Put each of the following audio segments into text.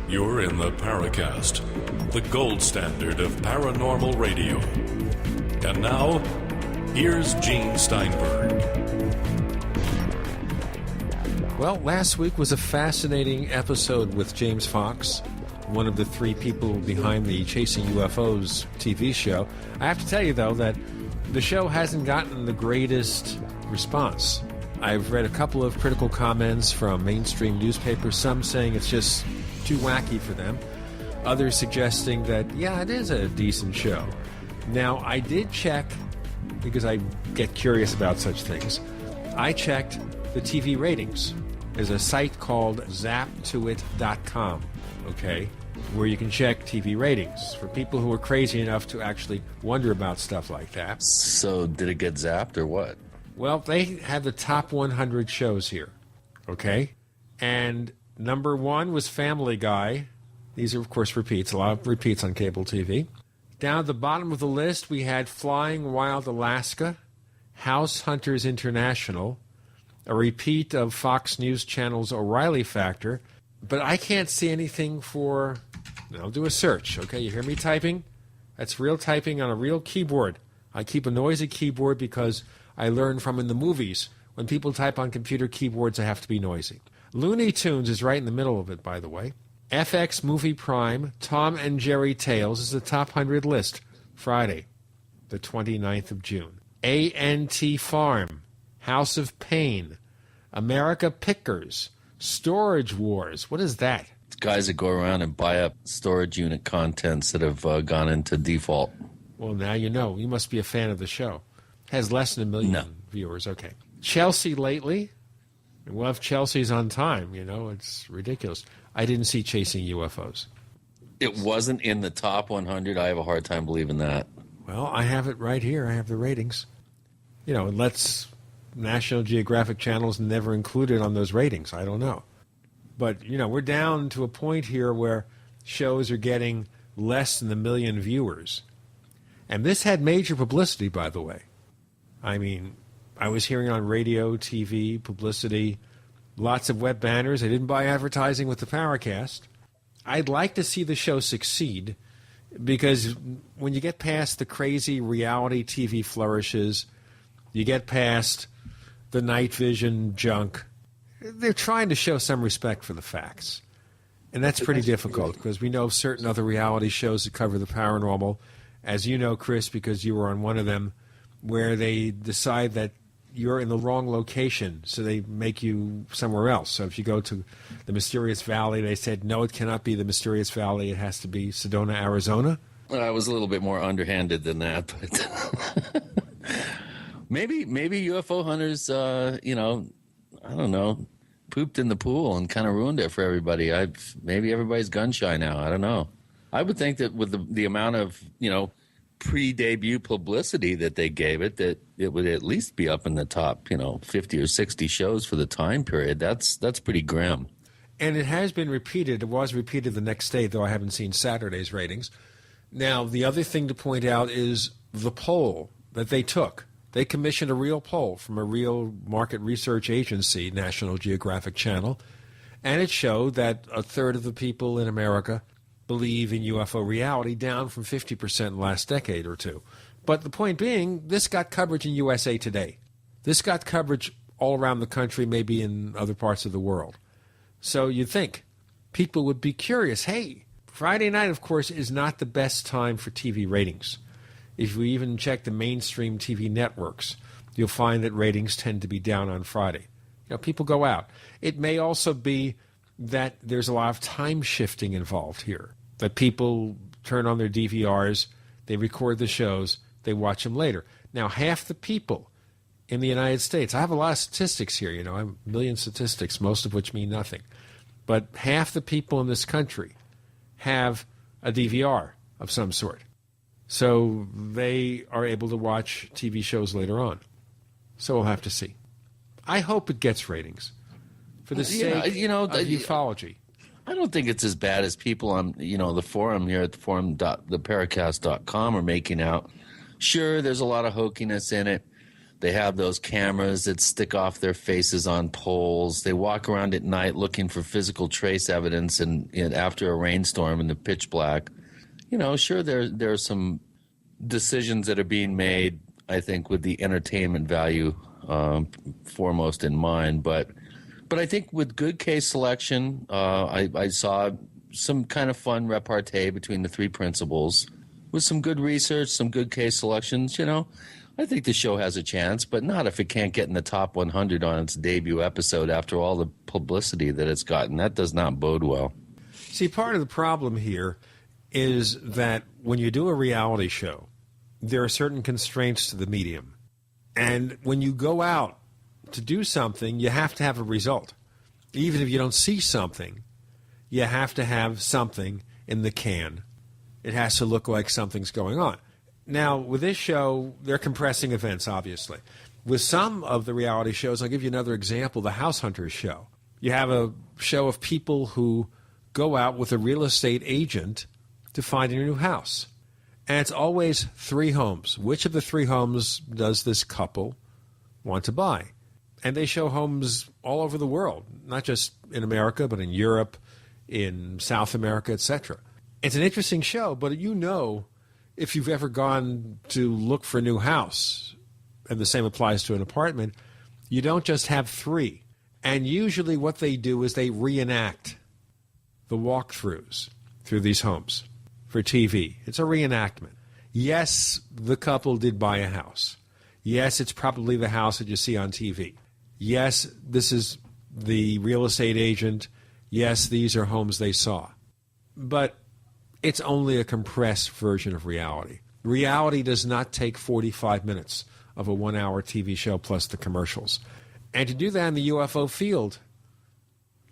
You're in the Paracast, the gold standard of paranormal radio. And now, here's Gene Steinberg. Well, last week was a fascinating episode with James Fox, one of the three people behind the Chasing UFOs TV show. I have to tell you, though, that the show hasn't gotten the greatest response. I've read a couple of critical comments from mainstream newspapers, some saying it's just too wacky for them, others suggesting that, yeah, it is a decent show. Now, I did check, because I get curious about such things, I checked the TV ratings. There's a site called zaptoit.com, okay, where you can check TV ratings for people who are crazy enough to actually wonder about stuff like that. So did it get zapped or what? Well, they have the top 100 shows here, okay? And number one was Family Guy. These are, of course, repeats, a lot of repeats on cable TV. Down at the bottom of the list, we had Flying Wild Alaska, House Hunters International, a repeat of Fox News Channel's O'Reilly Factor. But I can't see anything for... I'll do a search, okay? You hear me typing? That's real typing on a real keyboard. I keep a noisy keyboard because I learned from in the movies, when people type on computer keyboards, they have to be noisy. Looney Tunes is right in the middle of it, by the way. FX Movie Prime, Tom and Jerry Tales is the top 100 list, Friday, the 29th of June. A&T Farm, House of Pain, America Pickers, Storage Wars. What is that? It's guys that go around and buy up storage unit contents that have gone into default. Well, now you know. You must be a fan of the show. Has less than 1 million viewers. Okay. Chelsea Lately. Well, if Chelsea's on time, you know, it's ridiculous. I didn't see Chasing UFOs. It wasn't in the top 100. I have a hard time believing that. Well, I have it right here. I have the ratings. You know, let's National Geographic Channel's never included on those ratings. I don't know. But, you know, we're down to a point here where shows are getting less than 1 million viewers. And this had major publicity, by the way. I mean, I was hearing on radio, TV, publicity, lots of web banners. I didn't buy advertising with the Paracast. I'd like to see the show succeed because when you get past the crazy reality TV flourishes, you get past the night vision junk, they're trying to show some respect for the facts. And that's pretty difficult because we know certain other reality shows that cover the paranormal, as you know, Chris, because you were on one of them, where they decide that you're in the wrong location, so they make you somewhere else. So if you go to the Mysterious Valley, they said, no, it cannot be the Mysterious Valley. It has to be Sedona, Arizona. Well, I was a little bit more underhanded than that, but maybe UFO hunters, you know, I don't know, pooped in the pool and kind of ruined it for everybody. Maybe everybody's gun shy now. I don't know. I would think that with the amount of, you know, pre-debut publicity that they gave it, that it would at least be up in the top, you know, 50 or 60 shows for the time period. That's pretty grim. And it has been repeated. It was repeated the next day, though I haven't seen Saturday's ratings. Now, the other thing to point out is the poll that they took. They commissioned a real poll from a real market research agency, National Geographic Channel, and it showed that a third of the people in America believe in UFO reality, down from 50% in the last decade or two. But the point being, this got coverage in USA Today. This got coverage all around the country, maybe in other parts of the world. So you'd think people would be curious. Hey, Friday night, of course, is not the best time for TV ratings. If we even check the mainstream TV networks, you'll find that ratings tend to be down on Friday. You know, people go out. It may also be that there's a lot of time shifting involved here, that people turn on their DVRs, they record the shows, they watch them later. Now, half the people in the United States, I have a lot of statistics here, you know, I have a million statistics, most of which mean nothing. But half the people in this country have a DVR of some sort. So they are able to watch TV shows later on. So we'll have to see. I hope it gets ratings for the sake of ufology. I don't think it's as bad as people on, you know, the forum here at the forum.theparacast.com are making out. Sure, there's a lot of hokiness in it. They have those cameras that stick off their faces on poles. They walk around at night looking for physical trace evidence and after a rainstorm in the pitch black. Sure, there are some decisions that are being made, I think, with the entertainment value foremost in mind. But I think with good case selection, I saw some kind of fun repartee between the three principals with some good research, some good case selections. I think the show has a chance, but not if it can't get in the top 100 on its debut episode after all the publicity that it's gotten. That does not bode well. See, part of the problem here is that when you do a reality show, there are certain constraints to the medium. And when you go out to do something, you have to have a result. Even if you don't see something, you have to have something in the can. It has to look like something's going on. Now, with this show, they're compressing events, obviously. With some of the reality shows, I'll give you another example, the House Hunters show. You have a show of people who go out with a real estate agent to find a new house. And it's always 3 homes. Which of the 3 homes does this couple want to buy? And they show homes all over the world, not just in America, but in Europe, in South America, etc. It's an interesting show, but if you've ever gone to look for a new house, and the same applies to an apartment, you don't just have 3. And usually what they do is they reenact the walkthroughs through these homes for TV. It's a reenactment. Yes, the couple did buy a house. Yes, it's probably the house that you see on TV. Yes, this is the real estate agent. Yes, these are homes they saw. But it's only a compressed version of reality. Reality does not take 45 minutes of a 1-hour TV show plus the commercials. And to do that in the UFO field,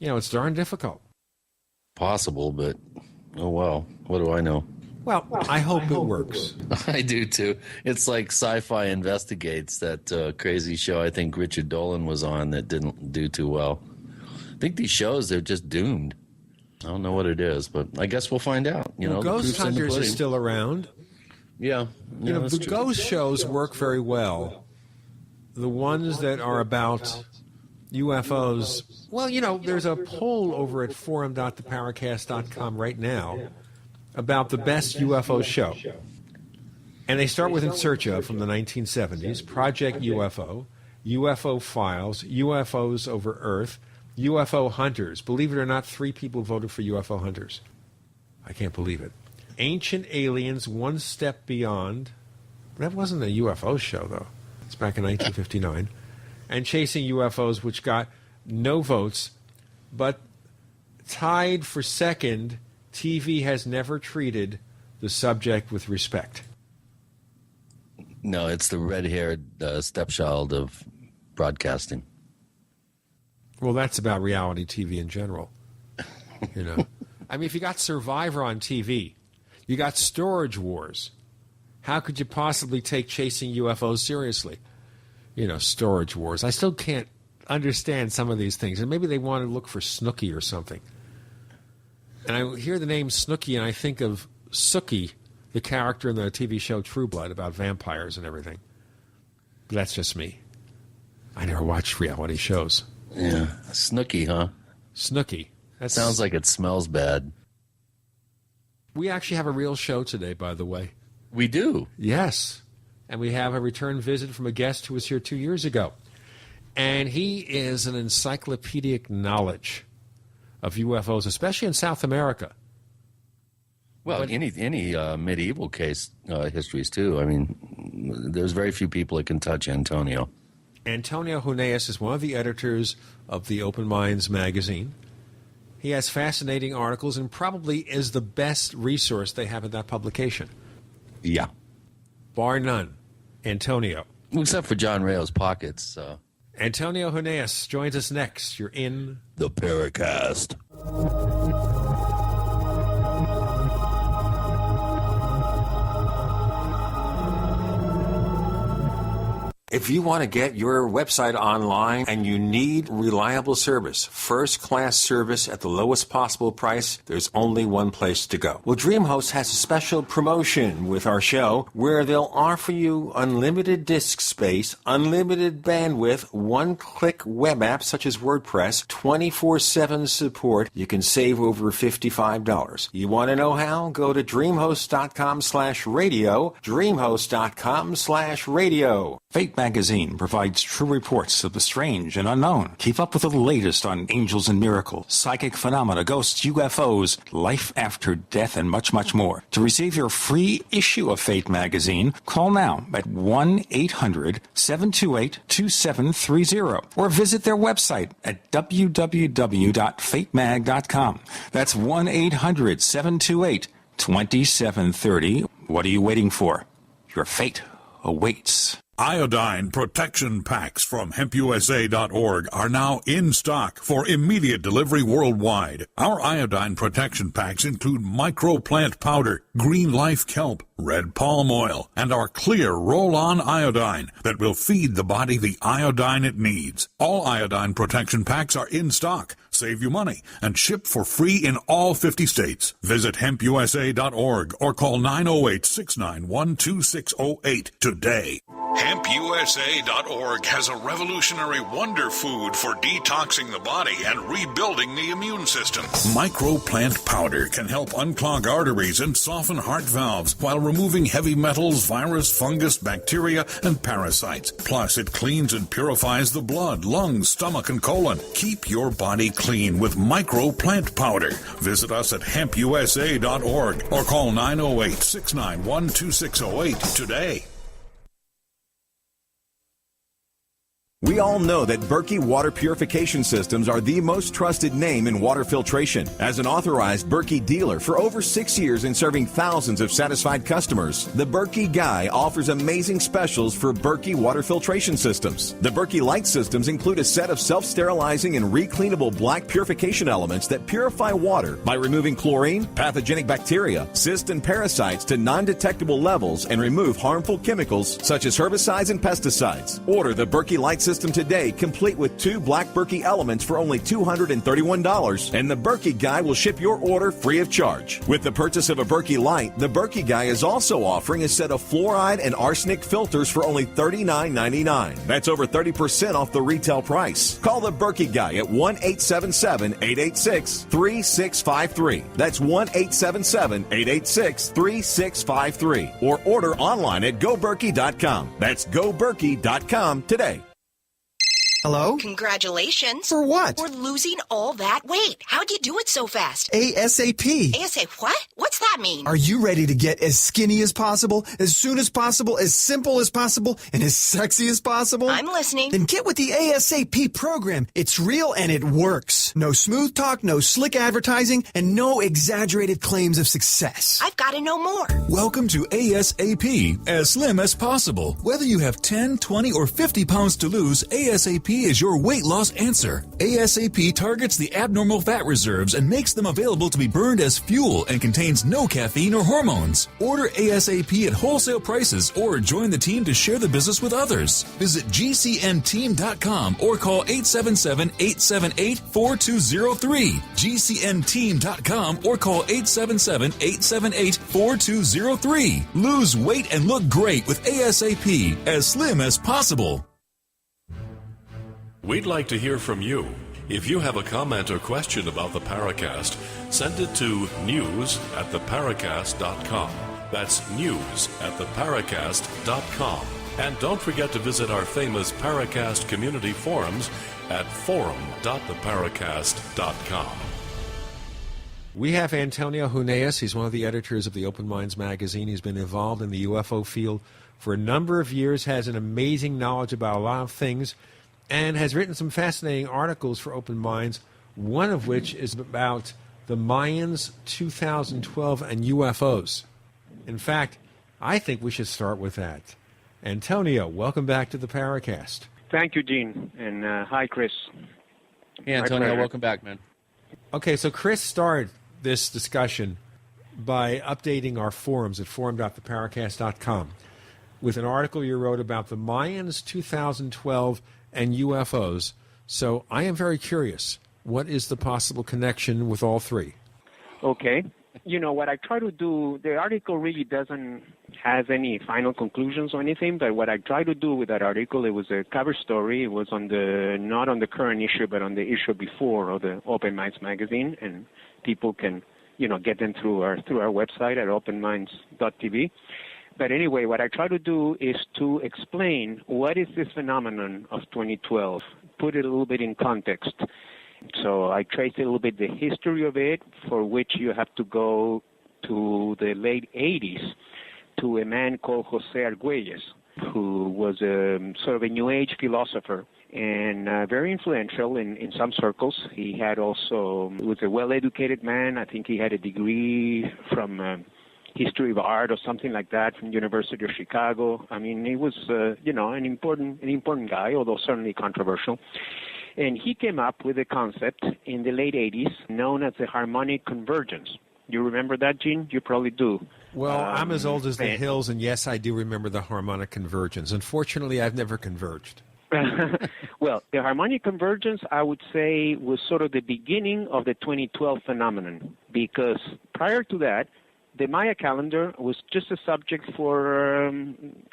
it's darn difficult. Possible, but oh well, what do I know? Well, I hope it works. I do too. It's like Sci-Fi Investigates, that crazy show I think Richard Dolan was on that didn't do too well. I think these shows, they're just doomed. I don't know what it is, but I guess we'll find out. Ghost Hunters is still around. Yeah. The true. Ghost shows work very well. The ones that are about UFOs, well, there's a poll over at forum.theparacast.com right now about the best UFO show. And they start with In Search Of from the 1970s, Project UFO, UFO Files, UFOs Over Earth, UFO Hunters. Believe it or not, 3 people voted for UFO Hunters. I can't believe it. Ancient Aliens, One Step Beyond. That wasn't a UFO show, though. It's back in 1959. And Chasing UFOs, which got no votes, but tied for second, TV Has Never Treated the Subject with Respect. No, it's the red-haired stepchild of broadcasting. Well, that's about reality TV in general. I mean, if you got Survivor on TV, you got Storage Wars, how could you possibly take Chasing UFOs seriously? Storage Wars. I still can't understand some of these things. And maybe they want to look for Snooki or something. And I hear the name Snooki, and I think of Sookie, the character in the TV show True Blood about vampires and everything. But that's just me. I never watched reality shows. Yeah. Snooki, huh? Snooki. That sounds like it smells bad. We actually have a real show today, by the way. We do? Yes. And we have a return visit from a guest who was here 2 years ago. And he is an encyclopedic knowledge of UFOs, especially in South America. Well, any medieval case histories, too. I mean, there's very few people that can touch Antonio. Antonio Huneeus is one of the editors of the Open Minds magazine. He has fascinating articles and probably is the best resource they have in that publication. Yeah. Bar none. Antonio. Except for John Rayo's pockets. Antonio Huneeus joins us next. You're in the Paracast. If you want to get your website online and you need reliable service, first-class service at the lowest possible price, there's only one place to go. Well, DreamHost has a special promotion with our show where they'll offer you unlimited disk space, unlimited bandwidth, one-click web apps such as WordPress, 24/7 support. You can save over $55. You want to know how? Go to dreamhost.com/radio, dreamhost.com/radio. Fate magazine provides true reports of the strange and unknown. Keep up with the latest on angels and miracles, psychic phenomena, ghosts, UFOs, life after death, and much, much more. To receive your free issue of Fate magazine, call now at 1-800-728-2730 or visit their website at www.fatemag.com. That's 1-800-728-2730. What are you waiting for? Your fate awaits. Iodine protection packs from hempusa.org are now in stock for immediate delivery worldwide. Our iodine protection packs include microplant powder, green life kelp, red palm oil, and our clear roll-on iodine that will feed the body the iodine it needs. All iodine protection packs are in stock. Save you money and ship for free in all 50 states. Visit hempusa.org or call 908-691-2608 today. HempUSA.org has a revolutionary wonder food for detoxing the body and rebuilding the immune system. Microplant powder can help unclog arteries and soften heart valves while removing heavy metals, virus, fungus, bacteria, and parasites. Plus, it cleans and purifies the blood, lungs, stomach, and colon. Keep your body clean with microplant powder. Visit us at HempUSA.org or call 908-691-2608 today. We all know that Berkey water purification systems are the most trusted name in water filtration. As an authorized Berkey dealer for over 6 years and serving thousands of satisfied customers, the Berkey Guy offers amazing specials for Berkey water filtration systems. The Berkey Light systems include a set of self-sterilizing and recleanable black purification elements that purify water by removing chlorine, pathogenic bacteria, cysts, and parasites to non-detectable levels and remove harmful chemicals such as herbicides and pesticides. Order the Berkey Light system today, complete with 2 black Berkey elements for only $231, and the Berkey Guy will ship your order free of charge. With the purchase of a Berkey Light, the Berkey Guy is also offering a set of fluoride and arsenic filters for only $39.99. That's over 30% off the retail price. Call the Berkey Guy at 1-877-886-3653. That's 1-877-886-3653. Or order online at goberkey.com. That's goberkey.com today. Hello? Congratulations. For what? For losing all that weight. How'd you do it so fast? ASAP. ASAP what? What's that mean? Are you ready to get as skinny as possible, as soon as possible, as simple as possible, and as sexy as possible? I'm listening. Then get with the ASAP program. It's real and it works. No smooth talk, no slick advertising, and no exaggerated claims of success. I've got to know more. Welcome to ASAP, as slim as possible. Whether you have 10, 20, or 50 pounds to lose, ASAP is your weight loss answer. ASAP targets the abnormal fat reserves and makes them available to be burned as fuel and contains no caffeine or hormones. Order ASAP at wholesale prices or join the team to share the business with others. Visit GCNteam.com or call 877-878-4203. GCNteam.com or call 877-878-4203. Lose weight and look great with ASAP, as slim as possible. We'd like to hear from you. If you have a comment or question about the Paracast, send it to news@theparacast.com. That's news@theparacast.com. And don't forget to visit our famous Paracast community forums at forum.theparacast.com. We have Antonio Huneeus. He's one of the editors of the Open Minds magazine. He's been involved in the UFO field for a number of years, has an amazing knowledge about a lot of things, and has written some fascinating articles for Open Minds, one of which is about the Mayans 2012 and UFOs. In fact, I think we should start with that. Antonio, welcome back to the Paracast. Thank you, Gene, and hi, Chris. Hey, Antonio, welcome back, man. Okay, so Chris started this discussion by updating our forums at forum.theparacast.com. with an article you wrote about the Mayans 2012 and UFOs. So I am very curious. What is the possible connection with all three? Okay. What I try to do, the article really doesn't have any final conclusions or anything, but what I try to do with that article, it was a cover story. It was not on the current issue, but on the issue before of the Open Minds magazine, and people can, get them through our website at openminds.tv. But anyway, what I try to do is to explain what is this phenomenon of 2012, put it a little bit in context. So I traced a little bit the history of it, for which you have to go to the late 80s to a man called Jose Argüelles, who was a sort of a New Age philosopher and very influential in some circles. He was a well-educated man. I think he had a degree from history of art or something like that from the University of Chicago. I mean, he was, an important guy, although certainly controversial. And he came up with a concept in the late 80s known as the harmonic convergence. You remember that, Gene? You probably do. Well, I'm as old as the hills, and yes, I do remember the harmonic convergence. Unfortunately, I've never converged. Well, the harmonic convergence, I would say, was sort of the beginning of the 2012 phenomenon, because prior to that, the Maya calendar was just a subject for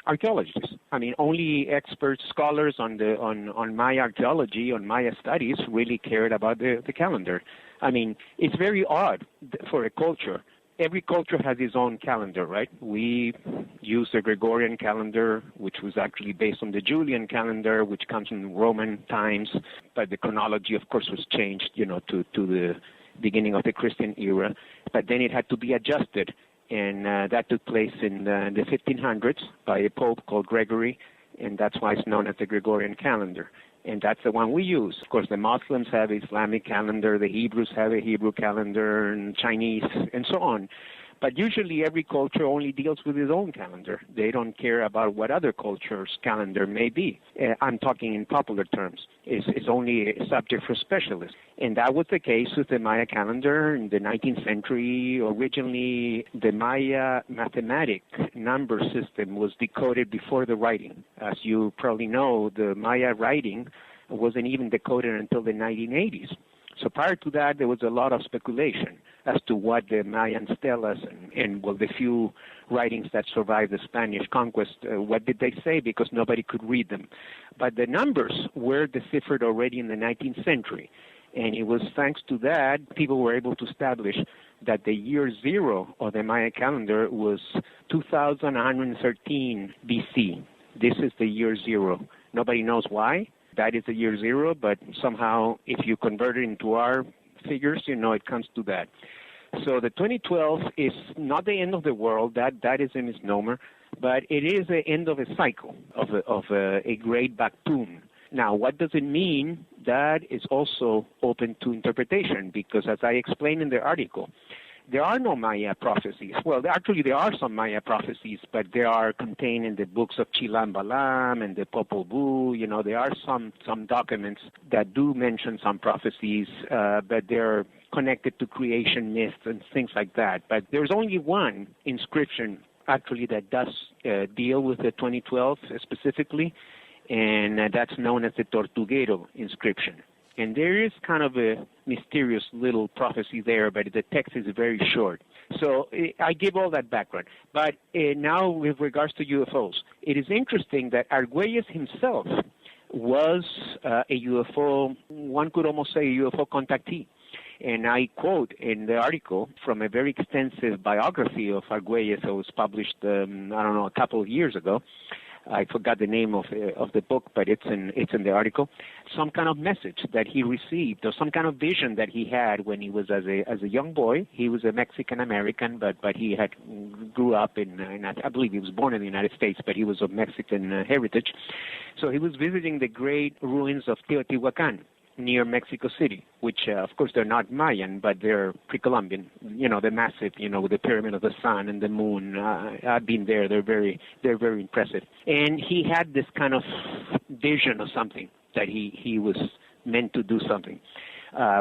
archaeologists. I mean, only expert scholars on Maya archaeology, on Maya studies, really cared about the calendar. I mean, it's very odd for a culture. Every culture has its own calendar, right? We use the Gregorian calendar, which was actually based on the Julian calendar, which comes in Roman times. But the chronology, of course, was changed, to the beginning of the Christian era, but then it had to be adjusted, and that took place in the 1500s by a pope called Gregory, and that's why it's known as the Gregorian calendar, and that's the one we use. Of course, the Muslims have an Islamic calendar, the Hebrews have a Hebrew calendar, and Chinese, and so on. But usually every culture only deals with its own calendar. They don't care about what other cultures' calendar may be. I'm talking in popular terms. It's only a subject for specialists. And that was the case with the Maya calendar in the 19th century. Originally, the Maya mathematic number system was decoded before the writing. As you probably know, the Maya writing wasn't even decoded until the 1980s. So prior to that, there was a lot of speculation as to what the Mayans tell us, and the few writings that survived the Spanish conquest, what did they say? Because nobody could read them. But the numbers were deciphered already in the 19th century, and it was thanks to that people were able to establish that the year zero of the Maya calendar was 2113 BC. This is the year zero. Nobody knows why. That is the year zero, but somehow if you convert it into our figures, it comes to that. So the 2012 is not the end of the world. That is a misnomer, but it is the end of a cycle, of a great Bakun. Now, what does it mean? That is also open to interpretation, because as I explained in the article, there are no Maya prophecies. Well, actually, there are some Maya prophecies, but they are contained in the books of Chilam Balam and the Popol Vuh. There are some documents that do mention some prophecies, but they're connected to creation myths and things like that. But there's only one inscription, actually, that does deal with the 2012 specifically, and that's known as the Tortuguero inscription. And there is kind of a mysterious little prophecy there, but the text is very short. So I give all that background. But now with regards to UFOs, it is interesting that Argüelles himself was a UFO, one could almost say a UFO contactee. And I quote in the article from a very extensive biography of Argüelles that was published, a couple of years ago. I forgot the name of the book, but it's in the article. Some kind of message that he received, or some kind of vision that he had when he was as a young boy. He was a Mexican American, but he had grew up in I believe he was born in the United States, but he was of Mexican heritage. So he was visiting the great ruins of Teotihuacan near Mexico City, which, of course, they're not Mayan, but they're pre-Columbian. The massive, with the Pyramid of the Sun and the Moon. I've been there. They're very impressive. And he had this kind of vision of something, that he was meant to do something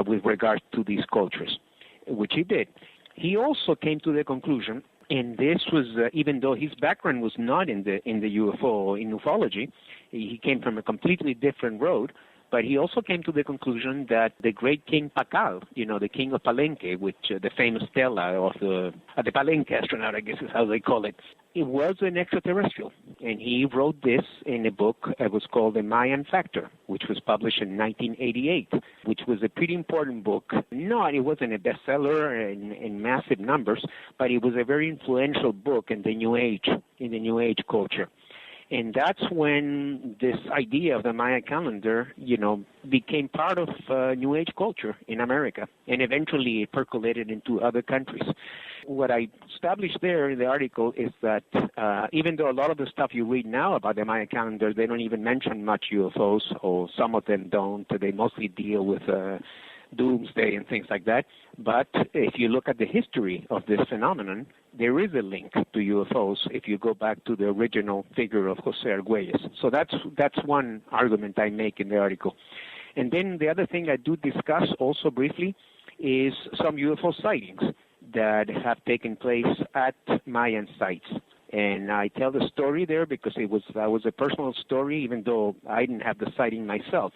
with regard to these cultures, which he did. He also came to the conclusion And this was, even though his background was not in the UFO, in ufology, he came from a completely different road. But he also came to the conclusion that the great King Pakal, the king of Palenque, which the famous stela of the Palenque astronaut, I guess is how they call it, it was an extraterrestrial. And he wrote this in a book that was called The Mayan Factor, which was published in 1988, which was a pretty important book. No, it wasn't a bestseller in massive numbers, but it was a very influential book in the New Age culture. And that's when this idea of the Maya calendar, became part of New Age culture in America, and eventually it percolated into other countries. What I established there in the article is that even though a lot of the stuff you read now about the Maya calendar, they don't even mention much UFOs, or some of them don't. They mostly deal with doomsday and things like that. But if you look at the history of this phenomenon, there is a link to UFOs if you go back to the original figure of Jose Argüelles. So that's one argument I make in the article. And then the other thing I do discuss also briefly is some UFO sightings that have taken place at Mayan sites. And I tell the story there because that was a personal story, even though I didn't have the sighting myself.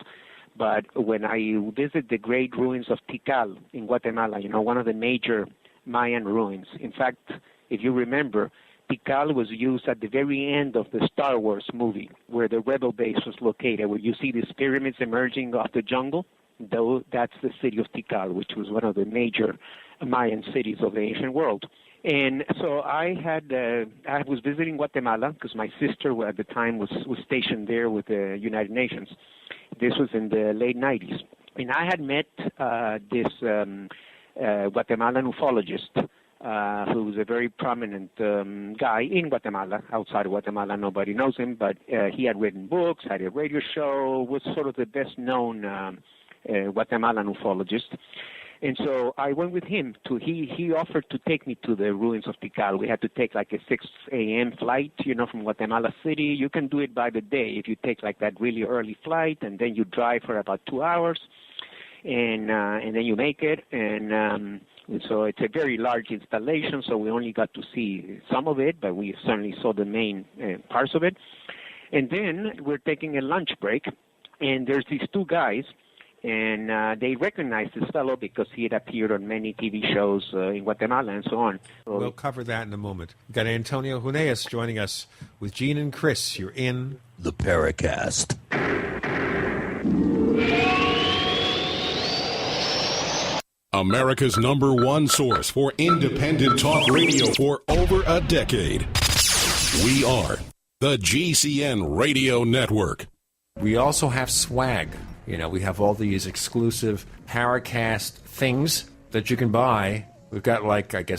But when I visit the great ruins of Tikal in Guatemala, one of the major Mayan ruins. In fact, if you remember, Tikal was used at the very end of the Star Wars movie, where the rebel base was located, where you see these pyramids emerging off the jungle. Though that's the city of Tikal, which was one of the major Mayan cities of the ancient world. And so I was visiting Guatemala because my sister at the time was stationed there with the United Nations. This was in the late 90s. And I had met this Guatemalan ufologist who was a very prominent guy in Guatemala. Outside of Guatemala, nobody knows him, but he had written books, had a radio show, was sort of the best-known Guatemalan ufologist. And so I went with him he offered to take me to the ruins of Tikal. We had to take like a 6 a.m. flight, from Guatemala City. You can do it by the day if you take like that really early flight, and then you drive for about 2 hours, and then you make it. And so it's a very large installation, so we only got to see some of it, but we certainly saw the main parts of it. And then we're taking a lunch break, and there's these two guys, and they recognized this fellow because he had appeared on many TV shows in Guatemala and so on. So we'll cover that in a moment. We've got Antonio Huneeus joining us with Gene and Chris. You're in the Paracast. America's #1 source for independent talk radio for over a decade. We are the GCN Radio Network. We also have swag. We have all these exclusive Paracast things that you can buy. We've got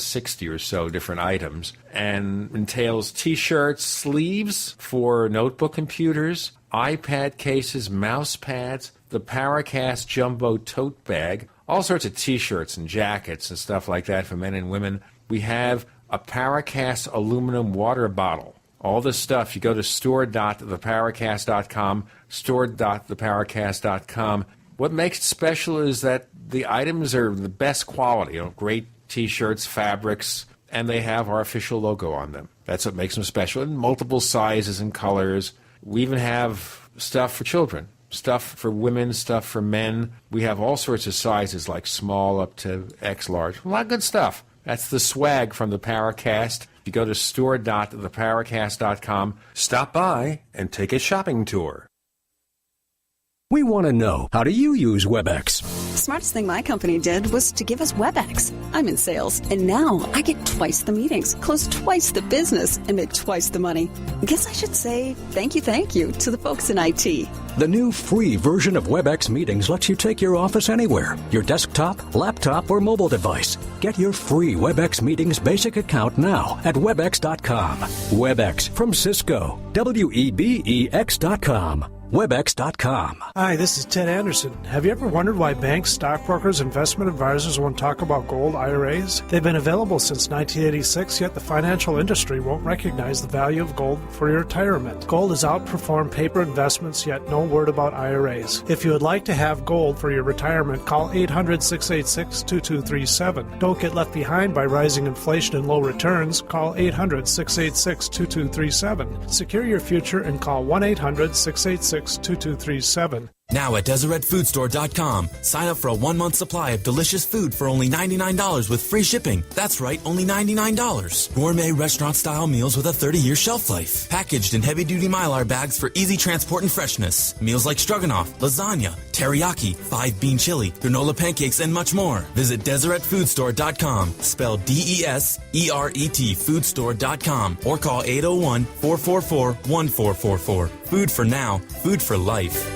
60 or so different items, and entails T-shirts, sleeves for notebook computers, iPad cases, mouse pads, the Paracast Jumbo tote bag, all sorts of T-shirts and jackets and stuff like that for men and women. We have a Paracast aluminum water bottle. All this stuff, you go to store.theparacast.com, store.theparacast.com. What makes it special is that the items are the best quality, great T-shirts, fabrics, and they have our official logo on them. That's what makes them special, in multiple sizes and colors. We even have stuff for children, stuff for women, stuff for men. We have all sorts of sizes, like small up to X large. A lot of good stuff. That's the swag from the Paracast. You go to store.theparacast.com, stop by, and take a shopping tour. We want to know, how do you use WebEx? The smartest thing my company did was to give us WebEx. I'm in sales, and now I get twice the meetings, close twice the business, and make twice the money. I guess I should say thank you to the folks in IT. The new free version of WebEx Meetings lets you take your office anywhere, your desktop, laptop, or mobile device. Get your free WebEx Meetings basic account now at webex.com. WebEx from Cisco, WEBEX.com. Webex.com. Hi, this is Ted Anderson. Have you ever wondered why banks, stockbrokers, investment advisors won't talk about gold IRAs? They've been available since 1986, yet the financial industry won't recognize the value of gold for your retirement. Gold has outperformed paper investments, yet no word about IRAs. If you would like to have gold for your retirement, call 800-686-2237. Don't get left behind by rising inflation and low returns. Call 800-686-2237. Secure your future and call 1-800-686-2237. Now at DeseretFoodStore.com, sign up for a 1-month supply of delicious food for only $99 with free shipping. That's right, only $99. Gourmet restaurant-style meals with a 30-year shelf life. Packaged in heavy-duty Mylar bags for easy transport and freshness. Meals like stroganoff, lasagna, teriyaki, 5-bean chili, granola pancakes, and much more. Visit DeseretFoodStore.com, spelled D-E-S-E-R-E-T, foodstore.com, or call 801-444-1444. Food for now, food for life.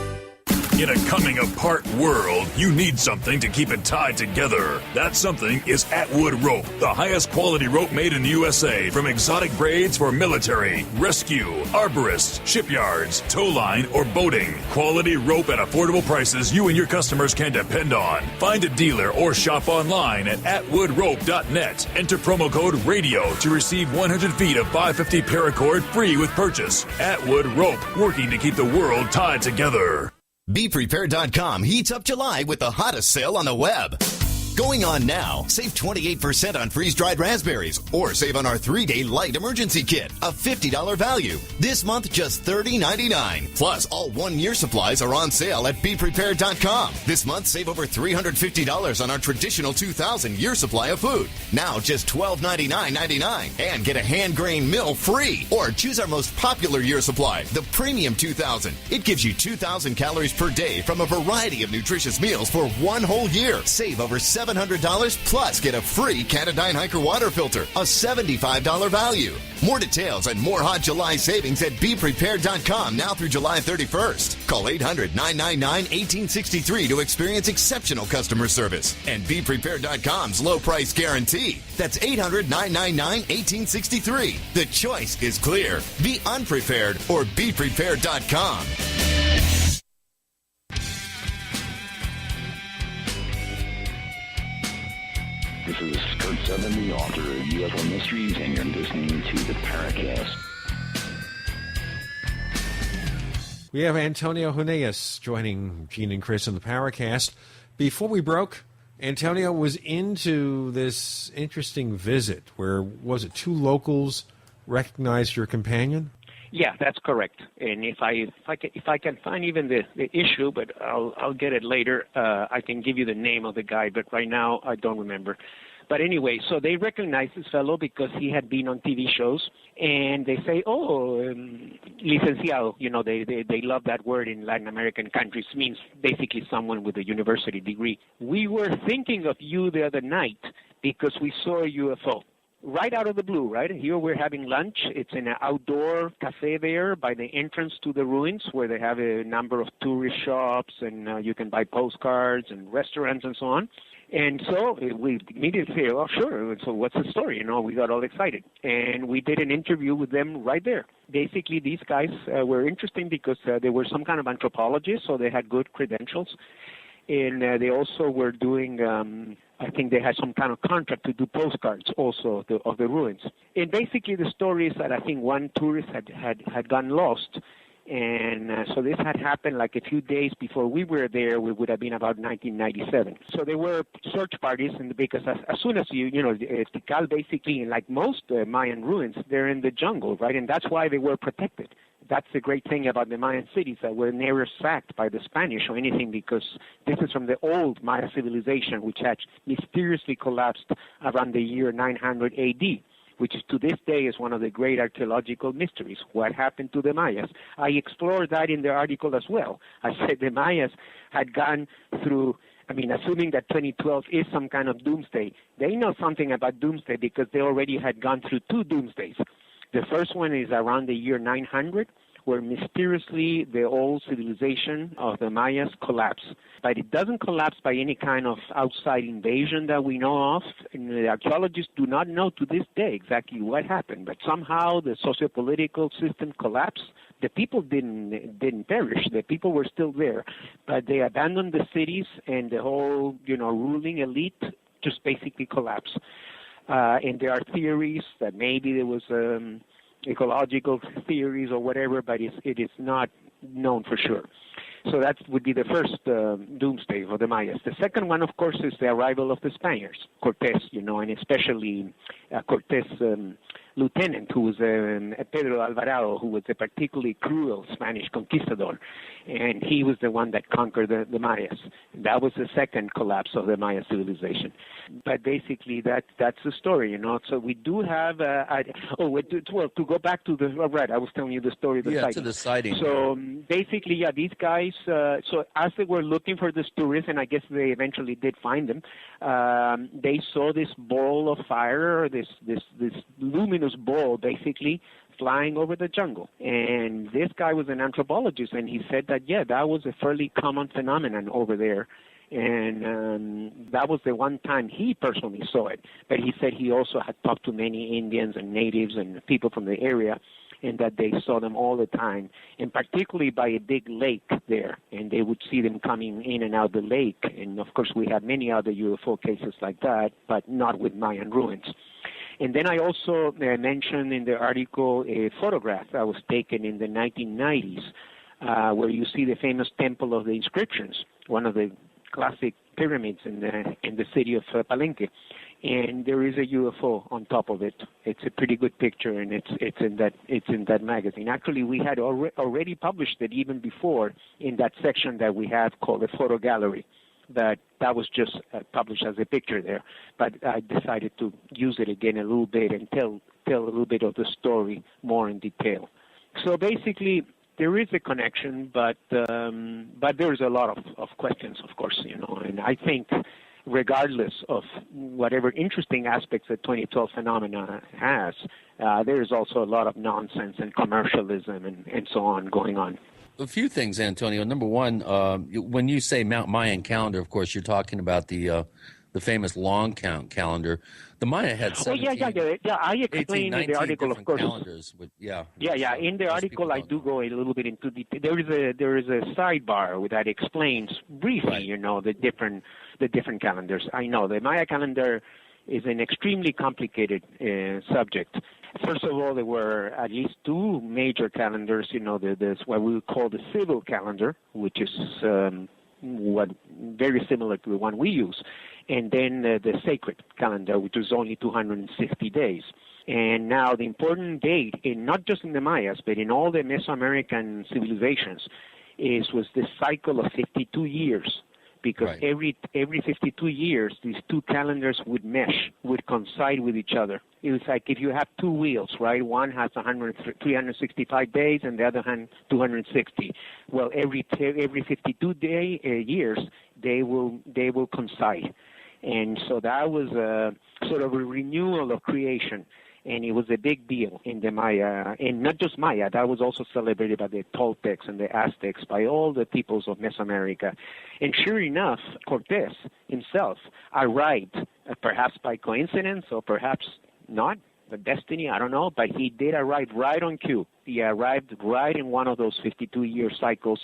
In a coming-apart world, you need something to keep it tied together. That something is Atwood Rope, the highest quality rope made in the USA, from exotic braids for military, rescue, arborists, shipyards, tow line, or boating. Quality rope at affordable prices you and your customers can depend on. Find a dealer or shop online at atwoodrope.net. Enter promo code RADIO to receive 100 feet of 550 paracord free with purchase. Atwood Rope, working to keep the world tied together. BePrepared.com heats up July with the hottest sale on the web. Going on now. Save 28% on freeze-dried raspberries or save on our 3-day light emergency kit, a $50 value. This month, just $30.99. Plus, all 1-year supplies are on sale at BePrepared.com. This month, save over $350 on our traditional 2,000-year supply of food. Now, just $12.99.99. And get a hand-grain mill free. Or choose our most popular year supply, the Premium 2000. It gives you 2,000 calories per day from a variety of nutritious meals for 1 whole year. Save over $700 plus get a free Canadine Hiker water filter, a $75 value. More details and more hot July savings at BePrepared.com now through July 31st. Call 800-999-1863 to experience exceptional customer service and BePrepared.com's low price guarantee. That's 800-999-1863. The choice is clear. Be unprepared or BePrepared.com. This is Kurt Sutherland, the author of UFO Mysteries, and you're listening to the Paracast. We have Antonio Huneeus joining Gene and Chris in the Paracast. Before we broke, Antonio was into this interesting visit where, was it 2 locals recognized your companion? Yeah, that's correct. And if I can find even the issue, but I'll get it later. I can give you the name of the guy, but right now I don't remember. But anyway, so they recognize this fellow because he had been on TV shows, and they say, licenciado. You know, they love that word in Latin American countries. Means basically someone with a university degree. We were thinking of you the other night because we saw a UFO. Right out of the blue, right? Here we're having lunch. It's in an outdoor cafe there by the entrance to the ruins where they have a number of tourist shops and you can buy postcards and restaurants and so on. And so we immediately say, oh, sure. So what's the story? You know, we got all excited. And we did an interview with them right there. Basically, these guys were interesting because they were some kind of anthropologists, so they had good credentials. And they also were doing, I think they had some kind of contract to do postcards also of the ruins. And basically the story is that I think one tourist had gotten lost. And so this had happened like a few days before we were there. We would have been about 1997. So there were search parties, and because as soon as Tikal basically, like most Mayan ruins, they're in the jungle, right? And that's why they were protected. That's the great thing about the Mayan cities, that were never sacked by the Spanish or anything, because this is from the old Maya civilization, which had mysteriously collapsed around the year 900 A.D., which to this day is one of the great archaeological mysteries. What happened to the Mayas? I explored that in the article as well. I said the Mayas had gone through, assuming that 2012 is some kind of doomsday, they know something about doomsday because they already had gone through 2 doomsdays. The first one is around the year 900, where mysteriously the old civilization of the Mayas collapsed. But it doesn't collapse by any kind of outside invasion that we know of. And the archaeologists do not know to this day exactly what happened. But somehow the socio-political system collapsed. The people didn't perish. The people were still there. But they abandoned the cities, and the whole, ruling elite just basically collapsed. And there are theories that maybe there was ecological theories or whatever, but it is not known for sure. So that would be the first doomsday for the Mayas. The second one, of course, is the arrival of the Spaniards, Cortés, and especially Cortés' lieutenant, who was Pedro Alvarado, who was a particularly cruel Spanish conquistador, and he was the one that conquered the Mayas. That was the second collapse of the Maya civilization. But basically, that's the story, So we do have. To go back to I was telling you the story of the sighting. To the sighting. So basically, these guys. So as they were looking for this tourist, and I guess they eventually did find them, they saw this ball of fire, this luminous ball, basically flying over the jungle. And this guy was an anthropologist, and he said that that was a fairly common phenomenon over there. And that was the one time he personally saw it. But he said he also had talked to many Indians and natives and people from the area, and that they saw them all the time, and particularly by a big lake there, and they would see them coming in and out of the lake. And, of course, we have many other UFO cases like that, but not with Mayan ruins. And then I also mentioned in the article a photograph that was taken in the 1990s where you see the famous Temple of the Inscriptions, one of the classic pyramids in the city of Palenque. And there is a UFO on top of it. It's a pretty good picture, and it's in that magazine. Actually, we had already published it even before in that section that we have called the photo gallery. That was just published as a picture there, but I decided to use it again a little bit and tell a little bit of the story more in detail. So basically, there is a connection, but there's a lot of questions, of course, and I think regardless of whatever interesting aspects the 2012 phenomena has, there is also a lot of nonsense and commercialism and so on going on. A few things, Antonio. Number one, when you say Mount Mayan calendar, of course, you're talking about the famous long count calendar. The Maya had 17, I explained in the article, of course. Calendars with, In the article, I do go a little bit into detail. There is a sidebar that explains briefly, the different calendars. I know the Maya calendar is an extremely complicated subject. First of all, there were at least two major calendars. There's what we would call the civil calendar, which is very similar to the one we use, and then the sacred calendar, which is only 260 days. And now the important date, not just in the Mayas, but in all the Mesoamerican civilizations, was the cycle of 52 years. Because every 52 years, these two calendars would mesh, would coincide with each other. It was like if you have two wheels, right? One has 365 days, and the other hand 260. Well, every 52 years, they will coincide, and so that was sort of a renewal of creation. And it was a big deal in the Maya, and not just Maya. That was also celebrated by the Toltecs and the Aztecs, by all the peoples of Mesoamerica. And sure enough, Cortés himself arrived, perhaps by coincidence or perhaps not, the destiny, I don't know, but he did arrive right on cue. He arrived right in one of those 52-year cycles.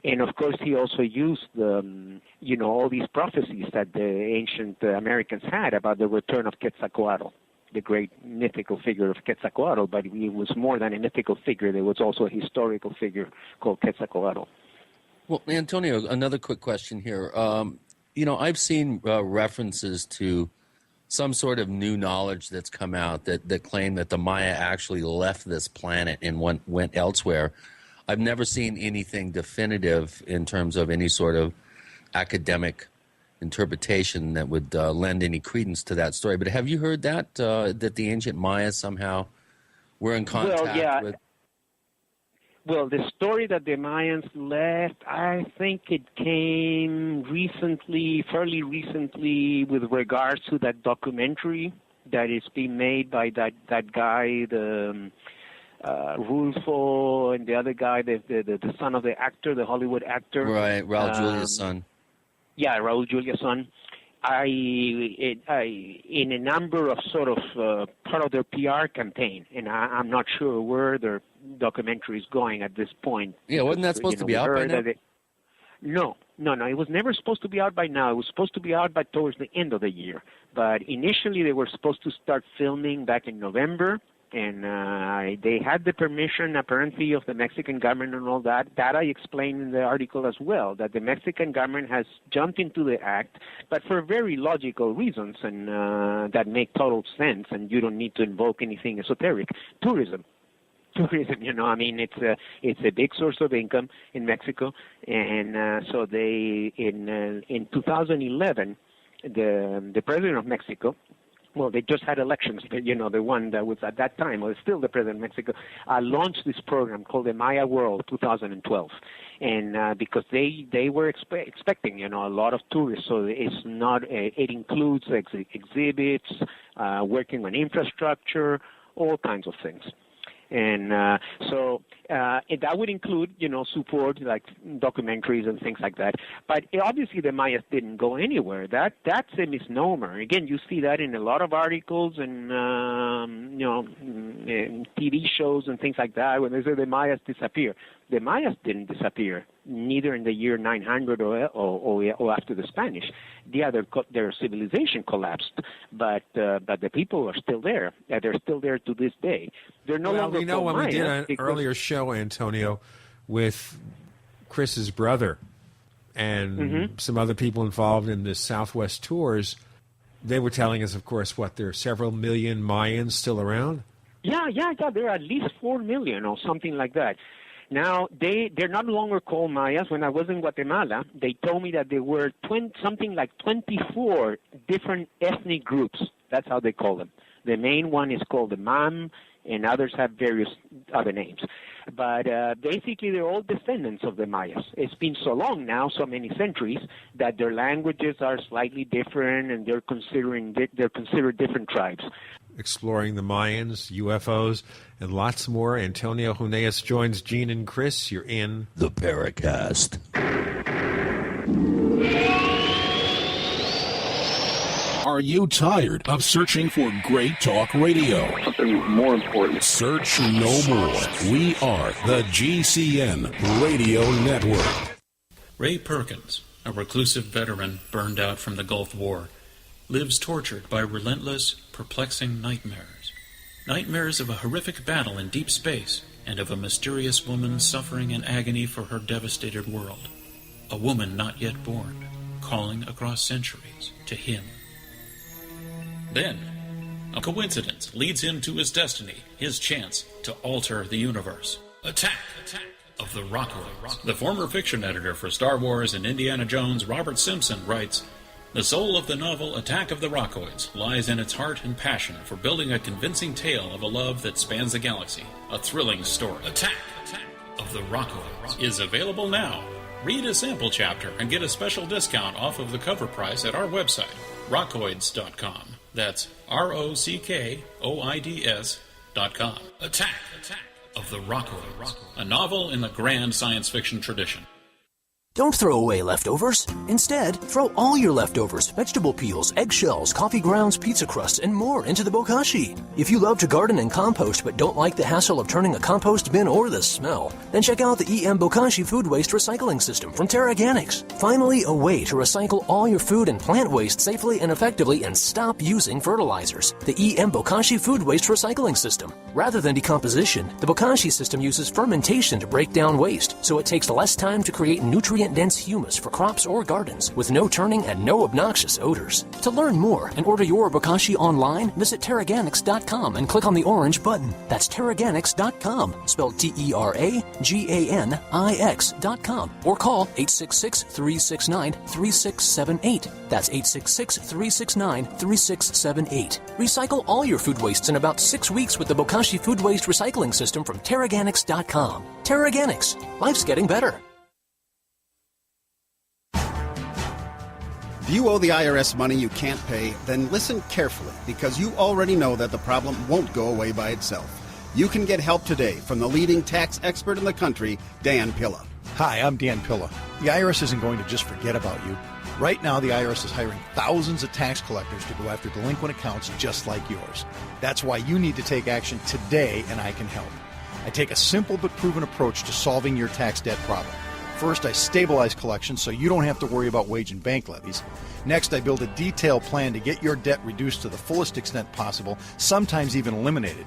And, of course, he also used all these prophecies that the ancient Americans had about the return of Quetzalcoatl, the great mythical figure of Quetzalcoatl, but he was more than a mythical figure. There was also a historical figure called Quetzalcoatl. Well, Antonio, another quick question here. I've seen references to some sort of new knowledge that's come out that claim that the Maya actually left this planet and went elsewhere. I've never seen anything definitive in terms of any sort of academic interpretation that would lend any credence to that story. But have you heard that the ancient Mayas somehow were in contact with? Well, the story that the Mayans left, I think it came fairly recently, with regards to that documentary that is being made by that guy, Rulfo and the other guy, the son of the actor, the Hollywood actor. Right, Raul Julia's son. Yeah, Raul Julia's son. In a number of sort of part of their PR campaign, and I'm not sure where their documentary is going at this point. Yeah, wasn't that supposed to be out by now? No, it was never supposed to be out by now. It was supposed to be out by towards the end of the year. But initially they were supposed to start filming back in November, and they had the permission, apparently, of the Mexican government and all that. That I explained in the article as well, that the Mexican government has jumped into the act, but for very logical reasons, and that make total sense, and you don't need to invoke anything esoteric. Tourism, I mean, it's a big source of income in Mexico, and so they in 2011, the president of Mexico, well, they just had elections, but the one that was at that time, or still the president of Mexico, launched this program called the Maya World 2012, and because they were expecting a lot of tourists, so it's not it includes exhibits, working on infrastructure, all kinds of things. And so that would include, support like documentaries and things like that. But obviously the Mayas didn't go anywhere. That's a misnomer. Again, you see that in a lot of articles and TV shows and things like that when they say the Mayas disappear. The Mayas didn't disappear, neither in the year 900 or after the Spanish. Yeah, their civilization collapsed, but the people are still there. They're still there to this day. They're no longer when Mayas we did an earlier show, Antonio, with Chris's brother and some other people involved in the Southwest tours, they were telling us, of course, there are several million Mayans still around? Yeah. There are at least 4 million or something like that. Now, they're no longer called Mayas. When I was in Guatemala, they told me that there were something like 24 different ethnic groups. That's how they call them. The main one is called the Mam, and others have various other names. But basically, they're all descendants of the Mayas. It's been so long now, so many centuries, that their languages are slightly different, and they're considered different tribes. Exploring the Mayans, UFOs, and lots more. Antonio Huneeus joins Gene and Chris. You're in the Paracast. Are you tired of searching for great talk radio? Something more important. Search no more. We are the GCN Radio Network. Ray Perkins, a reclusive veteran burned out from the Gulf War, lives tortured by relentless, perplexing nightmares. Nightmares of a horrific battle in deep space and of a mysterious woman suffering in agony for her devastated world. A woman not yet born, calling across centuries to him. Then, a coincidence leads him to his destiny, his chance to alter the universe. Attack of the Rockoids. The former fiction editor for Star Wars and Indiana Jones, Robert Simpson, writes, "The soul of the novel Attack of the Rockoids lies in its heart and passion for building a convincing tale of a love that spans the galaxy. A thrilling story. Attack of the Rockoids is available now. Read a sample chapter and get a special discount off of the cover price at our website, rockoids.com. That's ROCKOIDS.com. Attack of the Rockoids, a novel in the grand science fiction tradition. Don't throw away leftovers. Instead, throw all your leftovers, vegetable peels, eggshells, coffee grounds, pizza crusts, and more into the bokashi. If you love to garden and compost but don't like the hassle of turning a compost bin or the smell, then check out the EM Bokashi Food Waste Recycling System from Terraganics. Finally, a way to recycle all your food and plant waste safely and effectively and stop using fertilizers. The EM Bokashi Food Waste Recycling System. Rather than decomposition, the Bokashi system uses fermentation to break down waste, so it takes less time to create nutrient-dense humus for crops or gardens with no turning and no obnoxious odors. To learn more and order your Bokashi online, visit Terraganics.com and click on the orange button. That's Terraganics.com, spelled Terraganix.com, or call 866-369-3678. That's 866-369-3678. Recycle all your food wastes in about 6 weeks with the Bokashi Food Waste Recycling System from Terraganics.com. Terraganics. Life's getting better. If you owe the IRS money you can't pay, then listen carefully, because you already know that the problem won't go away by itself. You can get help today from the leading tax expert in the country, Dan Pilla. Hi, I'm Dan Pilla. The IRS isn't going to just forget about you. Right now, the IRS is hiring thousands of tax collectors to go after delinquent accounts just like yours. That's why you need to take action today, and I can help. I take a simple but proven approach to solving your tax debt problem. First, I stabilize collections so you don't have to worry about wage and bank levies. Next, I build a detailed plan to get your debt reduced to the fullest extent possible, sometimes even eliminated.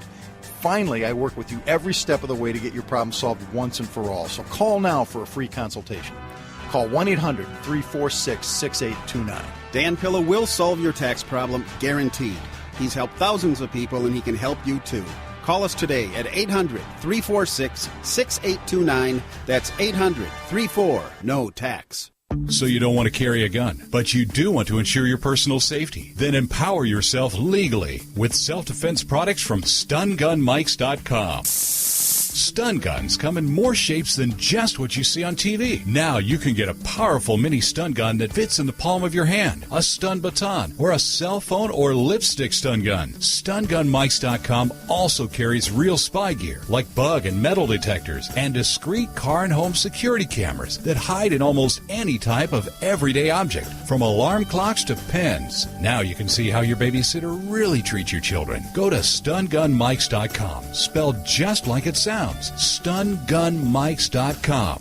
Finally, I work with you every step of the way to get your problem solved once and for all. So call now for a free consultation. Call 1-800-346-6829. Dan Pilla will solve your tax problem, guaranteed. He's helped thousands of people, and he can help you too. Call us today at 800-346-6829. That's 800-34-NO-TAX. So you don't want to carry a gun, but you do want to ensure your personal safety? Then empower yourself legally with self-defense products from StunGunMikes.com. Stun guns come in more shapes than just what you see on TV. Now you can get a powerful mini stun gun that fits in the palm of your hand, a stun baton, or a cell phone or lipstick stun gun. StunGunMikes.com also carries real spy gear like bug and metal detectors and discreet car and home security cameras that hide in almost any type of everyday object, from alarm clocks to pens. Now you can see how your babysitter really treats your children. Go to StunGunMikes.com, spelled just like it sounds. StunGunMikes.com.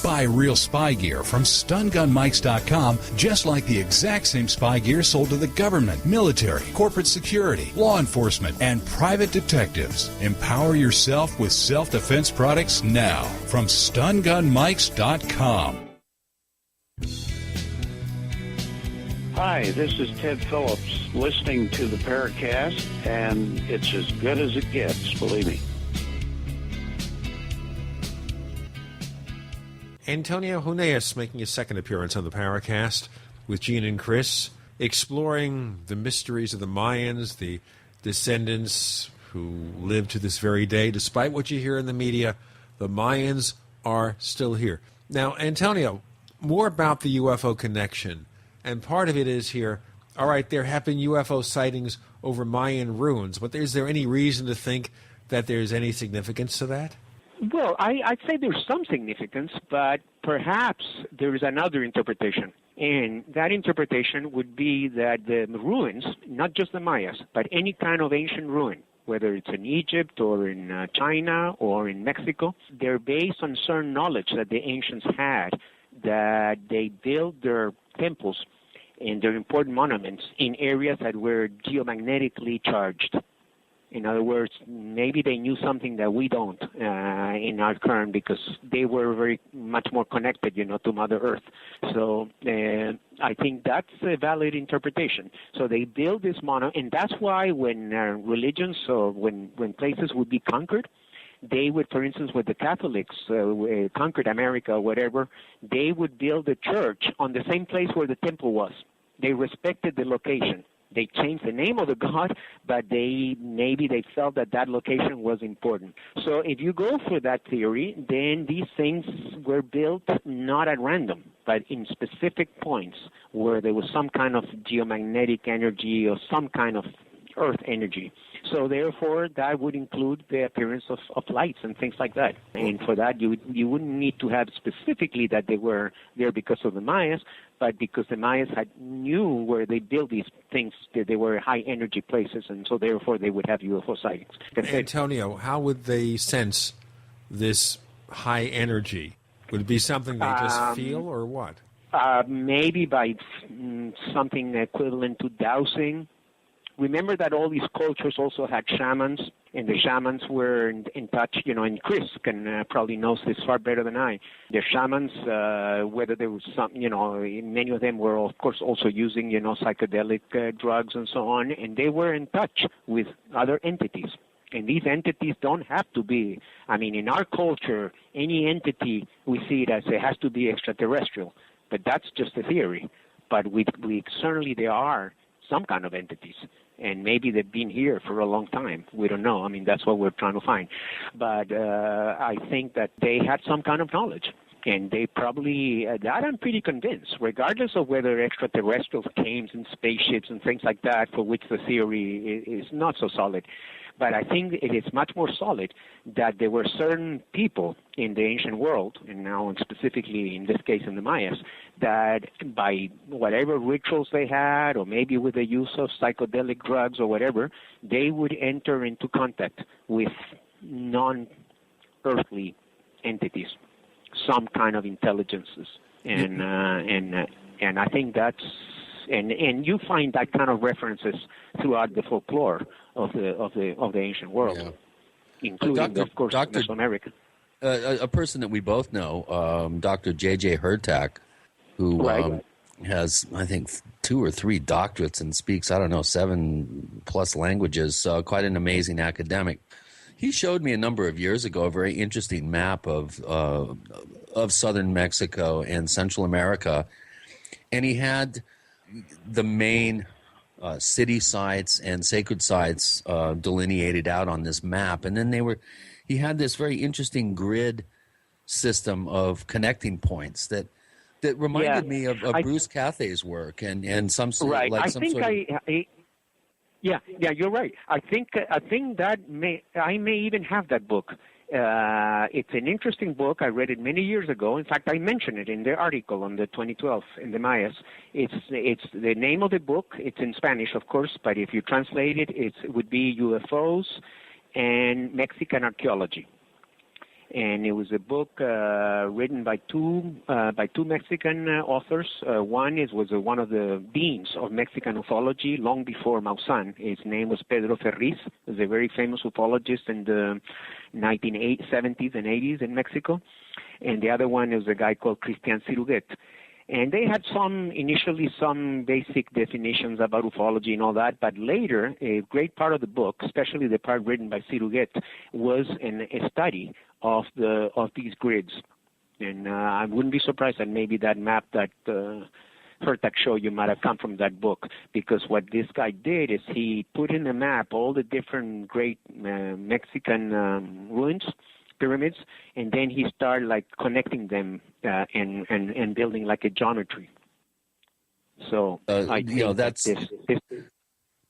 Buy real spy gear from StunGunMikes.com, just like the exact same spy gear sold to the government, military, corporate security, law enforcement, and private detectives. Empower yourself with self-defense products now from StunGunMikes.com. Hi, this is Ted Phillips, listening to the Paracast, and it's as good as it gets, believe me. Antonio Huneeus making his second appearance on the Paracast with Gene and Chris, exploring the mysteries of the Mayans, the descendants who live to this very day. Despite what you hear in the media, the Mayans are still here. Now, Antonio, more about the UFO connection. And part of it is here, all right, there have been UFO sightings over Mayan ruins, but is there any reason to think that there's any significance to that? Well, I'd say there's some significance, but perhaps there is another interpretation. And that interpretation would be that the ruins, not just the Mayas, but any kind of ancient ruin, whether it's in Egypt or in China or in Mexico, they're based on certain knowledge that the ancients had, that they built their temples and their important monuments in areas that were geomagnetically charged. In other words, maybe they knew something that we don't in our current, because they were very much more connected, to Mother Earth. So I think that's a valid interpretation. So they build this monument, and that's why when religions or when places would be conquered, they would, for instance, with the Catholics conquered America or whatever, they would build a church on the same place where the temple was. They respected the location. They changed the name of the god, but maybe they felt that location was important. So if you go for that theory, then these things were built not at random, but in specific points where there was some kind of geomagnetic energy or some kind of earth energy. So therefore, that would include the appearance of lights and things like that. And for that, you wouldn't need to have specifically that they were there because of the Mayas, but because the Mayas knew where they built these things, that they were high energy places, and so therefore they would have UFO sightings. Antonio, how would they sense this high energy? Would it be something they just feel, or what? Maybe by something equivalent to dowsing. Remember that all these cultures also had shamans, and the shamans were in touch, and Chris can probably knows this far better than I. The shamans, whether there was some, many of them were, of course, also using, psychedelic drugs and so on, and they were in touch with other entities. And these entities don't have to be, in our culture, any entity, we see it as it has to be extraterrestrial. But that's just a theory. But we certainly there are some kind of entities. And maybe they've been here for a long time. We don't know. That's what we're trying to find. But I think that they had some kind of knowledge. And they probably, that I'm pretty convinced, regardless of whether extraterrestrials came in spaceships and things like that, for which the theory is not so solid. But I think it is much more solid that there were certain people in the ancient world, and now specifically in this case in the Mayas, that by whatever rituals they had, or maybe with the use of psychedelic drugs or whatever, they would enter into contact with non-earthly entities, some kind of intelligences, and I think that's and you find that kind of references throughout the folklore of the ancient world, including of course Mesoamerica. A person that we both know, Dr. J.J. Hurtak, who has, I think, 2 or 3 doctorates and speaks, 7+ languages, quite an amazing academic. He showed me a number of years ago a very interesting map of southern Mexico and Central America, and he had the main city sites and sacred sites delineated out on this map, and then he had this very interesting grid system of connecting points that reminded me of Bruce Cathay's work and some sort right. like I some think sort of. Yeah, you're right. I think that I may even have that book. It's an interesting book. I read it many years ago. In fact, I mentioned it in the article on the 2012 in the Mayas. It's the name of the book. It's in Spanish, of course, but if you translate it, it would be UFOs and Mexican Archaeology. And it was a book written by two Mexican authors. One was one of the deans of Mexican ufology long before Maussan. His name was Pedro Ferriz. He was a very famous ufologist in the 1970s and 80s in Mexico. And the other one is a guy called Christian Ciruguet. And they had initially some basic definitions about ufology and all that, but later a great part of the book, especially the part written by Ciruguet, was a study of these grids. And I wouldn't be surprised that maybe that map that Hurtak showed you might have come from that book, because what this guy did is he put in the map all the different great Mexican ruins, pyramids, and then he started connecting them and building like a geometry. So that's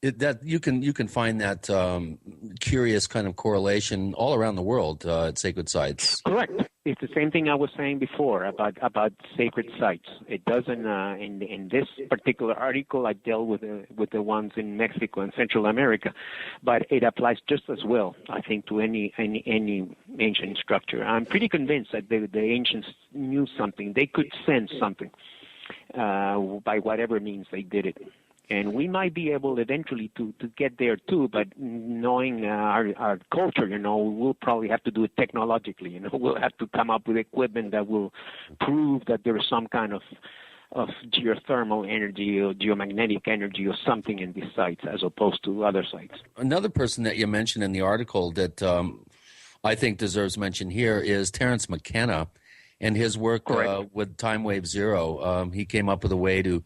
that you can find that curious kind of correlation all around the world at sacred sites. Correct. It's the same thing I was saying before about sacred sites. It doesn't. In this particular article, I dealt with the ones in Mexico and Central America, but it applies just as well, I think, to any ancient structure. I'm pretty convinced that the ancients knew something. They could sense something by whatever means they did it. And we might be able eventually to get there too, but knowing our culture, we'll probably have to do it technologically. We'll have to come up with equipment that will prove that there is some kind of geothermal energy or geomagnetic energy or something in these sites as opposed to other sites. Another person that you mentioned in the article that I think deserves mention here is Terence McKenna and his work with Time Wave Zero. He came up with a way to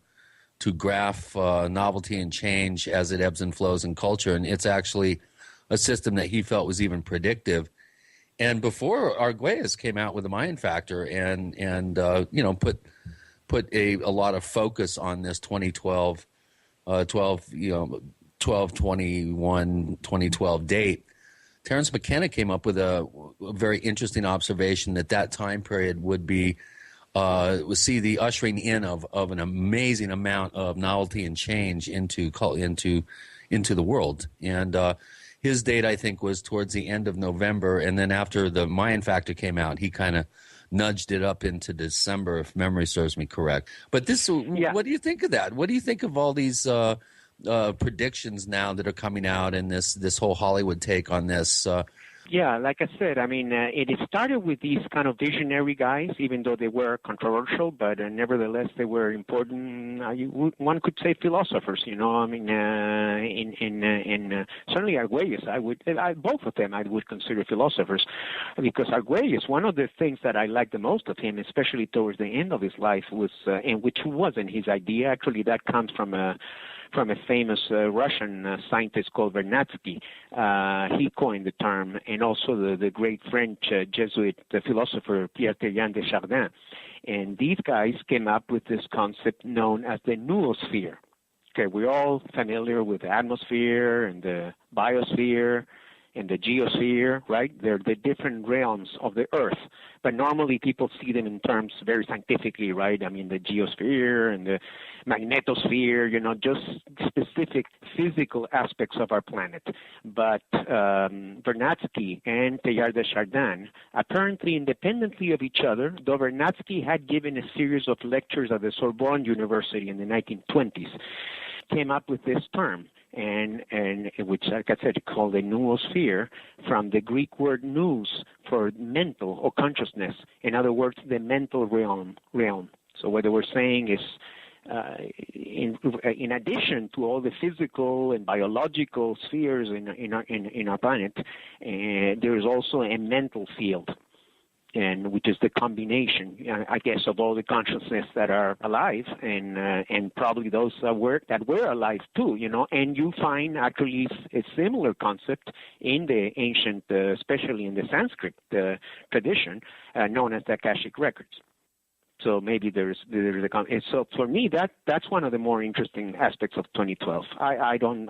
graph novelty and change as it ebbs and flows in culture, and it's actually a system that he felt was even predictive. And before Arguelles came out with the Mayan factor and put a lot of focus on this 2012 date, Terence McKenna came up with a very interesting observation that time period would be see the ushering in of an amazing amount of novelty and change into the world. And his date, I think, was towards the end of November, and then after the Mayan factor came out, he kind of nudged it up into December, if memory serves me correct. But what do you think of that? What do you think of all these predictions now that are coming out, and this whole Hollywood take on this? Yeah, like I said, it started with these kind of visionary guys, even though they were controversial, but nevertheless they were important. One could say philosophers, certainly Arguelles, both of them I would consider philosophers, because Arguelles, one of the things that I liked the most of him, especially towards the end of his life, was, and which wasn't his idea, actually that comes from a famous Russian scientist called Vernadsky. He coined the term, and also the great French Jesuit philosopher Pierre-Terrien Desjardins. And these guys came up with this concept known as the noosphere. Okay, we're all familiar with the atmosphere and the biosphere and the geosphere, right? They're the different realms of the Earth. But normally people see them in terms very scientifically, right? I mean, the geosphere and the magnetosphere, just specific physical aspects of our planet. But Vernadsky and Teilhard de Chardin, apparently independently of each other, though Vernadsky had given a series of lectures at the Sorbonne University in the 1920s, came up with this term, and which, like I said, called a noosphere, from the Greek word nous for mental or consciousness. In other words, the mental realm. So what we're saying is, in addition to all the physical and biological spheres in our planet, there is also a mental field, and which is the combination, I guess, of all the consciousness that are alive, and probably those that were alive too, And you find actually a similar concept in the ancient, especially in the Sanskrit tradition, known as the Akashic records. So maybe there's so for me that's one of the more interesting aspects of 2012. I don't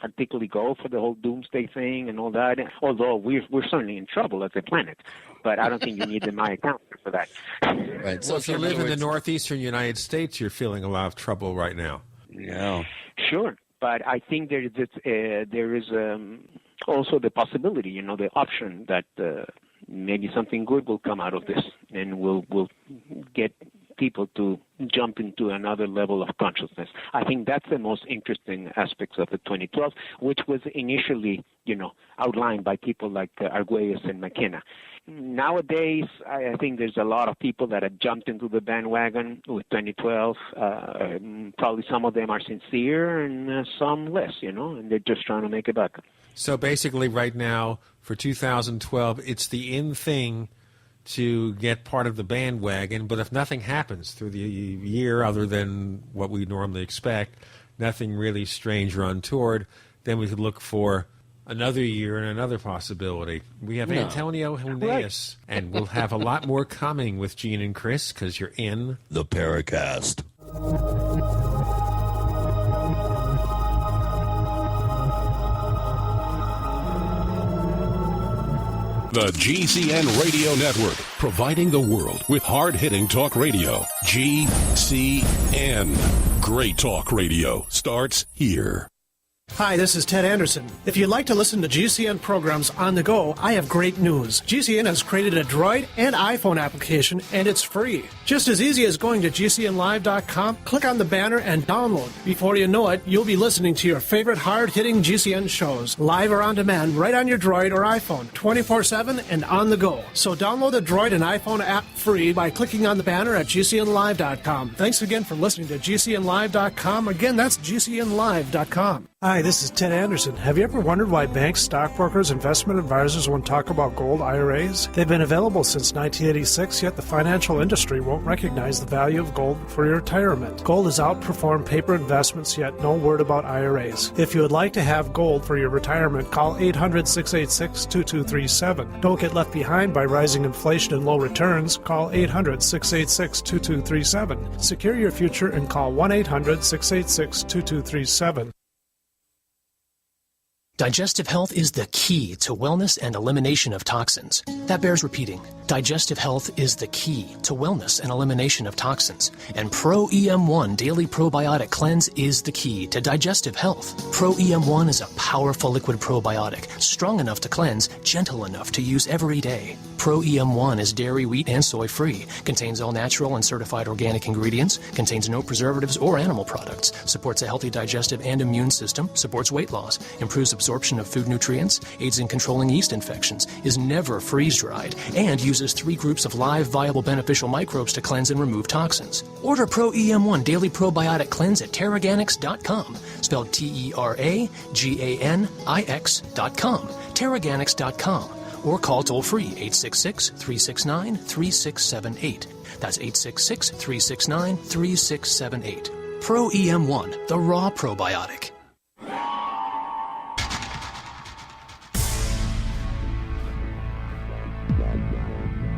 particularly go for the whole doomsday thing and all that, although we're certainly in trouble as a planet. But I don't think you need the Maya calendar for that. Right. So if you live in the northeastern United States, you're feeling a lot of trouble right now. Yeah. Sure, but I think there is also the possibility, the option that maybe something good will come out of this, and we'll get people to jump into another level of consciousness. I think that's the most interesting aspects of the 2012, which was initially, outlined by people like Arguelles and McKenna. Nowadays, I think there's a lot of people that have jumped into the bandwagon with 2012. Probably some of them are sincere and some less, and they're just trying to make a buck. So basically right now, for 2012, it's the in thing to get part of the bandwagon, but if nothing happens through the year other than what we normally expect, nothing really strange or untoward, then we could look for another year and another possibility. We have Antonio Huneeus, and we'll have a lot more coming with Gene and Chris because you're in the Paracast. The GCN Radio Network, providing the world with hard-hitting talk radio. GCN. Great talk radio starts here. Hi, this is Ted Anderson. If you'd like to listen to GCN programs on the go, I have great news. GCN has created a Droid and iPhone application, and it's free. Just as easy as going to GCNlive.com, click on the banner, and download. Before you know it, you'll be listening to your favorite hard-hitting GCN shows, live or on demand, right on your Droid or iPhone, 24/7 and on the go. So download the Droid and iPhone app free by clicking on the banner at GCNlive.com. Thanks again for listening to GCNlive.com. Again, that's GCNlive.com. Hi, this is Ted Anderson. Have you ever wondered why banks, stockbrokers, investment advisors won't talk about gold IRAs? They've been available since 1986, yet the financial industry won't recognize the value of gold for your retirement. Gold has outperformed paper investments, yet no word about IRAs. If you would like to have gold for your retirement, call 800-686-2237. Don't get left behind by rising inflation and low returns. Call 800-686-2237. Secure your future and call 1-800-686-2237. Digestive health is the key to wellness and elimination of toxins. That bears repeating. Digestive health is the key to wellness and elimination of toxins. And Pro EM1 Daily Probiotic Cleanse is the key to digestive health. Pro EM1 is a powerful liquid probiotic, strong enough to cleanse, gentle enough to use every day. Pro EM1 is dairy, wheat, and soy-free, contains all natural and certified organic ingredients, contains no preservatives or animal products, supports a healthy digestive and immune system, supports weight loss, improves absorption of food nutrients, aids in controlling yeast infections, is never freeze-dried, and uses 3 groups of live, viable, beneficial microbes to cleanse and remove toxins. Order Pro EM1 Daily Probiotic Cleanse at Teraganix.com, spelled Teraganix.com, Teraganix.com, or call toll-free 866-369-3678. That's 866-369-3678. Pro EM1, the raw probiotic.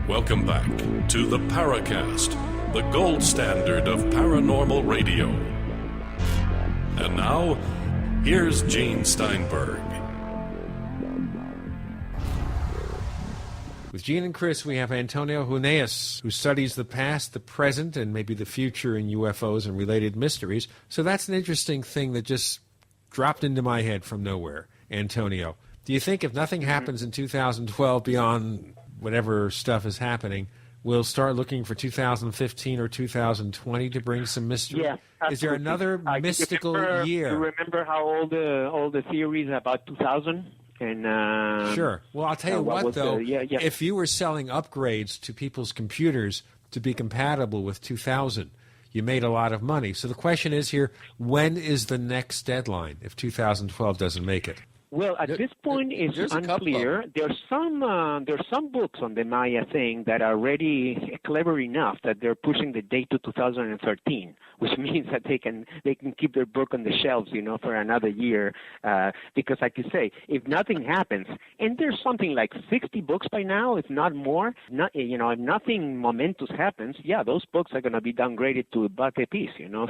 Welcome back to the Paracast, the gold standard of paranormal radio. And now, here's Gene Steinberg. With Gene and Chris, we have Antonio Huneeus, who studies the past, the present, and maybe the future in UFOs and related mysteries. So that's an interesting thing that just dropped into my head from nowhere, Antonio. Do you think if nothing happens in 2012 beyond whatever stuff is happening, we'll start looking for 2015 or 2020 to bring some mystery? Yeah, is there another mystical year? You remember how all the theories about 2000? And sure. Well, I'll tell you what though. If you were selling upgrades to people's computers to be compatible with 2000, you made a lot of money. So the question is here, when is the next deadline if 2012 doesn't make it? Well, at this point, it's unclear. There's some books on the Maya thing that are already clever enough that they're pushing the date to 2013, which means that they can keep their book on the shelves, for another year. Because, like you say, if nothing happens, and there's something like 60 books by now, if not more, if nothing momentous happens, those books are going to be downgraded to $1 a piece, So,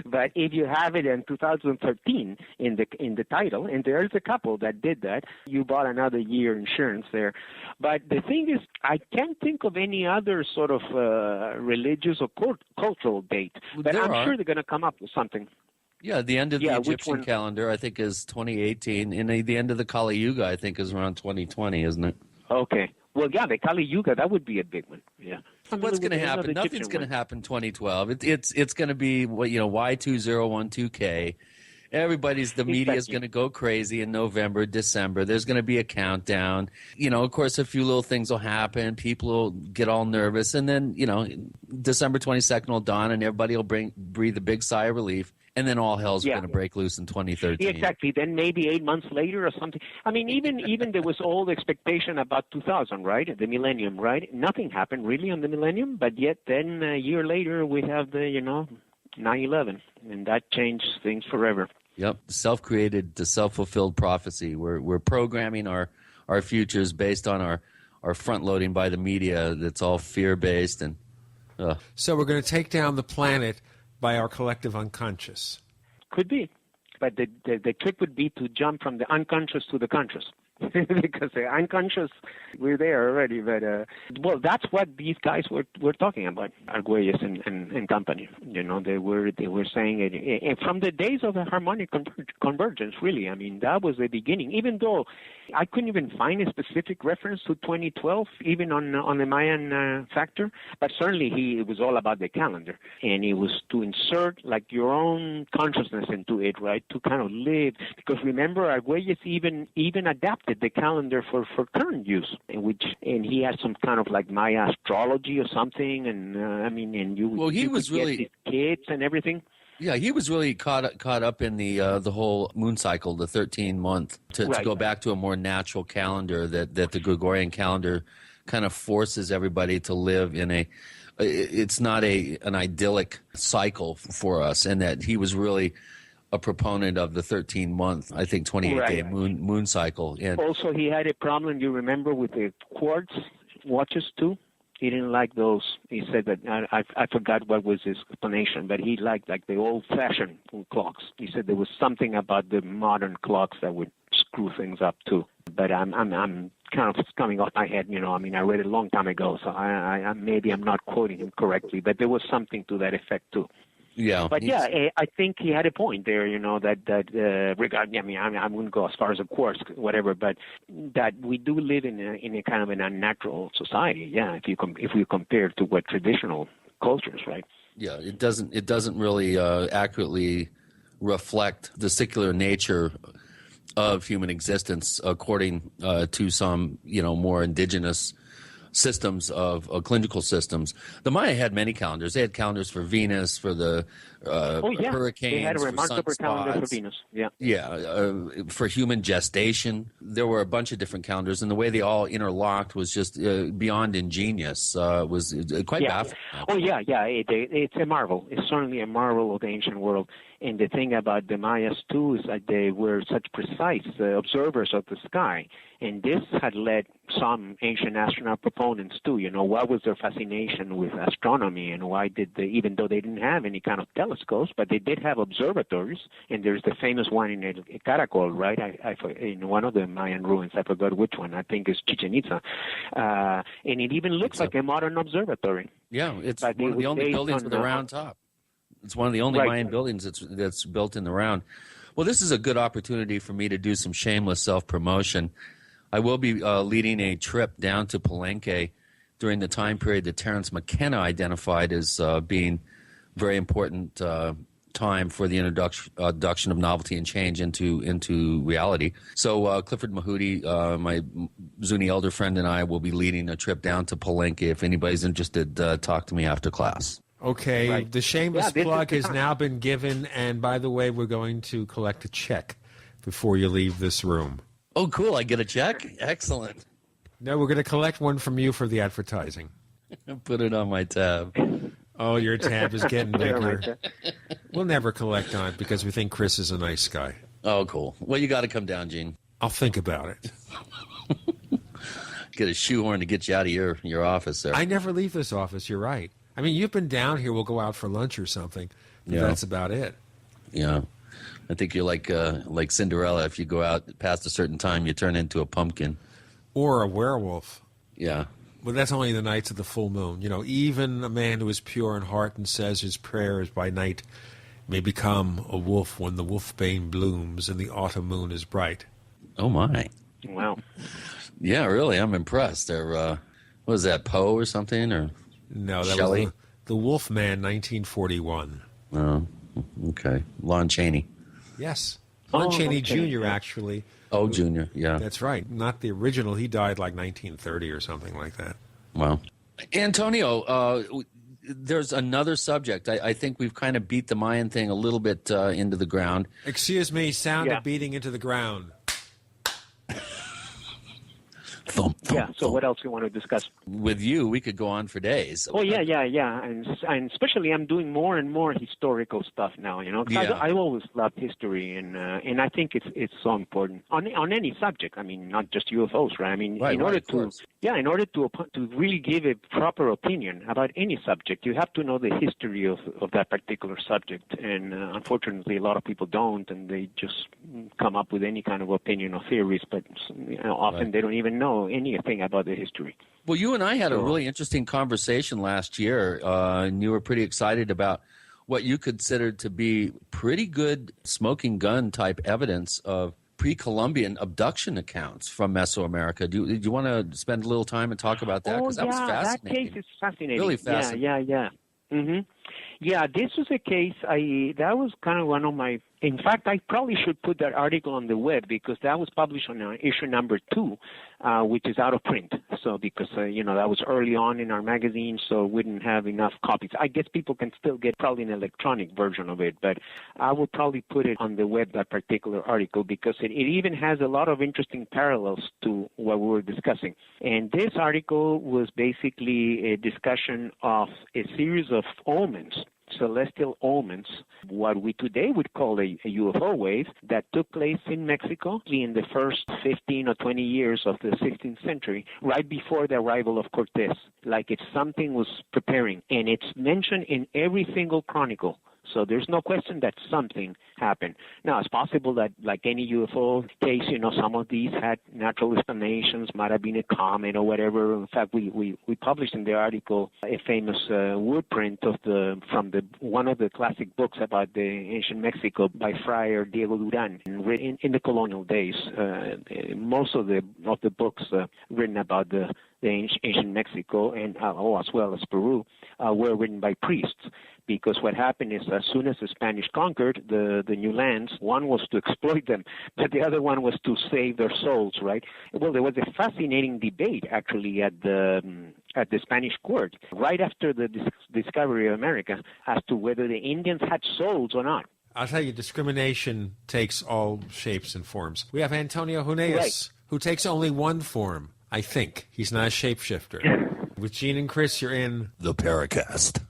but if you have it in 2013 in the title, and there's a couple that did that, you bought another year insurance there. But the thing is, I can't think of any other sort of religious or cultural date. But I'm sure they're going to come up with something. Yeah, the end of the Egyptian calendar, I think, is 2018. And the end of the Kali Yuga, I think, is around 2020, isn't it? Okay. Well, the Kali Yuga, that would be a big one. Yeah. What's going to happen? Nothing's going to happen 2012. It's going to be Y2012K. The media is going to go crazy in November, December. There's going to be a countdown. Of course, a few little things will happen. People will get all nervous. And then, December 22nd will dawn and everybody will breathe a big sigh of relief. And then all hell's going to break loose in 2013. Exactly. Then maybe 8 months later or something. I mean, even there was all the expectation about 2000, right? The millennium, right? Nothing happened really on the millennium. But yet then a year later we have the, 9/11. And that changed things forever. Yep, self-created, the self-fulfilled prophecy. We're programming our futures based on our front-loading by the media that's all fear-based. And So we're going to take down the planet by our collective unconscious. Could be. But the trick would be to jump from the unconscious to the conscious. Because the unconscious, we're there already. But that's what these guys were talking about, Arguelles and company. They were saying it from the days of the harmonic convergence. Really, I mean, that was the beginning. Even though I couldn't even find a specific reference to 2012, even on the Mayan factor. But certainly, it was all about the calendar, and it was to insert like your own consciousness into it, right? To kind of live. Because remember, Arguelles even adapted the calendar for current use, and he had some kind of like Maya astrology or something, and he was really get his kids and everything. Yeah, he was really caught up in the whole moon cycle, the 13-month, to go back to a more natural calendar that the Gregorian calendar kind of forces everybody to live in it's not an idyllic cycle for us, and that he was really a proponent of the 13-month, I think 28-day moon cycle. And also, he had a problem, you remember, with the quartz watches too. He didn't like those. He said that, I forgot what was his explanation, but he liked like the old-fashioned clocks. He said there was something about the modern clocks that would screw things up too. But I'm kind of coming off my head, I read it a long time ago, so I maybe I'm not quoting him correctly, but there was something to that effect too. Yeah, but I think he had a point there. That regarding. I wouldn't go as far as of course, whatever, but that we do live in a kind of an unnatural society. Yeah, if we compare to what traditional cultures, right? Yeah, it doesn't really accurately reflect the secular nature of human existence, according to some more indigenous systems of clinical systems. The Maya had many calendars. They had calendars for Venus, for the hurricanes. They had a remarkable calendar for Venus. For human gestation. There were a bunch of different calendars, and the way they all interlocked was just beyond ingenious. It was quite baffling. It's a marvel. It's certainly a marvel of the ancient world. And the thing about the Mayas, too, is that they were such precise observers of the sky. And this had led some ancient astronaut proponents opponents too. What was their fascination with astronomy, and why did they, even though they didn't have any kind of telescopes, but they did have observatories, and there's the famous one in El Caracol, right? In one of the Mayan ruins, I forgot which one. I think it's Chichen Itza, and it even looks like a modern observatory. Yeah, it's one of the only buildings with a round top. It's one of the only Mayan buildings that's built in the round. Well, this is a good opportunity for me to do some shameless self-promotion. I will be leading a trip down to Palenque during the time period that Terence McKenna identified as being very important time for the introduction of novelty and change into reality. So Clifford Mahudi, my Zuni elder friend, and I will be leading a trip down to Palenque. If anybody's interested, talk to me after class. Okay, the shameless plug has now been given, and by the way, we're going to collect a check before you leave this room. Oh, cool. I get a check? Excellent. No, we're going to collect one from you for the advertising. Put it on my tab. Oh, your tab is getting bigger. We'll never collect on it because we think Chris is a nice guy. Oh, cool. Well, you got to come down, Gene. I'll think about it. Get a shoehorn to get you out of your office there. I never leave this office. You're right. I mean, you've been down here. We'll go out for lunch or something. But that's about it. Yeah. I think you're like Cinderella. If you go out past a certain time, you turn into a pumpkin. Or a werewolf. Yeah. But that's only the nights of the full moon. Even a man who is pure in heart and says his prayers by night may become a wolf when the wolfbane blooms and the autumn moon is bright. Oh, my. Wow. Yeah, really. I'm impressed. What was that, Poe or something? Or no, that Shelley? was the Wolfman, 1941. Oh, okay. Lon Chaney. Yes. Lon Chaney Jr., actually. Oh, Jr., yeah. That's right. Not the original. He died like 1930 or something like that. Wow. Antonio, there's another subject. I think we've kind of beat the Mayan thing a little bit into the ground. Excuse me, sound of beating into the ground. Thump, thump, yeah, so what else you want to discuss? With you, we could go on for days. Oh, yeah. And especially I'm doing more and more historical stuff now, 'cause I always loved history, and I think it's so important on any subject. I mean, not just UFOs, right? I mean, in order to really give a proper opinion about any subject, you have to know the history of that particular subject. And unfortunately, a lot of people don't, and they just come up with any kind of opinion or theories, but often they don't even know anything about the history. Well, you and I had a really interesting conversation last year, and you were pretty excited about what you considered to be pretty good smoking gun type evidence of pre-Columbian abduction accounts from Mesoamerica. Do you want to spend a little time and talk about that? Because that was fascinating. That case is fascinating. Really fascinating. Yeah. Mm-hmm. Yeah, this was a case, that was kind of one of my, in fact, I probably should put that article on the web because that was published on issue number 2, which is out of print. So because, that was early on in our magazine, so we didn't have enough copies. I guess people can still get probably an electronic version of it, but I will probably put it on the web, that particular article, because it even has a lot of interesting parallels to what we were discussing. And this article was basically a discussion of a series of omens, celestial omens, what we today would call a UFO wave, that took place in Mexico in the first 15 or 20 years of the 16th century, right before the arrival of Cortez, like if something was preparing. And it's mentioned in every single chronicle. So there's no question that something happened. Now, it's possible that, like any UFO case, some of these had natural explanations, might have been a comet or whatever. In fact, we published in the article a famous wood print from one of the classic books about the ancient Mexico by Friar Diego Duran, written in the colonial days. Most of the books written about the ancient Mexico and as well as Peru were written by priests. Because what happened is, as soon as the Spanish conquered the new lands, one was to exploit them, but the other one was to save their souls, right? Well, there was a fascinating debate, actually, at the Spanish court, right after the discovery of America, as to whether the Indians had souls or not. I'll tell you, discrimination takes all shapes and forms. We have Antonio Huneeus, who takes only one form, I think. He's not a shapeshifter. With Gene and Chris, you're in the Paracast.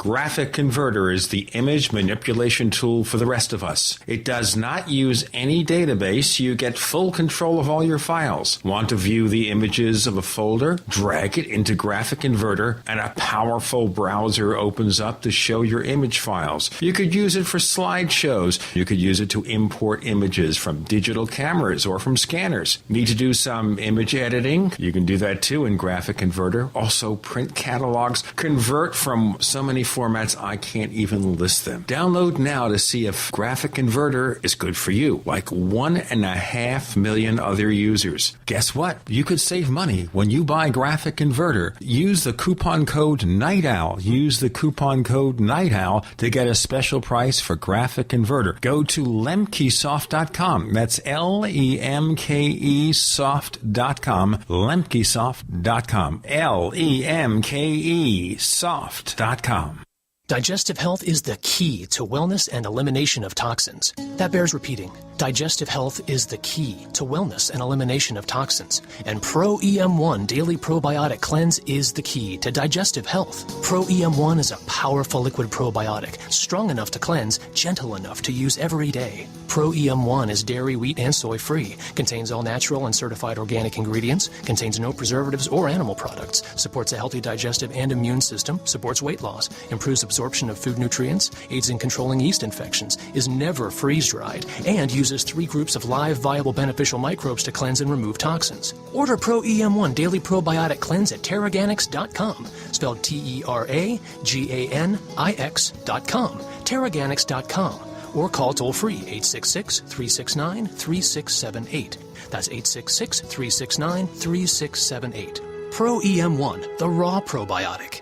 Graphic Converter is the image manipulation tool for the rest of us. It does not use any database. You get full control of all your files. Want to view the images of a folder? Drag it into Graphic Converter and a powerful browser opens up to show your image files. You could use it for slideshows. You could use it to import images from digital cameras or from scanners. Need to do some image editing? You can do that too in Graphic Converter. Also print catalogs. Convert from so many formats I can't even list them. Download now to see if Graphic Converter is good for you, like 1.5 million other users. Guess what? You could save money when you buy Graphic Converter. Use the coupon code Night Owl. Use the coupon code Night Owl to get a special price for Graphic Converter. Go to lemkesoft.com. That's LEMKEsoft.com. Lemkesoft.com. LEMKEsoft.com. Digestive health is the key to wellness and elimination of toxins. That bears repeating. Digestive health is the key to wellness and elimination of toxins. And Pro EM1 Daily Probiotic Cleanse is the key to digestive health. Pro EM1 is a powerful liquid probiotic, strong enough to cleanse, gentle enough to use every day. Pro EM1 is dairy, wheat, and soy free, contains all natural and certified organic ingredients, contains no preservatives or animal products, supports a healthy digestive and immune system, supports weight loss, improves absorption of food nutrients, aids in controlling yeast infections, is never freeze-dried, and uses 3 groups of live, viable, beneficial microbes to cleanse and remove toxins. Order Pro EM1 Daily Probiotic Cleanse at Terraganics.com, spelled TERAGANIX.com, Terraganics.com, or call toll-free 866-369-3678. That's 866-369-3678. Pro EM1, the raw probiotic.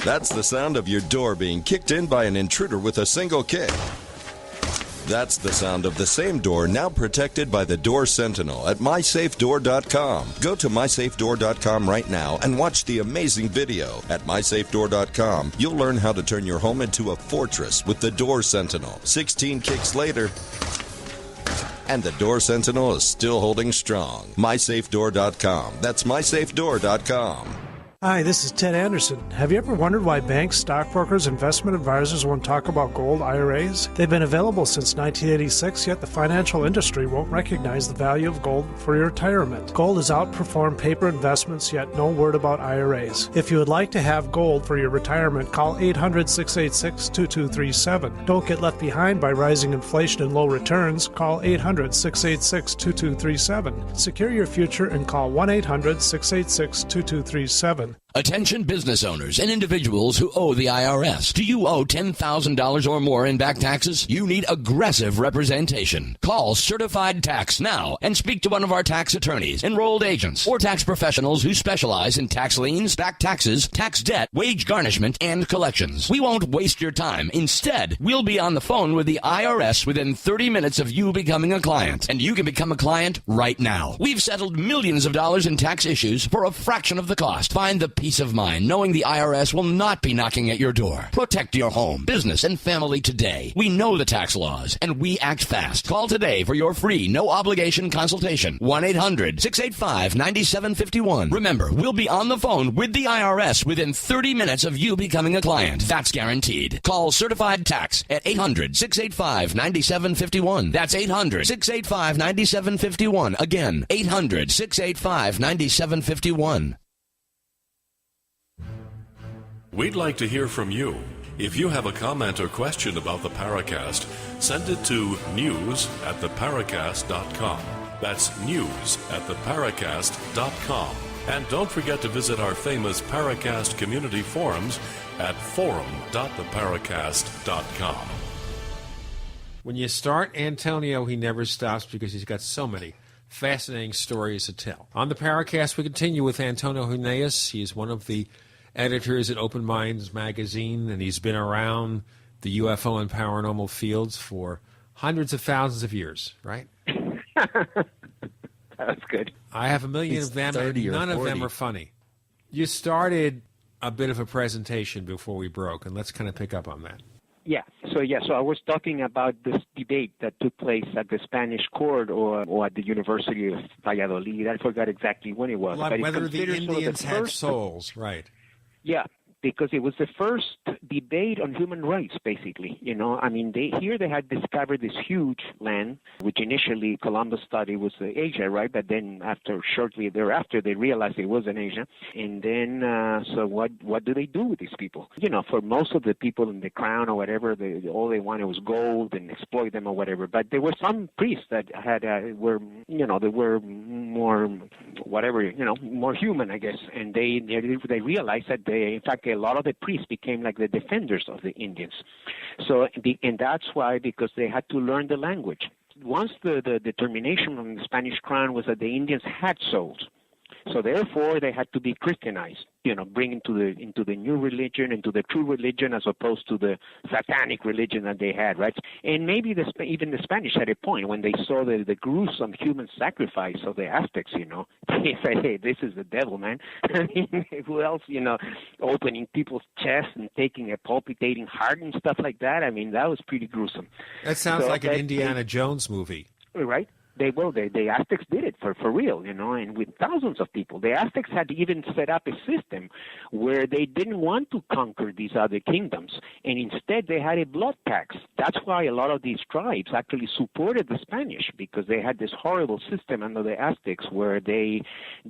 That's the sound of your door being kicked in by an intruder with a single kick. That's the sound of the same door now protected by the Door Sentinel at MySafeDoor.com. Go to MySafeDoor.com right now and watch the amazing video. At MySafeDoor.com, you'll learn how to turn your home into a fortress with the Door Sentinel. 16 kicks later, and the Door Sentinel is still holding strong. MySafeDoor.com. That's MySafeDoor.com. Hi, this is Ted Anderson. Have you ever wondered why banks, stockbrokers, investment advisors won't talk about gold IRAs? They've been available since 1986, yet the financial industry won't recognize the value of gold for your retirement. Gold has outperformed paper investments, yet no word about IRAs. If you would like to have gold for your retirement, call 800-686-2237. Don't get left behind by rising inflation and low returns. Call 800-686-2237. Secure your future and call 1-800-686-2237. Attention business owners and individuals who owe the IRS. Do you owe $10,000 or more in back taxes? You need aggressive representation. Call Certified Tax now and speak to one of our tax attorneys, enrolled agents, or tax professionals who specialize in tax liens, back taxes, tax debt, wage garnishment, and collections. We won't waste your time. Instead, we'll be on the phone with the IRS within 30 minutes of you becoming a client. And you can become a client right now. We've settled millions of dollars in tax issues for a fraction of the cost. Find the peace of mind knowing the IRS will not be knocking at your door. Protect your home, business, and family today. We know the tax laws, and we act fast. Call today for your free, no-obligation consultation. 1-800-685-9751. Remember, we'll be on the phone with the IRS within 30 minutes of you becoming a client. That's guaranteed. Call Certified Tax at 800-685-9751. That's 800-685-9751. Again, 800-685-9751. We'd like to hear from you. If you have a comment or question about the Paracast, send it to news@theparacast.com. That's news@theparacast.com. And don't forget to visit our famous Paracast community forums at forum.theparacast.com. When you start Antonio, he never stops because he's got so many fascinating stories to tell. On the Paracast, we continue with Antonio Huneeus. He is one of the editors at Open Minds magazine, and he's been around the UFO and paranormal fields for hundreds of thousands of years, right? That's good. I have a million of them, and none of them are funny. You started a bit of a presentation before we broke, and let's kind of pick up on that. Yeah. So I was talking about this debate that took place at the Spanish court or at the University of Valladolid. I forgot exactly when it was. Like but whether the Indians the had first, souls, right? Yeah, because it was the first debate on human rights, basically. I mean, they had discovered this huge land, which initially Columbus thought it was Asia, right? But then shortly thereafter, they realized it wasn't Asia. And then, so what do they do with these people? For most of the people in the crown or whatever, all they wanted was gold and exploit them or whatever. But there were some priests that they were more, whatever, more human, I guess. And they realized that in fact, a lot of the priests became like the defenders of the Indians. So, and that's why, because they had to learn the language. Once the determination from the Spanish crown was that the Indians had souls, so therefore they had to be Christianized, bring into the new religion, into the true religion, as opposed to the satanic religion that they had, right? And maybe even the Spanish had a point when they saw the gruesome human sacrifice of the Aztecs. They said, "Hey, this is the devil, man." I mean, who else? Opening people's chests and taking a palpitating heart and stuff like that. I mean, that was pretty gruesome. That sounds like an Indiana Jones movie, right? The Aztecs did it for real, and with thousands of people. The Aztecs had even set up a system where they didn't want to conquer these other kingdoms, and instead they had a blood tax. That's why a lot of these tribes actually supported the Spanish, because they had this horrible system under the Aztecs where they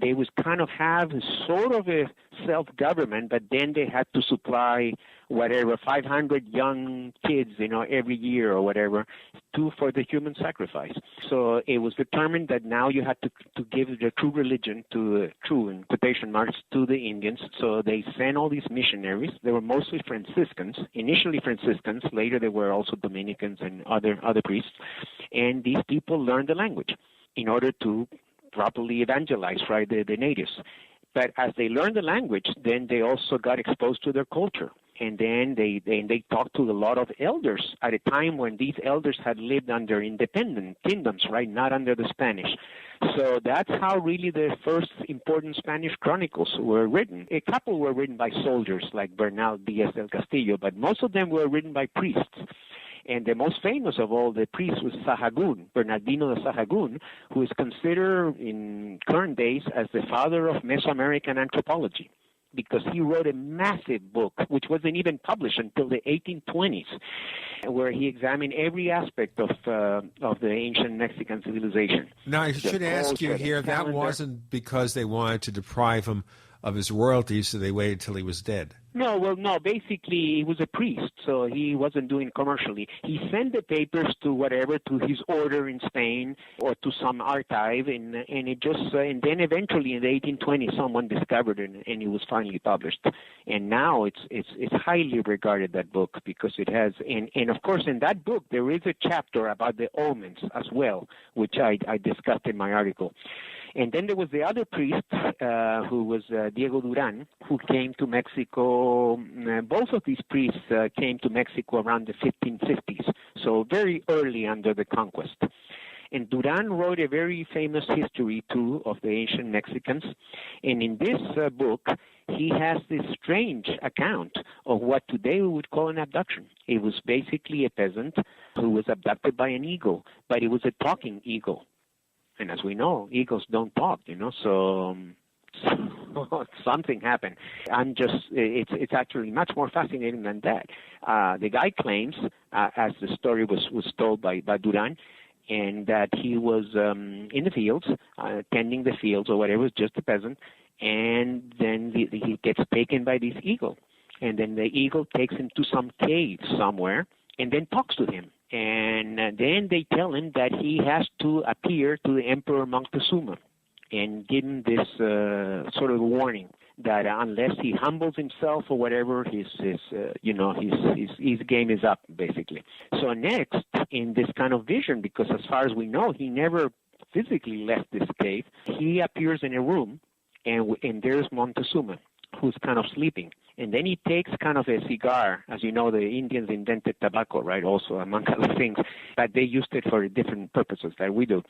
would kind of have sort of a self-government, but then they had to supply 500 young kids, every year or whatever, for the human sacrifice. So it was determined that now you had to give the true religion true in quotation marks, to the Indians. So they sent all these missionaries. They were mostly Franciscans, initially Franciscans, later they were also Dominicans and other priests. And these people learned the language in order to properly evangelize, right, the natives. But as they learned the language, then they also got exposed to their culture. And then they talked to a lot of elders at a time when these elders had lived under independent kingdoms, right, not under the Spanish. So that's how really the first important Spanish chronicles were written. A couple were written by soldiers like Bernal Díaz del Castillo, but most of them were written by priests. And the most famous of all the priests was Sahagún, Bernardino de Sahagún, who is considered in current days as the father of Mesoamerican anthropology, because he wrote a massive book, which wasn't even published until the 1820s, where he examined every aspect of the ancient Mexican civilization. Now, I should ask you here, that wasn't because they wanted to deprive him of his royalties, so they waited till he was dead. No, basically he was a priest, so he wasn't doing commercially. He sent the papers to his order in Spain or to some archive, and then eventually in the 1820s someone discovered it, and it was finally published. And now it's highly regarded, that book, because it has, and of course in that book there is a chapter about the omens as well, which I discussed in my article. And then there was the other priest, who was Diego Duran, who came to Mexico. Both of these priests came to Mexico around the 1550s, so very early under the conquest. And Duran wrote a very famous history, too, of the ancient Mexicans. And in this book, he has this strange account of what today we would call an abduction. It was basically a peasant who was abducted by an eagle, but it was a talking eagle. And as we know, eagles don't talk, so something happened. It's actually much more fascinating than that. The guy claims, as the story was told by Duran, and that he was in the fields, tending the fields or whatever, just a peasant, and then he gets taken by this eagle. And then the eagle takes him to some cave somewhere and then talks to him. And then they tell him that he has to appear to the Emperor Moctezuma and give him this sort of warning that unless he humbles himself or whatever, his game is up, basically. So next, in this kind of vision, because as far as we know, he never physically left this cave, he appears in a room, and there's Montezuma, who's kind of sleeping. And then he takes kind of a cigar. As you know, the Indians invented tobacco, right, also, among other things. But they used it for different purposes that we do.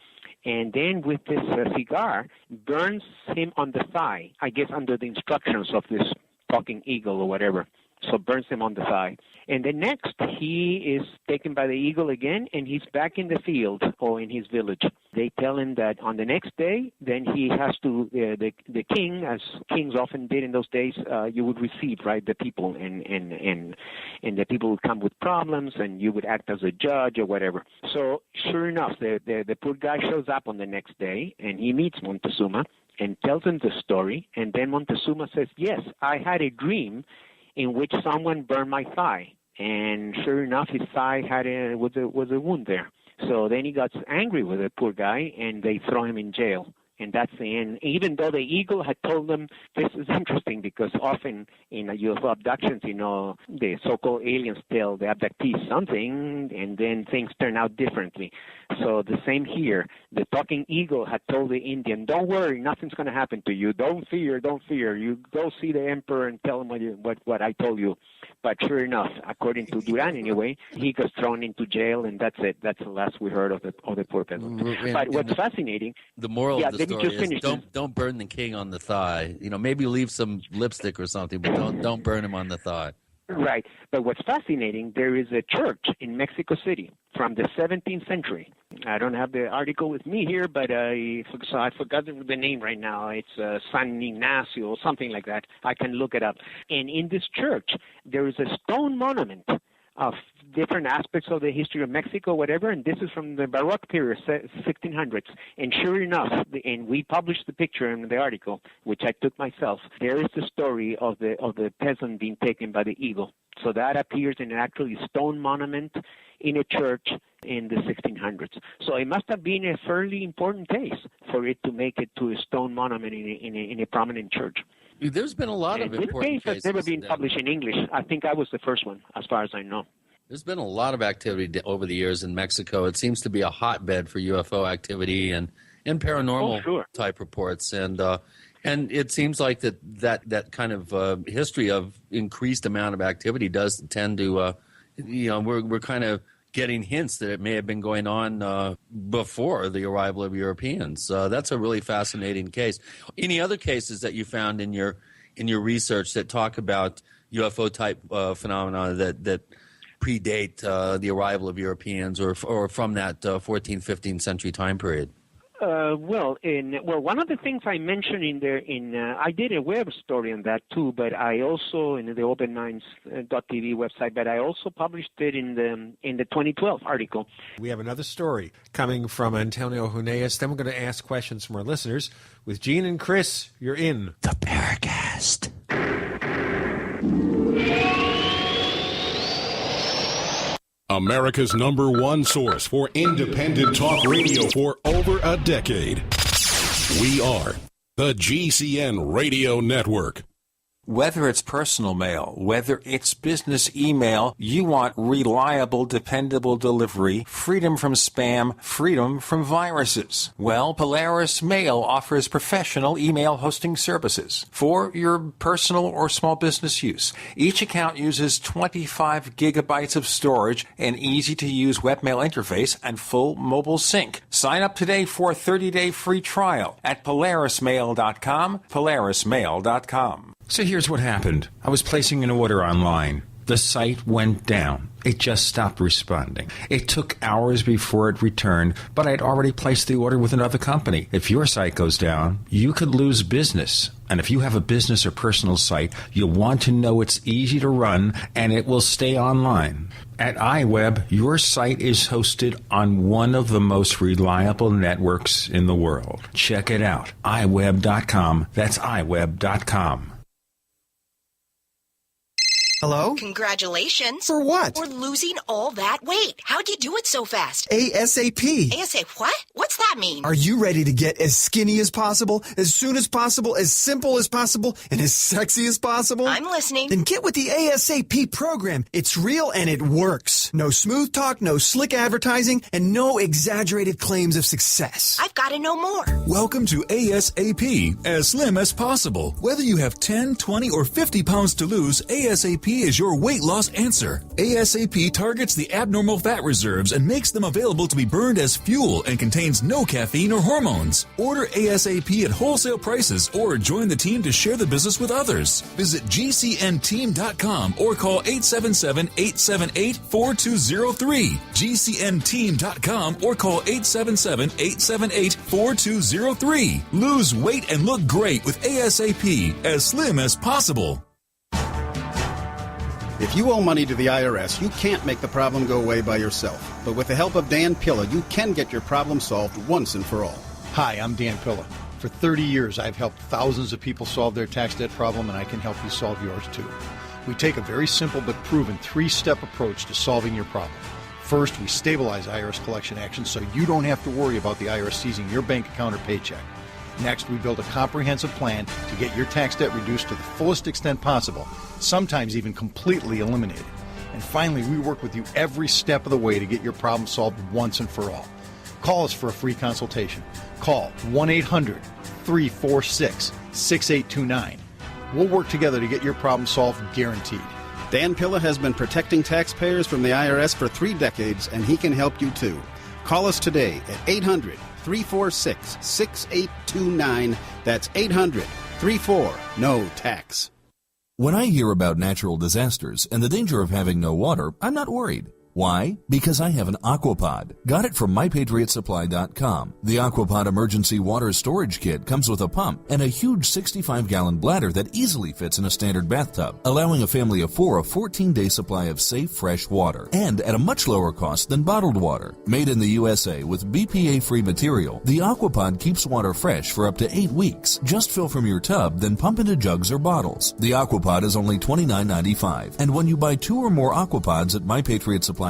And then with this cigar, burns him on the thigh, I guess under the instructions of this talking eagle or whatever. so burns him on the thigh. And then next, he is taken by the eagle again, and he's back in the field or in his village. They tell him that on the next day, then he has to, the king, as kings often did in those days, you would receive, right, the people, and the people would come with problems, and you would act as a judge or whatever. So sure enough, the poor guy shows up on the next day, and he meets Montezuma and tells him the story, and then Montezuma says, yes, I had a dream in which someone burned my thigh, and sure enough, his thigh was a wound there. So then he got angry with the poor guy, and they throw him in jail. And that's the end. Even though the eagle had told them, this is interesting because often in UFO abductions, the so-called aliens tell the abductees something, and then things turn out differently. So the same here. The talking eagle had told the Indian, don't worry, nothing's going to happen to you. Don't fear. You go see the emperor and tell him what I told you. But sure enough, according to Duran anyway, he got thrown into jail, and that's it. That's the last we heard of the poor peasant. But what's fascinating... The moral of the story is don't burn the king on the thigh. Maybe leave some lipstick or something, but don't burn him on the thigh. Right. But what's fascinating, there is a church in Mexico City from the 17th century. I don't have the article with me here, but I forgot the name right now. It's San Ignacio or something like that. I can look it up. And in this church, there is a stone monument of different aspects of the history of Mexico, whatever, and this is from the Baroque period, 1600s. And sure enough, and we published the picture in the article, which I took myself, there is the story of the peasant being taken by the eagle. So that appears in an actually stone monument in a church in the 1600s. So it must have been a fairly important case for it to make it to a stone monument in a prominent church. There's been a lot of important cases. This case has never been published in English. I think I was the first one, as far as I know. There's been a lot of activity over the years in Mexico. It seems to be a hotbed for UFO activity and paranormal type reports. And it seems like that kind of history of increased amount of activity does tend to, we're kind of getting hints that it may have been going on before the arrival of Europeans. That's a really fascinating case. Any other cases that you found in your research that talk about UFO type phenomena that predate the arrival of Europeans or from that 14th, 15th century time period? One of the things I mentioned I did a web story on that too, but I also in the openminds.tv website, but I also published it in the 2012 article. We have another story coming from Antonio Huneeus. Then we're going to ask questions from our listeners. With Gene and Chris, you're in the Paracast. America's #1 source for independent talk radio for over a decade. We are the GCN Radio Network. Whether it's personal mail, whether it's business email, you want reliable, dependable delivery, freedom from spam, freedom from viruses. Well, Polaris Mail offers professional email hosting services for your personal or small business use. Each account uses 25 gigabytes of storage, an easy-to-use webmail interface, and full mobile sync. Sign up today for a 30-day free trial at polarismail.com, polarismail.com. So here's what happened. I was placing an order online. The site went down. It just stopped responding. It took hours before it returned, but I'd already placed the order with another company. If your site goes down, you could lose business. And if you have a business or personal site, you'll want to know it's easy to run and it will stay online. At iWeb, your site is hosted on one of the most reliable networks in the world. Check it out. iWeb.com. That's iWeb.com. Hello? Congratulations. For what? For losing all that weight. How'd you do it so fast? ASAP. ASAP what? What's that mean? Are you ready to get as skinny as possible, as soon as possible, as simple as possible, and as sexy as possible? I'm listening. Then get with the ASAP program. It's real and it works. No smooth talk, no slick advertising, and no exaggerated claims of success. I've got to know more. Welcome to ASAP, as slim as possible. Whether you have 10, 20, or 50 pounds to lose, ASAP is your weight loss answer. ASAP targets the abnormal fat reserves and makes them available to be burned as fuel and contains no caffeine or hormones. Order ASAP at wholesale prices or join the team to share the business with others. Visit GCNteam.com or call 877-878-4203. GCNteam.com or call 877-878-4203. Lose weight and look great with ASAP, as slim as possible. If you owe money to the IRS, you can't make the problem go away by yourself. But with the help of Dan Pilla, you can get your problem solved once and for all. Hi, I'm Dan Pilla. For 30 years, I've helped thousands of people solve their tax debt problem, and I can help you solve yours too. We take a very simple but proven 3-step approach to solving your problem. First, we stabilize IRS collection actions so you don't have to worry about the IRS seizing your bank account or paycheck. Next, we build a comprehensive plan to get your tax debt reduced to the fullest extent possible, sometimes even completely eliminated. And finally, we work with you every step of the way to get your problem solved once and for all. Call us for a free consultation. Call 1-800-346-6829. We'll work together to get your problem solved, guaranteed. Dan Pilla has been protecting taxpayers from the IRS for 3 decades, and he can help you too. Call us today at 800-346-6829. That's 800-34-NO-TAX. When I hear about natural disasters and the danger of having no water, I'm not worried. Why? Because I have an Aquapod. Got it from MyPatriotSupply.com. The Aquapod Emergency Water Storage Kit comes with a pump and a huge 65-gallon bladder that easily fits in a standard bathtub, allowing a family of 4 a 14-day supply of safe, fresh water, and at a much lower cost than bottled water. Made in the USA with BPA-free material, the Aquapod keeps water fresh for up to 8 weeks. Just fill from your tub, then pump into jugs or bottles. The Aquapod is only $29.95, and when you buy 2 or more Aquapods at MyPatriotSupply.com,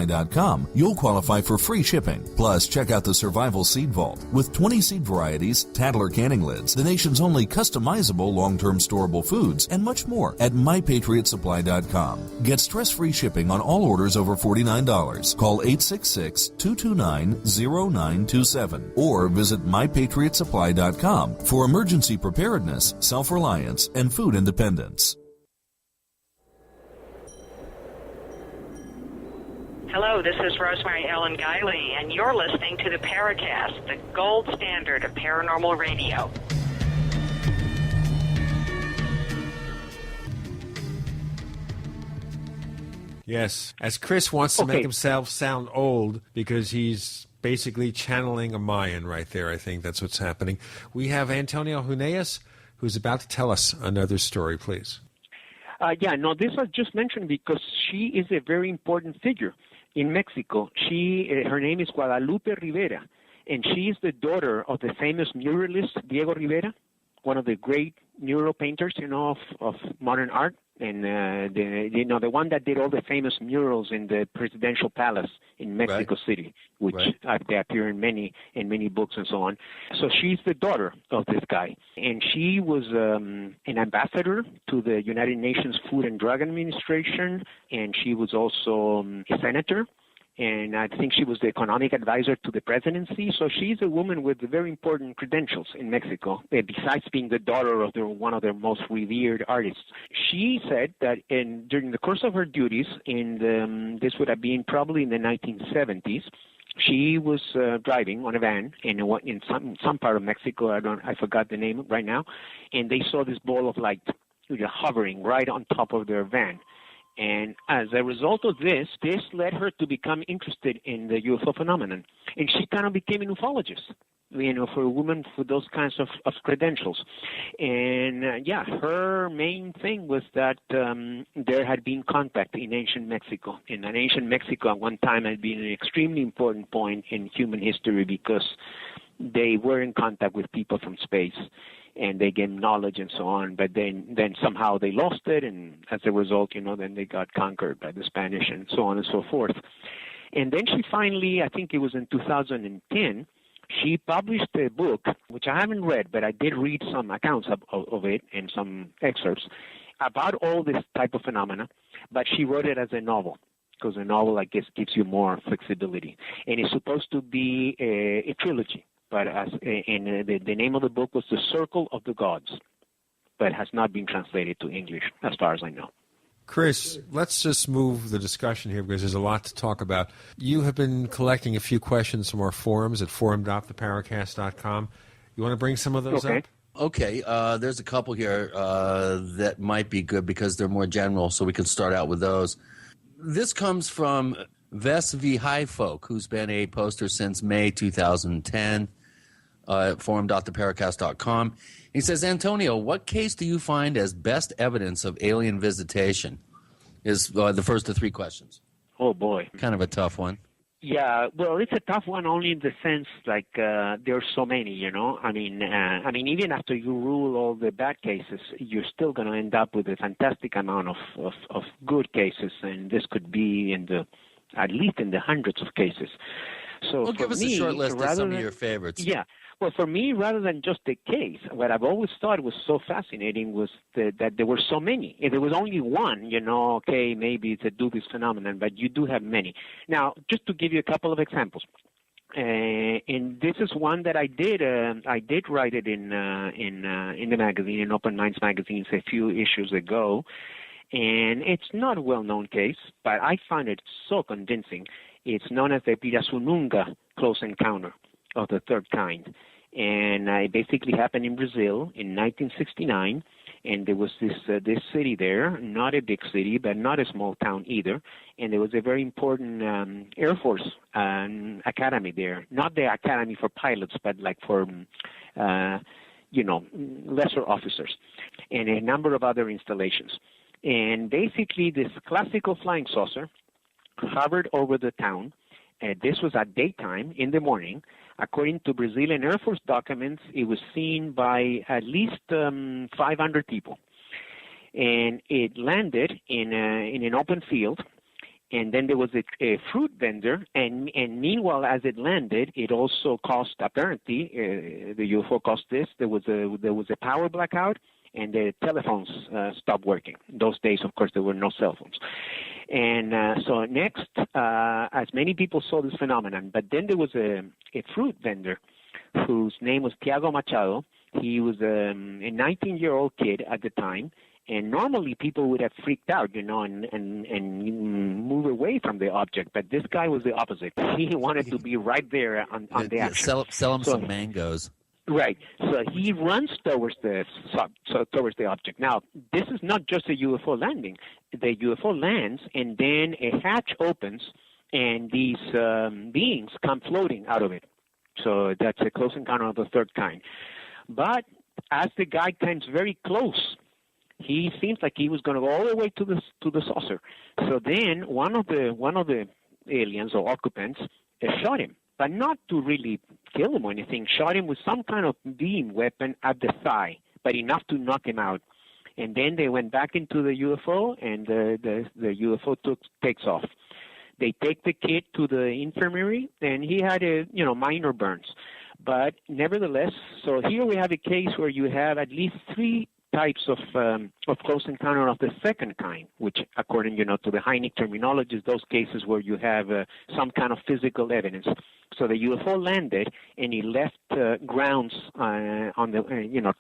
you'll qualify for free shipping. Plus, check out the Survival Seed Vault. With 20 seed varieties, Tadler canning lids, the nation's only customizable long-term storable foods, and much more at MyPatriotSupply.com. Get stress-free shipping on all orders over $49. Call 866-229-0927 or visit MyPatriotSupply.com for emergency preparedness, self-reliance, and food independence. Hello, this is Rosemary Ellen Guiley, and you're listening to the Paracast, the gold standard of paranormal radio. Yes, as Chris wants to make himself sound old because he's basically channeling a Mayan right there. I think that's what's happening. We have Antonio Huneeus, who's about to tell us another story, please. This was just mentioned because she is a very important figure in Mexico. Her name is Guadalupe Rivera, and she is the daughter of the famous muralist Diego Rivera, one of the great mural painters, of modern art, and the one that did all the famous murals in the presidential palace in Mexico City, which they appear in many books and so on. So she's the daughter of this guy, and she was an ambassador to the United Nations Food and Drug Administration, and she was also a senator. And I think she was the economic advisor to the presidency. So she's a woman with very important credentials in Mexico, besides being the daughter of one of their most revered artists. She said that during the course of her duties, this would have been probably in the 1970s, she was driving on a van in some part of Mexico. I forgot the name right now, and they saw this ball of light hovering right on top of their van. And as a result of this led her to become interested in the UFO phenomenon. And she kind of became an ufologist, for a woman with those kinds of credentials. And, her main thing was that there had been contact in ancient Mexico. And ancient Mexico at one time had been an extremely important point in human history because they were in contact with people from space. And they gained knowledge and so on, but then somehow they lost it, and as a result, then they got conquered by the Spanish and so on and so forth. And then she finally, I think it was in 2010, she published a book, which I haven't read, but I did read some accounts of it and some excerpts about all this type of phenomena, but she wrote it as a novel, because a novel, I guess, gives you more flexibility. And it's supposed to be a trilogy. But the name of the book was The Circle of the Gods, but has not been translated to English, as far as I know. Chris, let's just move the discussion here because there's a lot to talk about. You have been collecting a few questions from our forums at forum.theparacast.com. You want to bring some of those up? Okay, there's a couple here that might be good because they're more general, so we can start out with those. This comes from Ves V. Highfolk, who's been a poster since May 2010 at forum.theparacast.com. He says, Antonio, what case do you find as best evidence of alien visitation? Is the first of three questions. Oh, boy. Kind of a tough one. Yeah, well, it's a tough one only in the sense like there's so many, you know. I mean, even after you rule all the bad cases, you're still going to end up with a fantastic amount of good cases, and this could be at least in the hundreds of cases. So well, give us a short list of some of your favorites. Yeah. Well, for me, rather than just the case, what I've always thought was so fascinating was that there were so many. If there was only one, you know, okay, maybe it's a dubious phenomenon, but you do have many. Now, just to give you a couple of examples, and this is one that I did write it in the magazine, in Open Minds magazines, a few issues ago, and it's not a well-known case, but I find it so convincing. It's known as the Pirassununga close encounter of the third kind. And it basically happened in Brazil in 1969, and there was this city there, not a big city, but not a small town either, and there was a very important Air Force academy there, not the academy for pilots, but like for, lesser officers, and a number of other installations. And basically this classical flying saucer hovered over the town. This was at daytime in the morning. According to Brazilian Air Force documents, it was seen by at least 500 people. And it landed in an open field, and then there was a fruit vendor, and meanwhile, as it landed, it also caused, apparently, the UFO caused this, there was a power blackout, and the telephones stopped working. In those days, of course, there were no cell phones. And so next, as many people saw this phenomenon, but then there was a fruit vendor whose name was Tiago Machado. He was a 19-year-old kid at the time, and normally people would have freaked out, you know, and move away from the object. But this guy was the opposite. He wanted to be right there on the action. Sell him some mangoes. Right. So he runs towards the object. Now, this is not just a UFO landing. The UFO lands, and then a hatch opens, and these beings come floating out of it. So that's a close encounter of the third kind. But as the guy comes very close, he seems like he was going to go all the way to the saucer. So then one of the aliens or occupants shot him. But not to really kill him or anything, shot him with some kind of beam weapon at the thigh, but enough to knock him out. And then they went back into the UFO, and the UFO takes off. They take the kid to the infirmary, and he had minor burns. But nevertheless, so here we have a case where you have at least three types of close encounter of the second kind, which, according to the Hynek terminology, is those cases where you have some kind of physical evidence. So the UFO landed, and he left grounds on the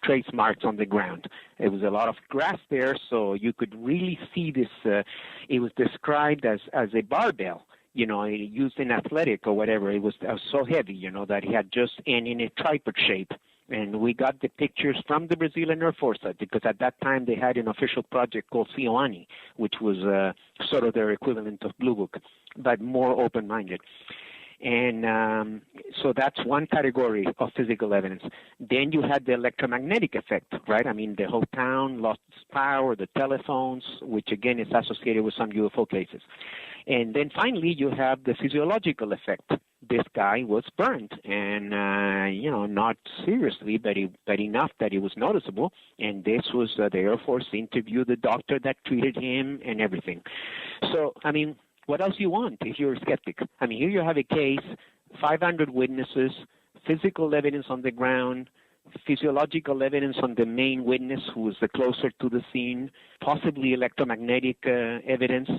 trace marks on the ground. There was a lot of grass there, so you could really see this. It was described as a barbell. Used in athletic or whatever. It was so heavy, that he had just and in a tripod shape. And we got the pictures from the Brazilian Air Force because at that time they had an official project called Sioani, which was sort of their equivalent of Blue Book, but more open-minded. And so that's one category of physical evidence. Then you had the electromagnetic effect, right? I mean, the whole town lost its power, the telephones, which again is associated with some UFO cases. And then finally you have the physiological effect. This guy was burned, and not seriously, but enough that it was noticeable. And this was the Air Force interviewed the doctor that treated him and everything. So, I mean, what else you want if you're a skeptic? I mean, here you have a case, 500 witnesses, physical evidence on the ground, physiological evidence on the main witness who was the closer to the scene, possibly electromagnetic evidence.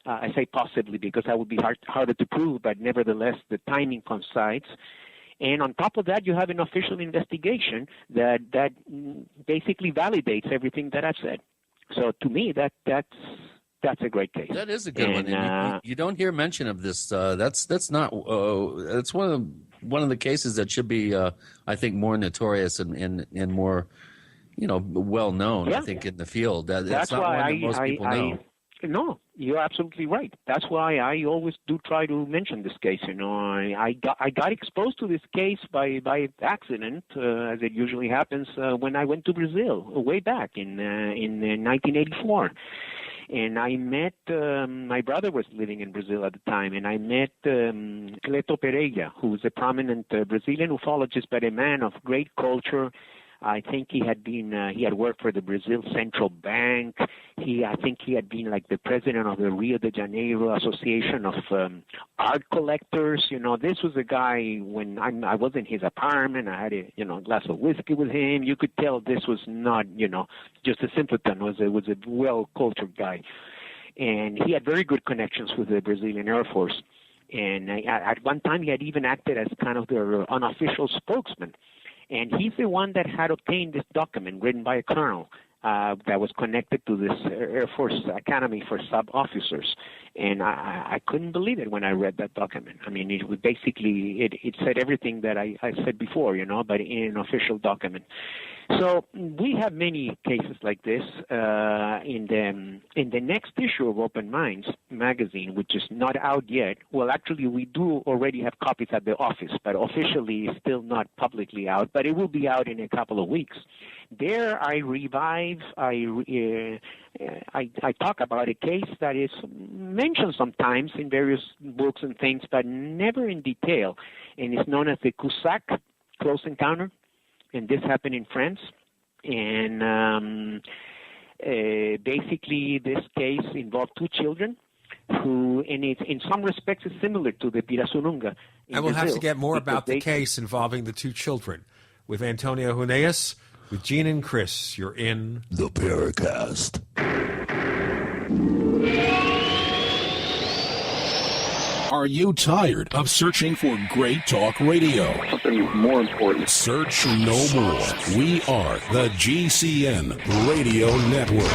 I say possibly because that would be harder to prove, but nevertheless, the timing coincides. And on top of that, you have an official investigation that basically validates everything that I've said. So to me, that's a great case. That is a good one. And you don't hear mention of this. That's one of the cases that should be, I think, more notorious and more, well known. Yeah. I think in the field. That's not why one that most people know. No, you're absolutely right. That's why I always do try to mention this case. I got exposed to this case by accident, as it usually happens, when I went to Brazil way back in 1984. And I met, my brother was living in Brazil at the time, and I met Cleto Pereira, who was a prominent Brazilian ufologist, but a man of great culture. I think he had worked for the Brazil Central Bank. I think he had been like the president of the Rio de Janeiro Association of Art Collectors. This was a guy, when I was in his apartment, I had a glass of whiskey with him. You could tell this was not, just a simpleton. It was a well-cultured guy. And he had very good connections with the Brazilian Air Force. And at one time, he had even acted as kind of their unofficial spokesman. And he's the one that had obtained this document written by a colonel that was connected to this Air Force Academy for sub-officers. And I couldn't believe it when I read that document. I mean, it was basically, it said everything that I said before, but in an official document. So we have many cases like this in the next issue of Open Minds magazine, which is not out yet. Well, actually, we do already have copies at the office, but officially it's still not publicly out. But it will be out in a couple of weeks. There, I revive. I talk about a case that is mentioned sometimes in various books and things, but never in detail, and it's known as the Cusack Close Encounter. And this happened in France. And basically, this case involved two children who, and it's, in some respects, is similar to the Pirassununga. I will have to get more about the case involving the two children with Antonio Huneeus, with Gene and Chris. You're in the Paracast. Are you tired of searching for great talk radio? Something more important. Search no more. We are the GCN Radio Network.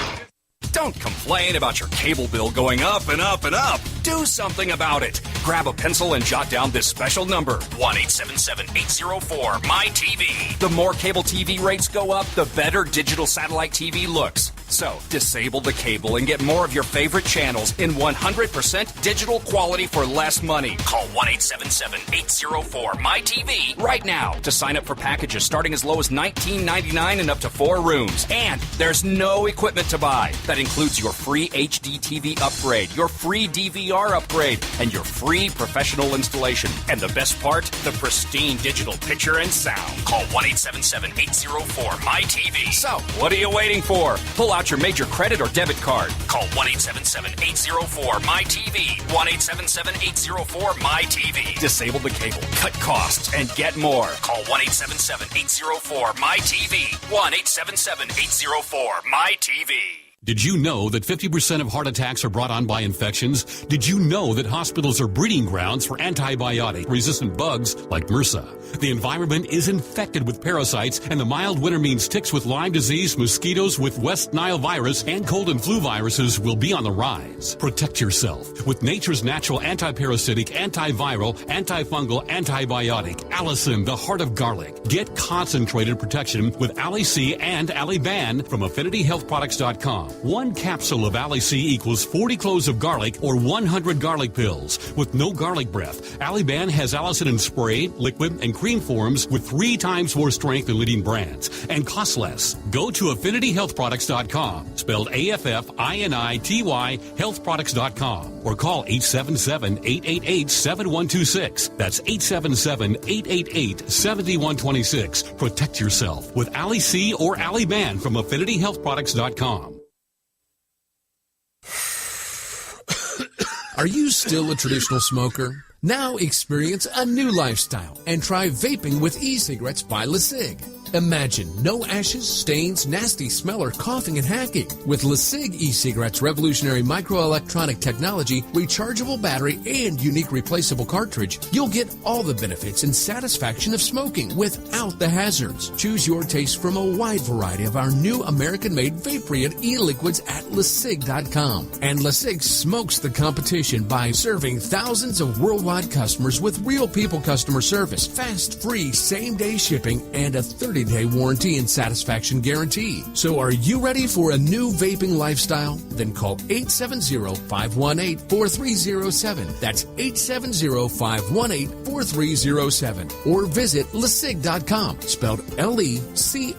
Don't complain about your cable bill going up and up and up. Do something about it. Grab a pencil and jot down this special number, 1-877-804-MY-TV. The more cable TV rates go up, the better digital satellite TV looks. So, disable the cable and get more of your favorite channels in 100% digital quality for less money. Call 1-877-804-MY-TV right now to sign up for packages starting as low as $19.99 and up to 4 rooms. And there's no equipment to buy. That includes your free HD TV upgrade, your free DVR upgrade, and your free professional installation. And the best part, the pristine digital picture and sound. Call 1-877-804-MY-TV. So, what are you waiting for? Pull out your major credit or debit card. Call 1-877-804-MY-TV. 1-877-804-MY-TV. Disable the cable, cut costs, and get more. Call 1-877-804-MY-TV. 1-877-804-MY-TV. Did you know that 50% of heart attacks are brought on by infections? Did you know that hospitals are breeding grounds for antibiotic-resistant bugs like MRSA? The environment is infected with parasites, and the mild winter means ticks with Lyme disease, mosquitoes with West Nile virus, and cold and flu viruses will be on the rise. Protect yourself with nature's natural antiparasitic, antiviral, antifungal, antibiotic, Allison, the heart of garlic. Get concentrated protection with Ali-C and Ali-Ban from AffinityHealthProducts.com. 1 capsule of Ali-C equals 40 cloves of garlic or 100 garlic pills. With no garlic breath, Ali-Ban has Allison in spray, liquid, and cream forms with 3 times more strength than leading brands and costs less. Go to AffinityHealthProducts.com, spelled AFFINITY, healthproducts.com, or call 877-888-7126. That's 877-888-7126. Protect yourself with Ali-C or Ali-Ban from AffinityHealthProducts.com. Are you still a traditional smoker? Now experience a new lifestyle and try vaping with e-cigarettes by LeSig. Imagine no ashes, stains, nasty smell, or coughing and hacking. With LeSig e-cigarettes' revolutionary microelectronic technology, rechargeable battery, and unique replaceable cartridge, you'll get all the benefits and satisfaction of smoking without the hazards. Choose your taste from a wide variety of our new American-made vape-free e-liquids at LeSig.com. And LeSig smokes the competition by serving thousands of worldwide customers with real people customer service, fast, free, same-day shipping, and a 30-day warranty and satisfaction guarantee. So are you ready for a new vaping lifestyle? Then call 870-518-4307. That's 870-518-4307. Or visit LeSig.com, spelled LECIG.com.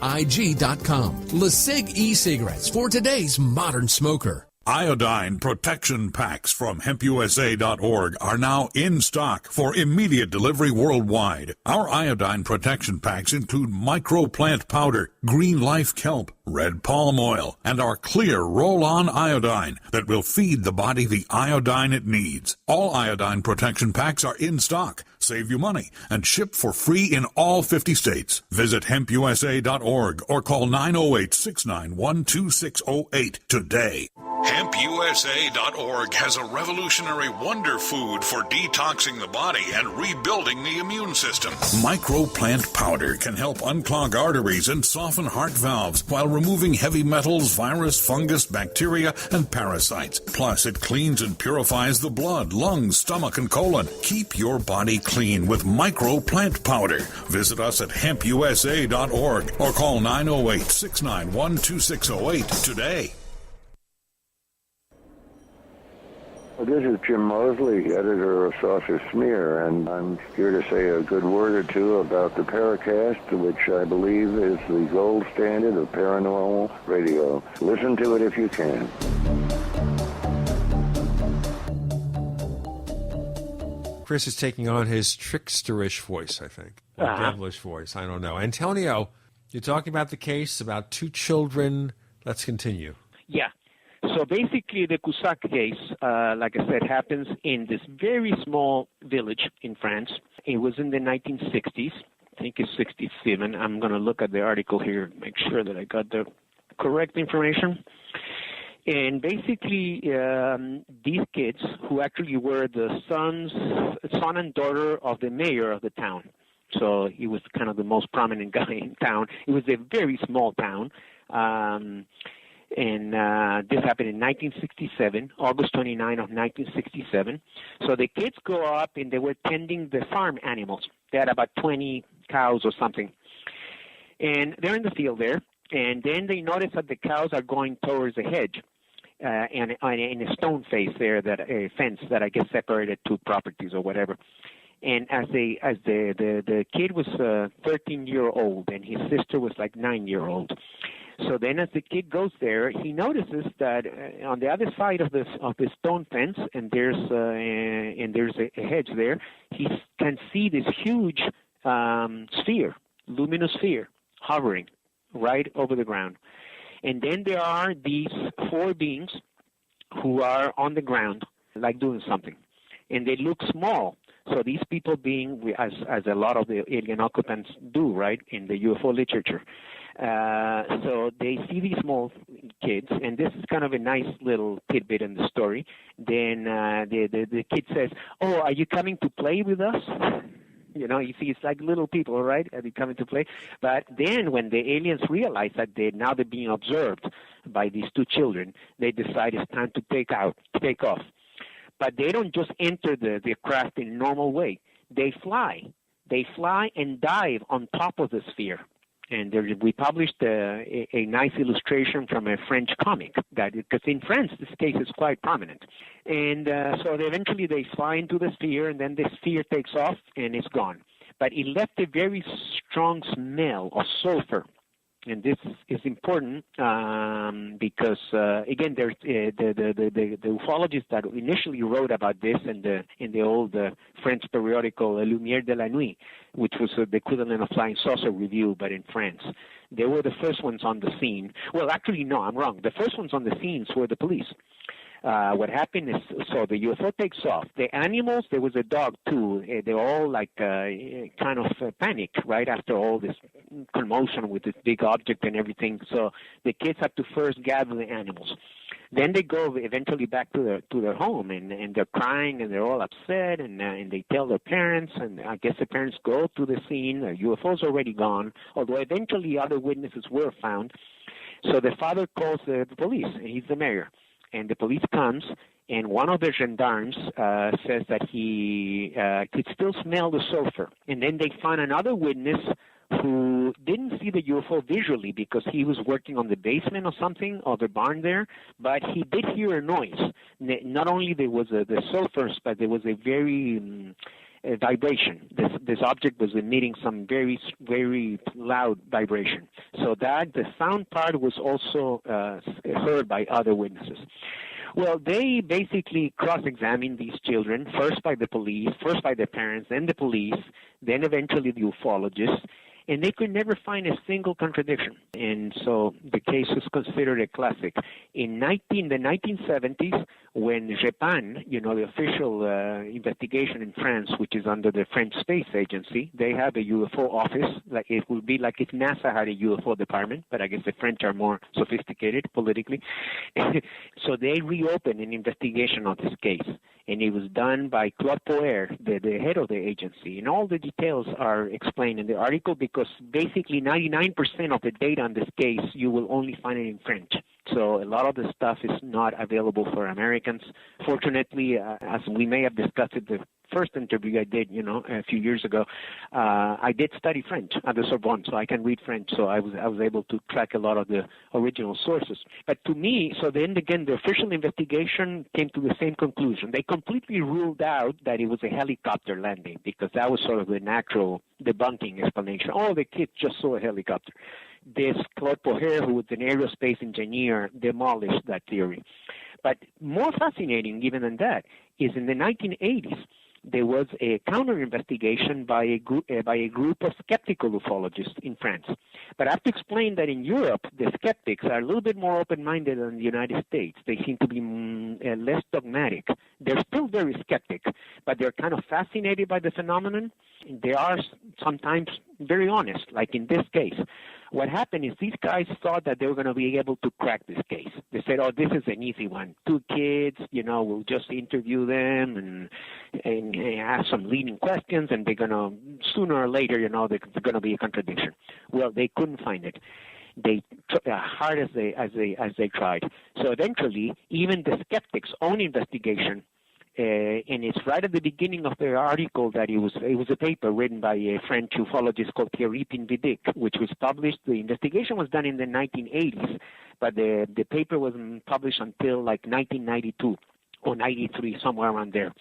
LeSig e-cigarettes for today's modern smoker. Iodine protection packs from hempusa.org are now in stock for immediate delivery worldwide. Our iodine protection packs include microplant powder, green life kelp, red palm oil, and our clear roll-on iodine that will feed the body the iodine it needs. All iodine protection packs are in stock, save you money, and ship for free in all 50 states. Visit hempusa.org or call 908-691-2608 today. HempUSA.org has a revolutionary wonder food for detoxing the body and rebuilding the immune system. Microplant powder can help unclog arteries and soften heart valves while removing heavy metals, virus, fungus, bacteria, and parasites. Plus, it cleans and purifies the blood, lungs, stomach, and colon. Keep your body clean with microplant powder. Visit us at HempUSA.org or call 908-691-2608 today. This is Jim Mosley, editor of Saucer Smear, and I'm here to say a good word or two about the Paracast, which I believe is the gold standard of paranormal radio. Listen to it if you can. Chris is taking on his tricksterish voice, I think. Or devilish voice, I don't know. Antonio, you're talking about the case about two children. Let's continue. Yeah. So basically, the Cusack case, like I said, happens in this very small village in France. It was in the 1960s. I think it's 67. I'm going to look at the article here, make sure that I got the correct information. And basically, these kids, who actually were the son and daughter of the mayor of the town. So he was kind of the most prominent guy in town. It was a very small town. And this happened in 1967, August 29 of 1967. So the kids go up, and they were tending the farm animals. They had about 20 cows or something. And they're in the field there, and then they notice that the cows are going towards a hedge and in a stone face there, that a fence that I guess separated two properties or whatever. And as the kid was 13-year-old, and his sister was like 9-year-old. So then, as the kid goes there, he notices that on the other side of the stone fence, and there's a hedge there, he can see this huge sphere, luminous sphere, hovering right over the ground. And then there are these four beings who are on the ground, like doing something, and they look small. So these people being, as a lot of the alien occupants do, right, in the UFO literature. So they see these small kids, and this is kind of a nice little tidbit in the story. Then the kid says, "Oh, are you coming to play with us?" You know, you see, it's like little people, right? Are they coming to play? But then when the aliens realize that they're being observed by these two children, they decide it's time to take off. But they don't just enter the craft in a normal way. They fly. They fly and dive on top of the sphere. And we published a nice illustration from a French comic, because in France this case is quite prominent. And so eventually they fly into the sphere, and then the sphere takes off and it's gone. But it left a very strong smell of sulfur. And this is important because, again, there's the ufologists that initially wrote about this in the old French periodical Lumière de la Nuit, which was the equivalent of Flying Saucer Review, but in France. They were the first ones on the scene. Well, actually, no, I'm wrong. The first ones on the scenes were the police. What happened is, so the UFO takes off. The animals, there was a dog too. They're all like kind of panic right after all this commotion with this big object and everything. So the kids have to first gather the animals. Then they go eventually back to their home, and they're crying and they're all upset, and they tell their parents, and I guess the parents go to the scene. The UFO's already gone, although eventually other witnesses were found. So the father calls the police, and he's the mayor. And the police comes, and one of the gendarmes says that he could still smell the sulfur. And then they find another witness who didn't see the UFO visually because he was working on the basement or something, or the barn there, but he did hear a noise. Not only there was the sulfurs, but there was a very vibration. This object was emitting some very, very loud vibration. So that the sound part was also heard by other witnesses. Well, they basically cross-examined these children, first by the police, first by the parents, then the police, then eventually the ufologists, and they could never find a single contradiction. And so the case is considered a classic. In the 1970s, when Japan, the official investigation in France, which is under the French Space Agency, they have a UFO office. Like it would be like if NASA had a UFO department, but I guess the French are more sophisticated politically. So they reopened an investigation of this case, and it was done by Claude Poher, the head of the agency. And all the details are explained in the article because basically 99% of the data on this case, you will only find it in French. So a lot of the stuff is not available for Americans. Fortunately, as we may have discussed in the first interview I did, a few years ago, I did study French at the Sorbonne, so I can read French. So I was able to track a lot of the original sources. But to me, so then again, the official investigation came to the same conclusion. They completely ruled out that it was a helicopter landing because that was sort of the natural debunking explanation. Oh, the kids just saw a helicopter. This Claude Poher, who was an aerospace engineer, demolished that theory. But more fascinating even than that is in the 1980s, there was a counter-investigation by a group of skeptical ufologists in France. But I have to explain that in Europe, the skeptics are a little bit more open-minded than the United States. They seem to be less dogmatic. They're still very skeptic, but they're kind of fascinated by the phenomenon. They are sometimes very honest, like in this case. What happened is these guys thought that they were going to be able to crack this case. They said, oh, this is an easy one. 2 kids, we'll just interview them and ask some leading questions, and they're going to, sooner or later, there's going to be a contradiction. Well, they couldn't find it. They hard as they tried. So eventually, even the skeptics' own investigation, and it's right at the beginning of the article that it was a paper written by a French ufologist called Thierry Pinvidic, which was published. The investigation was done in the 1980s, but the paper wasn't published until like 1992 or 93, somewhere around there.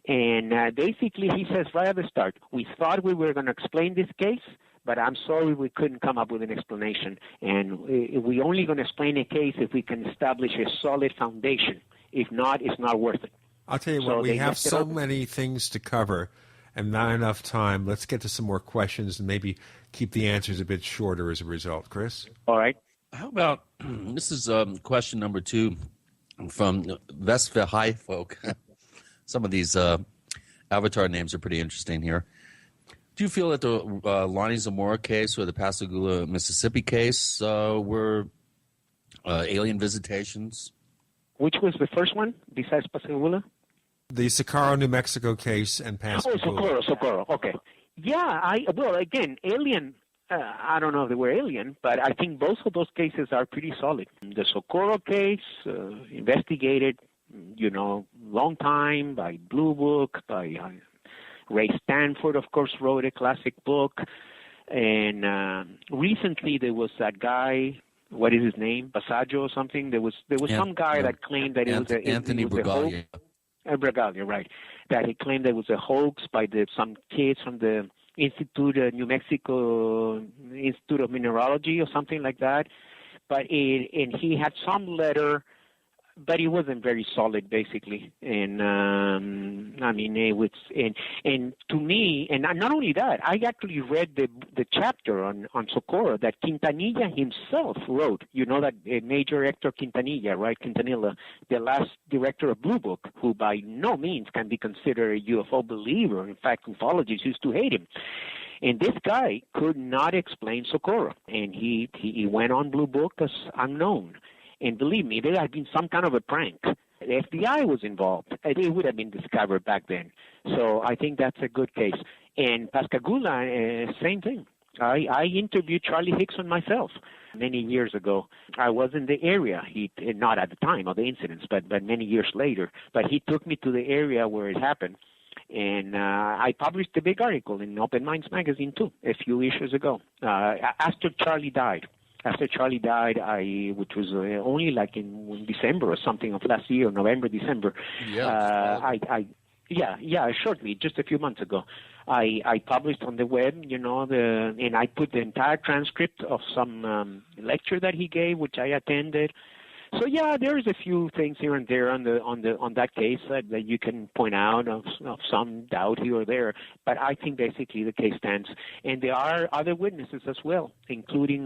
And basically, he says right at the start, we thought we were going to explain this case, but I'm sorry we couldn't come up with an explanation. And we're only going to explain a case if we can establish a solid foundation. If not, it's not worth it. I'll tell you what, we have so many things to cover and not enough time. Let's get to some more questions and maybe keep the answers a bit shorter as a result. Chris? All right. How about, this is question number 2 from Westverhai folk. Some of these avatar names are pretty interesting here. Do you feel that the Lonnie Zamora case or the Pascagoula, Mississippi case were alien visitations? Which was the first one besides Pascagoula? The Socorro, New Mexico case and Pascagoula. Oh, Socorro. Okay. Yeah, again, alien, I don't know if they were alien, but I think both of those cases are pretty solid. The Socorro case, investigated, long time by Blue Book, by Ray Stanford, of course, wrote a classic book. And recently there was that guy, what is his name? Basaggio or something? There was some guy that claimed that it was Anthony Bragalia. Bragalia, right? That he claimed that it was a hoax by some kids from the New Mexico Institute of Mineralogy or something like that. But and he had some letter but it wasn't very solid, basically. And I mean, it was, and to me, and not only that, I actually read the chapter on Socorro that Quintanilla himself wrote. You know that Major Hector Quintanilla, right? Quintanilla, the last director of Blue Book, who by no means can be considered a UFO believer. In fact, ufologists used to hate him. And this guy could not explain Socorro, and he went on Blue Book as unknown. And believe me, there had been some kind of a prank. The FBI was involved. It would have been discovered back then. So I think that's a good case. And Pascagoula, same thing. I interviewed Charlie Hickson myself many years ago. I was in the area. Not at the time of the incidents, but many years later. But he took me to the area where it happened. And I published a big article in Open Minds magazine, too, a few issues ago, after Charlie died. After Charlie died, which was only like in December or something of last year, November, December. Shortly, just a few months ago, I published on the web, and I put the entire transcript of some lecture that he gave, which I attended. So yeah, there's a few things here and there on that case that you can point out of some doubt here or there, but I think basically the case stands. And there are other witnesses as well, including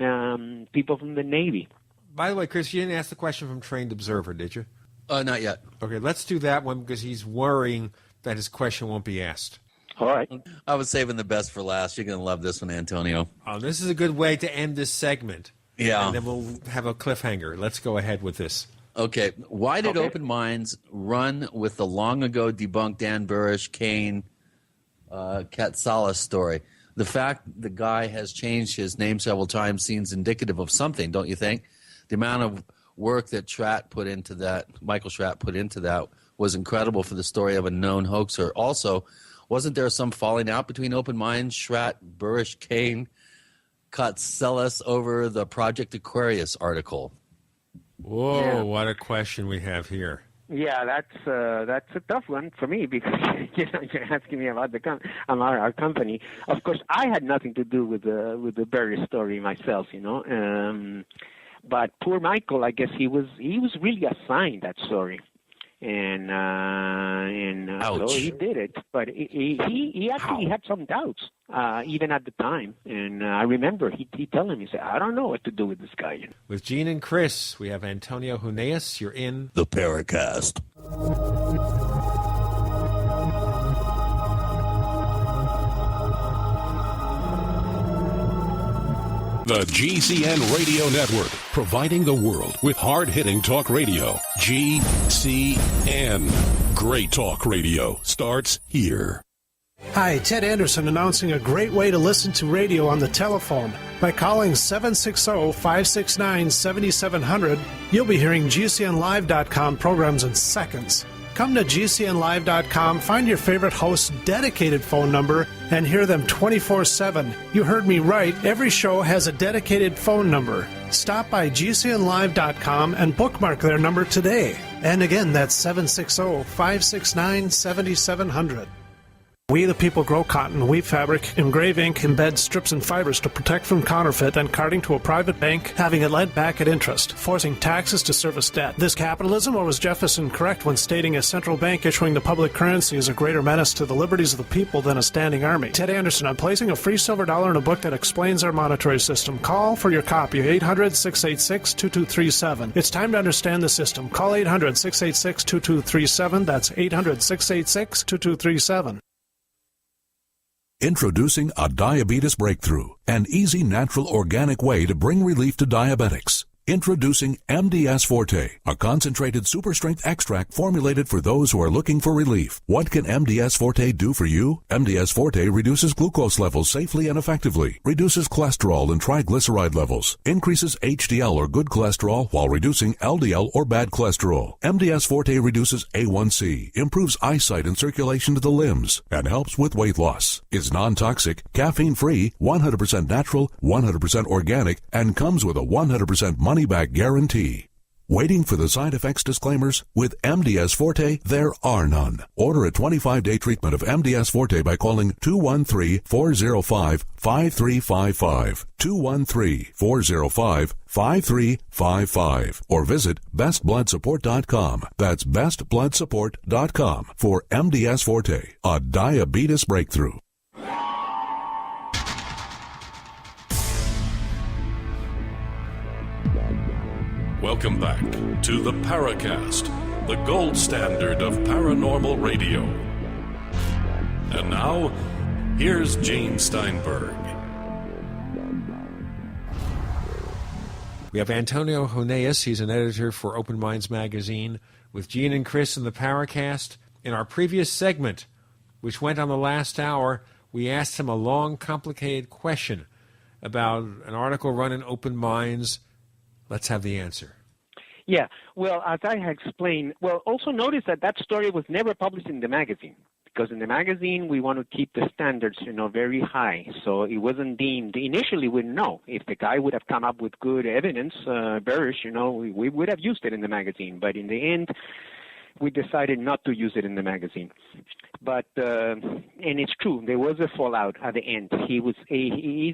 people from the Navy. By the way, Chris, you didn't ask the question from Trained Observer, did you? Not yet. Okay, let's do that one because he's worrying that his question won't be asked. All right. I was saving the best for last. You're going to love this one, Antonio. Oh, this is a good way to end this segment. Yeah. And then we'll have a cliffhanger. Let's go ahead with this. Okay. Why did Open Minds run with the long ago debunked Dan Burrish, Kane, Katsalas story? The fact the guy has changed his name several times seems indicative of something, don't you think? The amount of work that Michael Schratt put into that was incredible for the story of a known hoaxer. Also, wasn't there some falling out between Open Minds, Schratt, Burrish, Kane, Katsalas over the Project Aquarius article? Whoa, What a question we have here. Yeah, that's a tough one for me because you're asking me about our company. Of course, I had nothing to do with the Berry story myself, but poor Michael, I guess he was really assigned that story. And so he did it, but he actually had some doubts even at the time. And I remember he telling me, he said, "I don't know what to do with this guy." With Gene and Chris, we have Antonio Huneeus. You're in the Paracast. The GCN Radio Network, providing the world with hard-hitting talk radio. GCN. Great talk radio starts here. Hi, Ted Anderson announcing a great way to listen to radio on the telephone. By calling 760-569-7700, you'll be hearing GCNlive.com programs in seconds. Come to GCNlive.com, find your favorite host's dedicated phone number, and hear them 24/7. You heard me right. Every show has a dedicated phone number. Stop by GCNlive.com and bookmark their number today. And again, that's 760-569-7700. We the people grow cotton, weave fabric, engrave ink, embed strips and fibers to protect from counterfeit and carting to a private bank, having it lent back at interest, forcing taxes to service debt. This capitalism, or was Jefferson correct when stating a central bank issuing the public currency is a greater menace to the liberties of the people than a standing army? Ted Anderson, I'm placing a free silver dollar in a book that explains our monetary system. Call for your copy, 800-686-2237. It's time to understand the system. Call 800-686-2237. That's 800-686-2237. Introducing a diabetes breakthrough, an easy, natural, organic way to bring relief to diabetics. Introducing MDS Forte, a concentrated super-strength extract formulated for those who are looking for relief. What can MDS Forte do for you? MDS Forte reduces glucose levels safely and effectively, reduces cholesterol and triglyceride levels, increases HDL or good cholesterol while reducing LDL or bad cholesterol. MDS Forte reduces A1C, improves eyesight and circulation to the limbs, and helps with weight loss. It's non-toxic, caffeine-free, 100% natural, 100% organic, and comes with a 100% money-back guarantee. Waiting for the side effects disclaimers? With MDS Forte, there are none. Order a 25-day treatment of MDS Forte by calling 213-405-5355, 213-405-5355, or visit bestbloodsupport.com. That's bestbloodsupport.com for MDS Forte, a diabetes breakthrough. Welcome back to the Paracast, the gold standard of paranormal radio. And now, here's Gene Steinberg. We have Antonio Huneeus. He's an editor for Open Minds magazine, with Gene and Chris in the Paracast. In our previous segment, which went on the last hour, we asked him a long, complicated question about an article run in Open Minds. Let's have the answer. Yeah, well, as I had explained, also notice that story was never published in the magazine, because in the magazine we want to keep the standards, very high. So it wasn't deemed, initially we didn't know. If the guy would have come up with good evidence, Barish, we would have used it in the magazine. But in the end, we decided not to use it in the magazine. But, and it's true, there was a fallout at the end. He's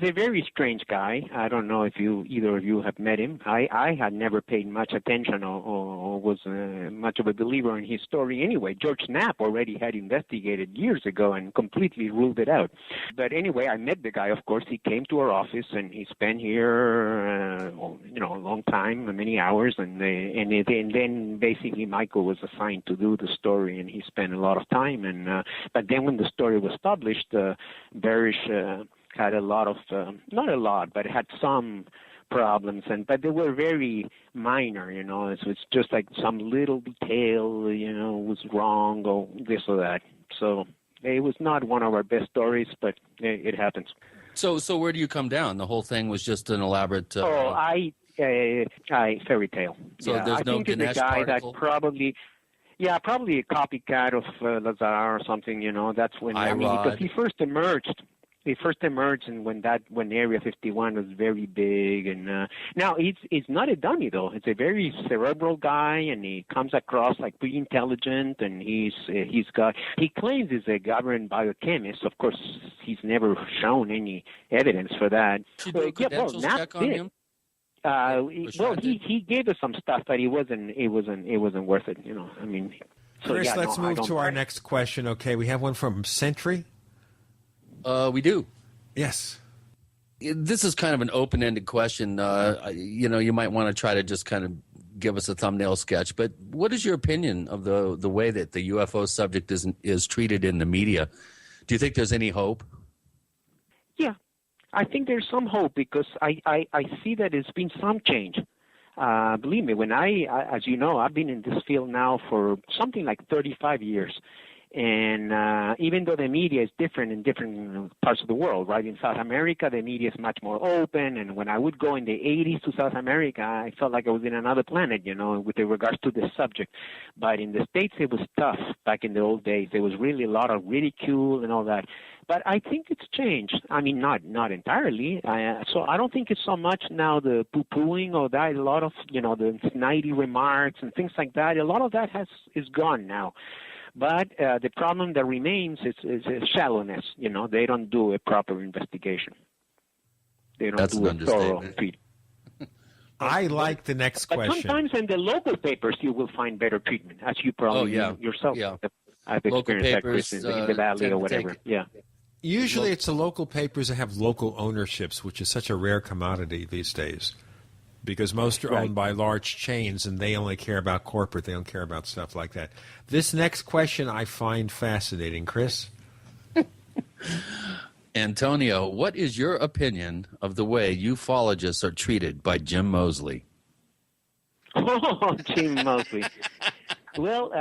a very strange guy. I don't know if either of you have met him. I had never paid much attention or was much of a believer in his story anyway. George Knapp already had investigated years ago and completely ruled it out. But anyway, I met the guy, of course. He came to our office and he spent here, a long time, many hours. And then basically Michael was assigned to do the story, and he spent a lot of time. But then when the story was published, Barish had a lot of, not a lot, but had some problems, but they were very minor, So it's just like some little detail, was wrong or this or that. So it was not one of our best stories, but it happens. So where do you come down? The whole thing was just an elaborate... fairy tale. So yeah, there's no I think Ganesh the guy particle? That probably a copycat of Lazar or something, That's when, because he first emerged. And when Area 51 was very big, and now he's not a dummy though. It's a very cerebral guy, and he comes across like pretty intelligent, and he claims he's a government biochemist. Of course, he's never shown any evidence for that. Should do a credentials check on him? He gave us some stuff, but it wasn't worth it. Chris, let's move to our next question. Okay, we have one from Sentry. We do. Yes. This is kind of an open-ended question. You might want to try to just kind of give us a thumbnail sketch. But what is your opinion of the way that the UFO subject is treated in the media? Do you think there's any hope? Yeah, I think there's some hope, because I see that there's been some change. Believe me, as you know, I've been in this field now for something like 35 years. And even though the media is different in different parts of the world, right? In South America, the media is much more open. And when I would go in the 80s to South America, I felt like I was in another planet, with regards to the subject. But in the States, it was tough back in the old days. There was really a lot of ridicule and all that. But I think it's changed. I mean, not entirely. So I don't think it's so much now the poo-pooing or that. A lot of, the snidey remarks and things like that. A lot of that is gone now. But the problem that remains is shallowness. They don't do a proper investigation. They don't do a thorough treatment. I like the next question. But sometimes in the local papers you will find better treatment, as you probably yourself have experienced that, Chris, in the Valley or whatever. Yeah. Usually it's the local papers that have local ownerships, which is such a rare commodity these days, because most are owned by large chains, and they only care about corporate. They don't care about stuff like that. This next question I find fascinating. Chris? Antonio, what is your opinion of the way ufologists are treated by Jim Moseley? Oh, Jim Moseley. Well,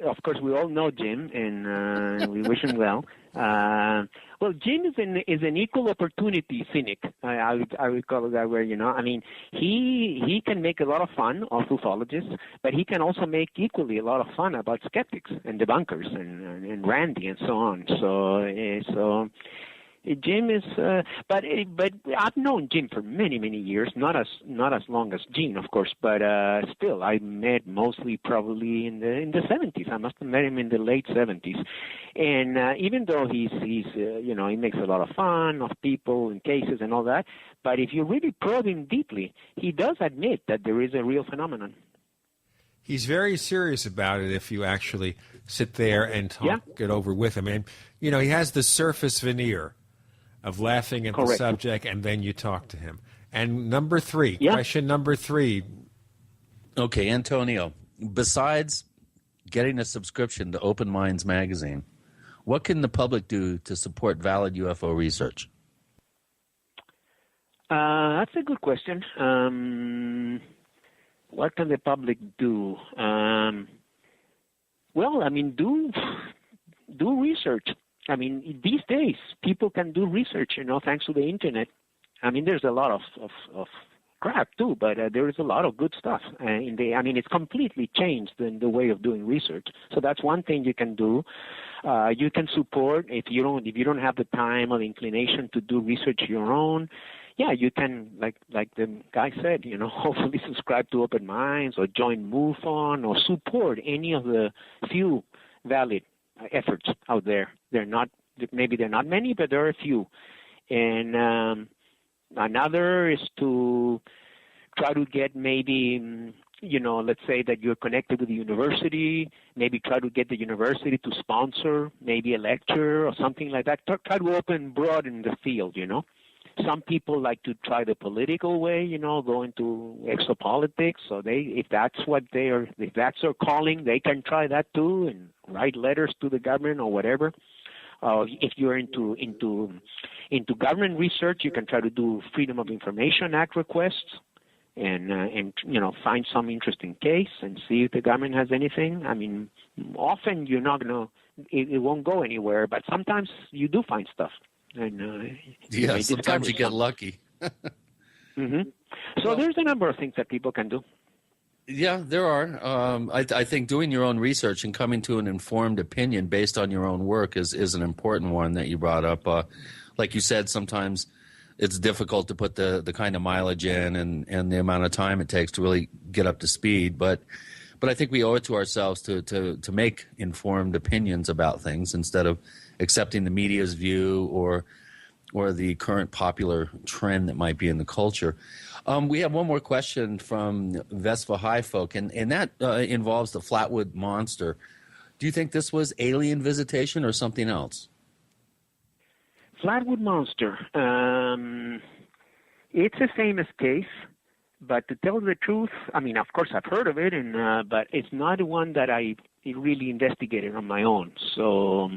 of course, we all know Jim, and we wish him well. Well, Jim is an equal opportunity cynic. I would call it that way. I mean, he can make a lot of fun of ufologists, but he can also make equally a lot of fun about skeptics and debunkers and Randy and so on. So Jim is, but I've known Jim for many years. Not as long as Gene, of course, but still, I met Mosley probably in the 70s. I must have met him in the late 70s, and even though he's he makes a lot of fun of people and cases and all that, but if you really probe him deeply, he does admit that there is a real phenomenon. He's very serious about it if you actually sit there and talk it over with him, and he has the surface veneer of laughing at the subject, and then you talk to him. And number 3, question number 3. Okay, Antonio, besides getting a subscription to Open Minds magazine, what can the public do to support valid UFO research? That's a good question. What can the public do? Well, I mean, do research. I mean, these days, people can do research, thanks to the Internet. I mean, there's a lot of crap, too, but there is a lot of good stuff. It's completely changed the way of doing research. So that's one thing you can do. You can support, if you don't have the time or the inclination to do research your own, you can, like the guy said, hopefully subscribe to Open Minds or join MUFON or support any of the few valid efforts out there. Maybe they're not many, but there are a few. And another is to try to get maybe, let's say that you're connected with the university, maybe try to get the university to sponsor maybe a lecture or something like that. Try to broaden the field, Some people like to try the political way, go into exopolitics. So if that's their calling, they can try that too and write letters to the government or whatever. If you're into government research, you can try to do Freedom of Information Act requests and find some interesting case and see if the government has anything. I mean, often you're not gonna, it won't go anywhere, but sometimes you do find stuff. And sometimes you get lucky. So there's a number of things that people can do. Yeah, there are. I think doing your own research and coming to an informed opinion based on your own work is an important one that you brought up. Like you said, sometimes it's difficult to put the kind of mileage in and the amount of time it takes to really get up to speed. But I think we owe it to ourselves to make informed opinions about things instead of accepting the media's view or the current popular trend that might be in the culture. We have one more question from Vespa High Folk, and that involves the Flatwood Monster. Do you think this was alien visitation or something else? Flatwood Monster. It's a famous case, but to tell the truth, I mean, of course I've heard of it, but it's not one that I really investigated on my own. So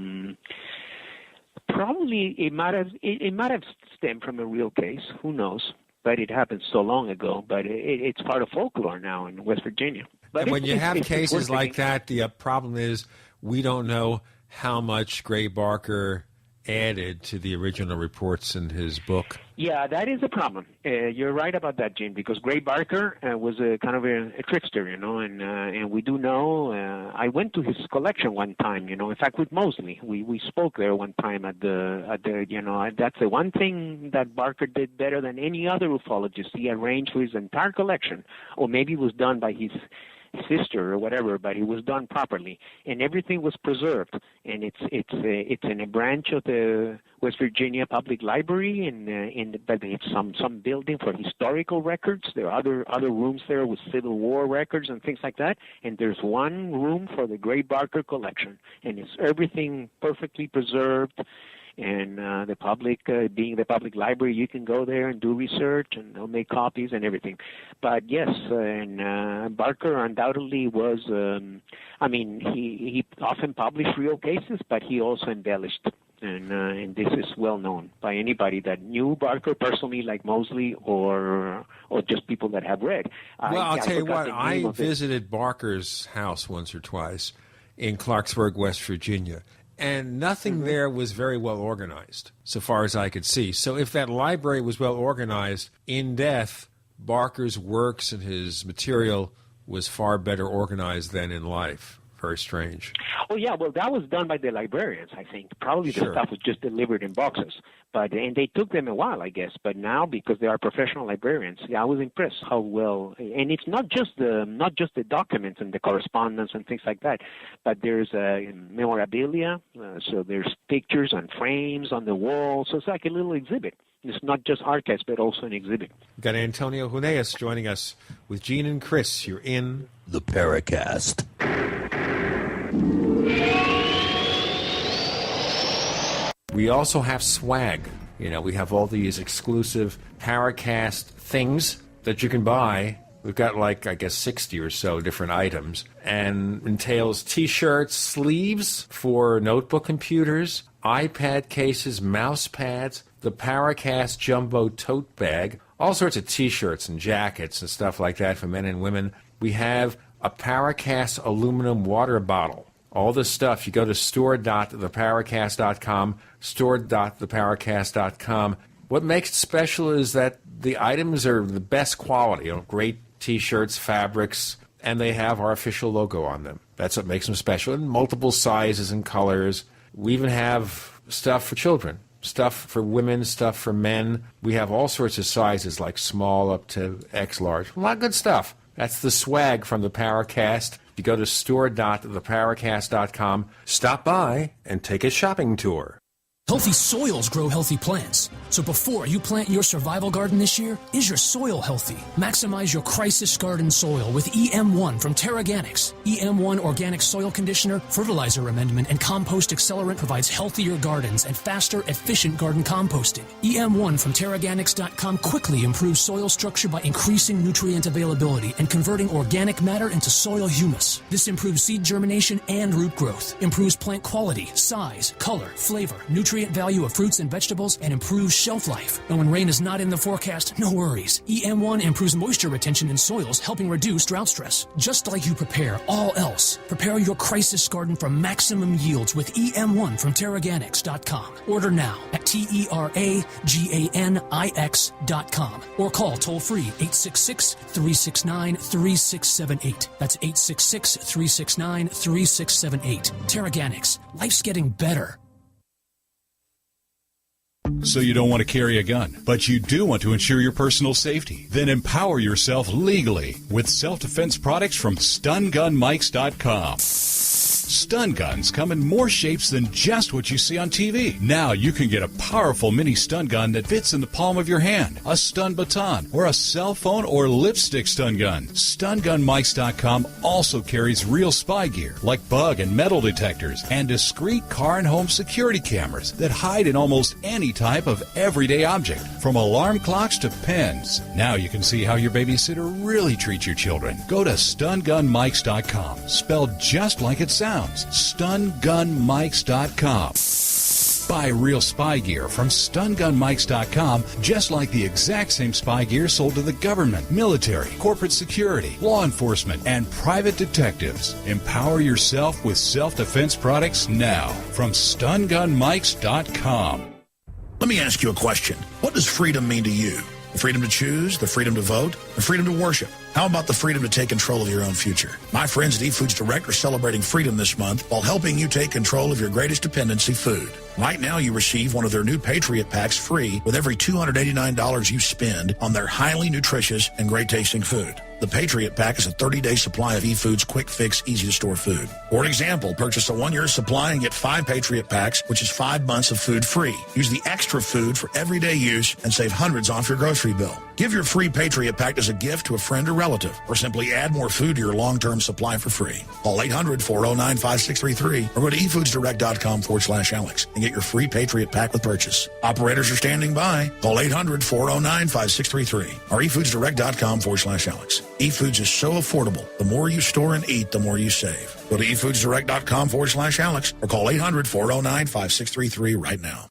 probably it might have stemmed from a real case. Who knows? But it happened so long ago. But it's part of folklore now in West Virginia. But and when you have cases like that, the problem is we don't know how much Gray Barker added to the original reports in his book. Yeah, that is a problem. You're right about that, Jim, because Gray Barker was a kind of a trickster, and we do know. I went to his collection one time, in fact, with Mosley. We spoke there one time at the that's the one thing that Barker did better than any other ufologist. He arranged for his entire collection, or maybe it was done by his sister or whatever, but it was done properly, and everything was preserved. And it's in a branch of the West Virginia Public Library, but it's some building for historical records. There are other rooms there with Civil War records and things like that. And there's one room for the Gray Barker collection, and it's everything perfectly preserved. And the public, being the public library, you can go there and do research, and they'll make copies and everything. But yes, and Barker undoubtedly was. He often published real cases, but he also embellished, and this is well known by anybody that knew Barker personally, like Mosley, or just people that have read. Well, I'll tell you what. I visited Barker's house once or twice in Clarksburg, West Virginia. And nothing there was very well organized, so far as I could see. So if that library was well organized, in death, Barker's works and his material was far better organized than in life. Very strange. Oh, yeah, well, that was done by the librarians, I think. Probably the Sure. stuff was just delivered in boxes. And they took them a while, I guess. But now, because they are professional librarians, yeah, I was impressed how well. And it's not just the documents and the correspondence and things like that, but there's memorabilia. So there's pictures and frames on the wall. So it's like a little exhibit. It's not just archives, but also an exhibit. We've got Antonio Huneeus joining us with Gene and Chris. You're in the Paracast. We also have swag. You know, we have all these exclusive Paracast things that you can buy. We've got like, I guess, 60 or so different items, and entails T-shirts, sleeves for notebook computers, iPad cases, mouse pads, the Paracast Jumbo tote bag, all sorts of T-shirts and jackets and stuff like that for men and women. We have a Paracast aluminum water bottle. All this stuff, you go to store.theparacast.com, store.theparacast.com. What makes it special is that the items are the best quality, great T-shirts, fabrics, and they have our official logo on them. That's what makes them special, in multiple sizes and colors. We even have stuff for children, stuff for women, stuff for men. We have all sorts of sizes, like small up to X large. A lot of good stuff. That's the swag from the Paracast. You go to store.theparacast.com, stop by, and take a shopping tour. Healthy soils grow healthy plants. So before you plant your survival garden this year, is your soil healthy? Maximize your crisis garden soil with EM1 from Terraganics. EM1 organic soil conditioner, fertilizer amendment, and compost accelerant provides healthier gardens and faster, efficient garden composting. EM1 from Terraganics.com quickly improves soil structure by increasing nutrient availability and converting organic matter into soil humus. This improves seed germination and root growth, improves plant quality, size, color, flavor, nutrient value of fruits and vegetables, and improves shelf life. And when rain is not in the forecast, no worries. EM1 improves moisture retention in soils, helping reduce drought stress. Just like you prepare all else, prepare your crisis garden for maximum yields with EM1 from Terraganics.com. Order now at TERAGANIX.com or call toll-free 866-369-3678. That's 866-369-3678. Terraganics. Life's getting better. So you don't want to carry a gun, but you do want to ensure your personal safety. Then empower yourself legally with self-defense products from StunGunMikes.com. Stun guns come in more shapes than just what you see on TV. Now you can get a powerful mini stun gun that fits in the palm of your hand, a stun baton, or a cell phone or lipstick stun gun. StunGunMikes.com also carries real spy gear like bug and metal detectors and discreet car and home security cameras that hide in almost any type of everyday object, from alarm clocks to pens. Now you can see how your babysitter really treats your children. Go to StunGunMikes.com, spelled just like it sounds. StunGunMikes.com. Buy real spy gear from StunGunMikes.com, just like the exact same spy gear sold to the government, military, corporate security, law enforcement, and private detectives. Empower yourself with self-defense products now from StunGunMikes.com. Let me ask you a question. What does freedom mean to you? The freedom to choose, the freedom to vote, the freedom to worship. How about the freedom to take control of your own future? My friends at eFoods Direct are celebrating freedom this month while helping you take control of your greatest dependency, food. Right now, you receive one of their new Patriot Packs free with every $289 you spend on their highly nutritious and great-tasting food. The Patriot Pack is a 30-day supply of eFoods quick fix, easy-to-store food. For example, purchase a 1-year supply and get 5 Patriot Packs, which is 5 months of food free. Use the extra food for everyday use and save hundreds off your grocery bill. Give your free Patriot Pack as a gift to a friend or relative, or simply add more food to your long-term supply for free. Call 800-409-5633 or go to efoodsdirect.com/Alex and get your free Patriot Pack with purchase. Operators are standing by. Call 800-409-5633 or efoodsdirect.com/Alex. eFoods is so affordable. The more you store and eat, the more you save. Go to efoodsdirect.com/Alex or call 800-409-5633 right now.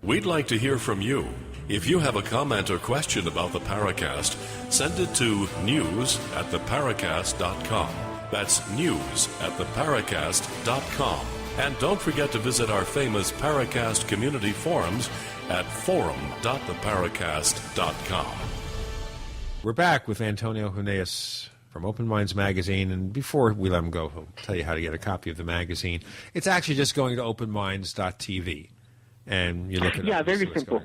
We'd like to hear from you. If you have a comment or question about the Paracast, send it to news@theparacast.com. That's news@theparacast.com. And don't forget to visit our famous Paracast community forums at forum.theparacast.com. We're back with Antonio Huneeus from Open Minds Magazine. And before we let him go, he'll tell you how to get a copy of the magazine. It's actually just going to openminds.tv, and you look at it. Yeah, very simple.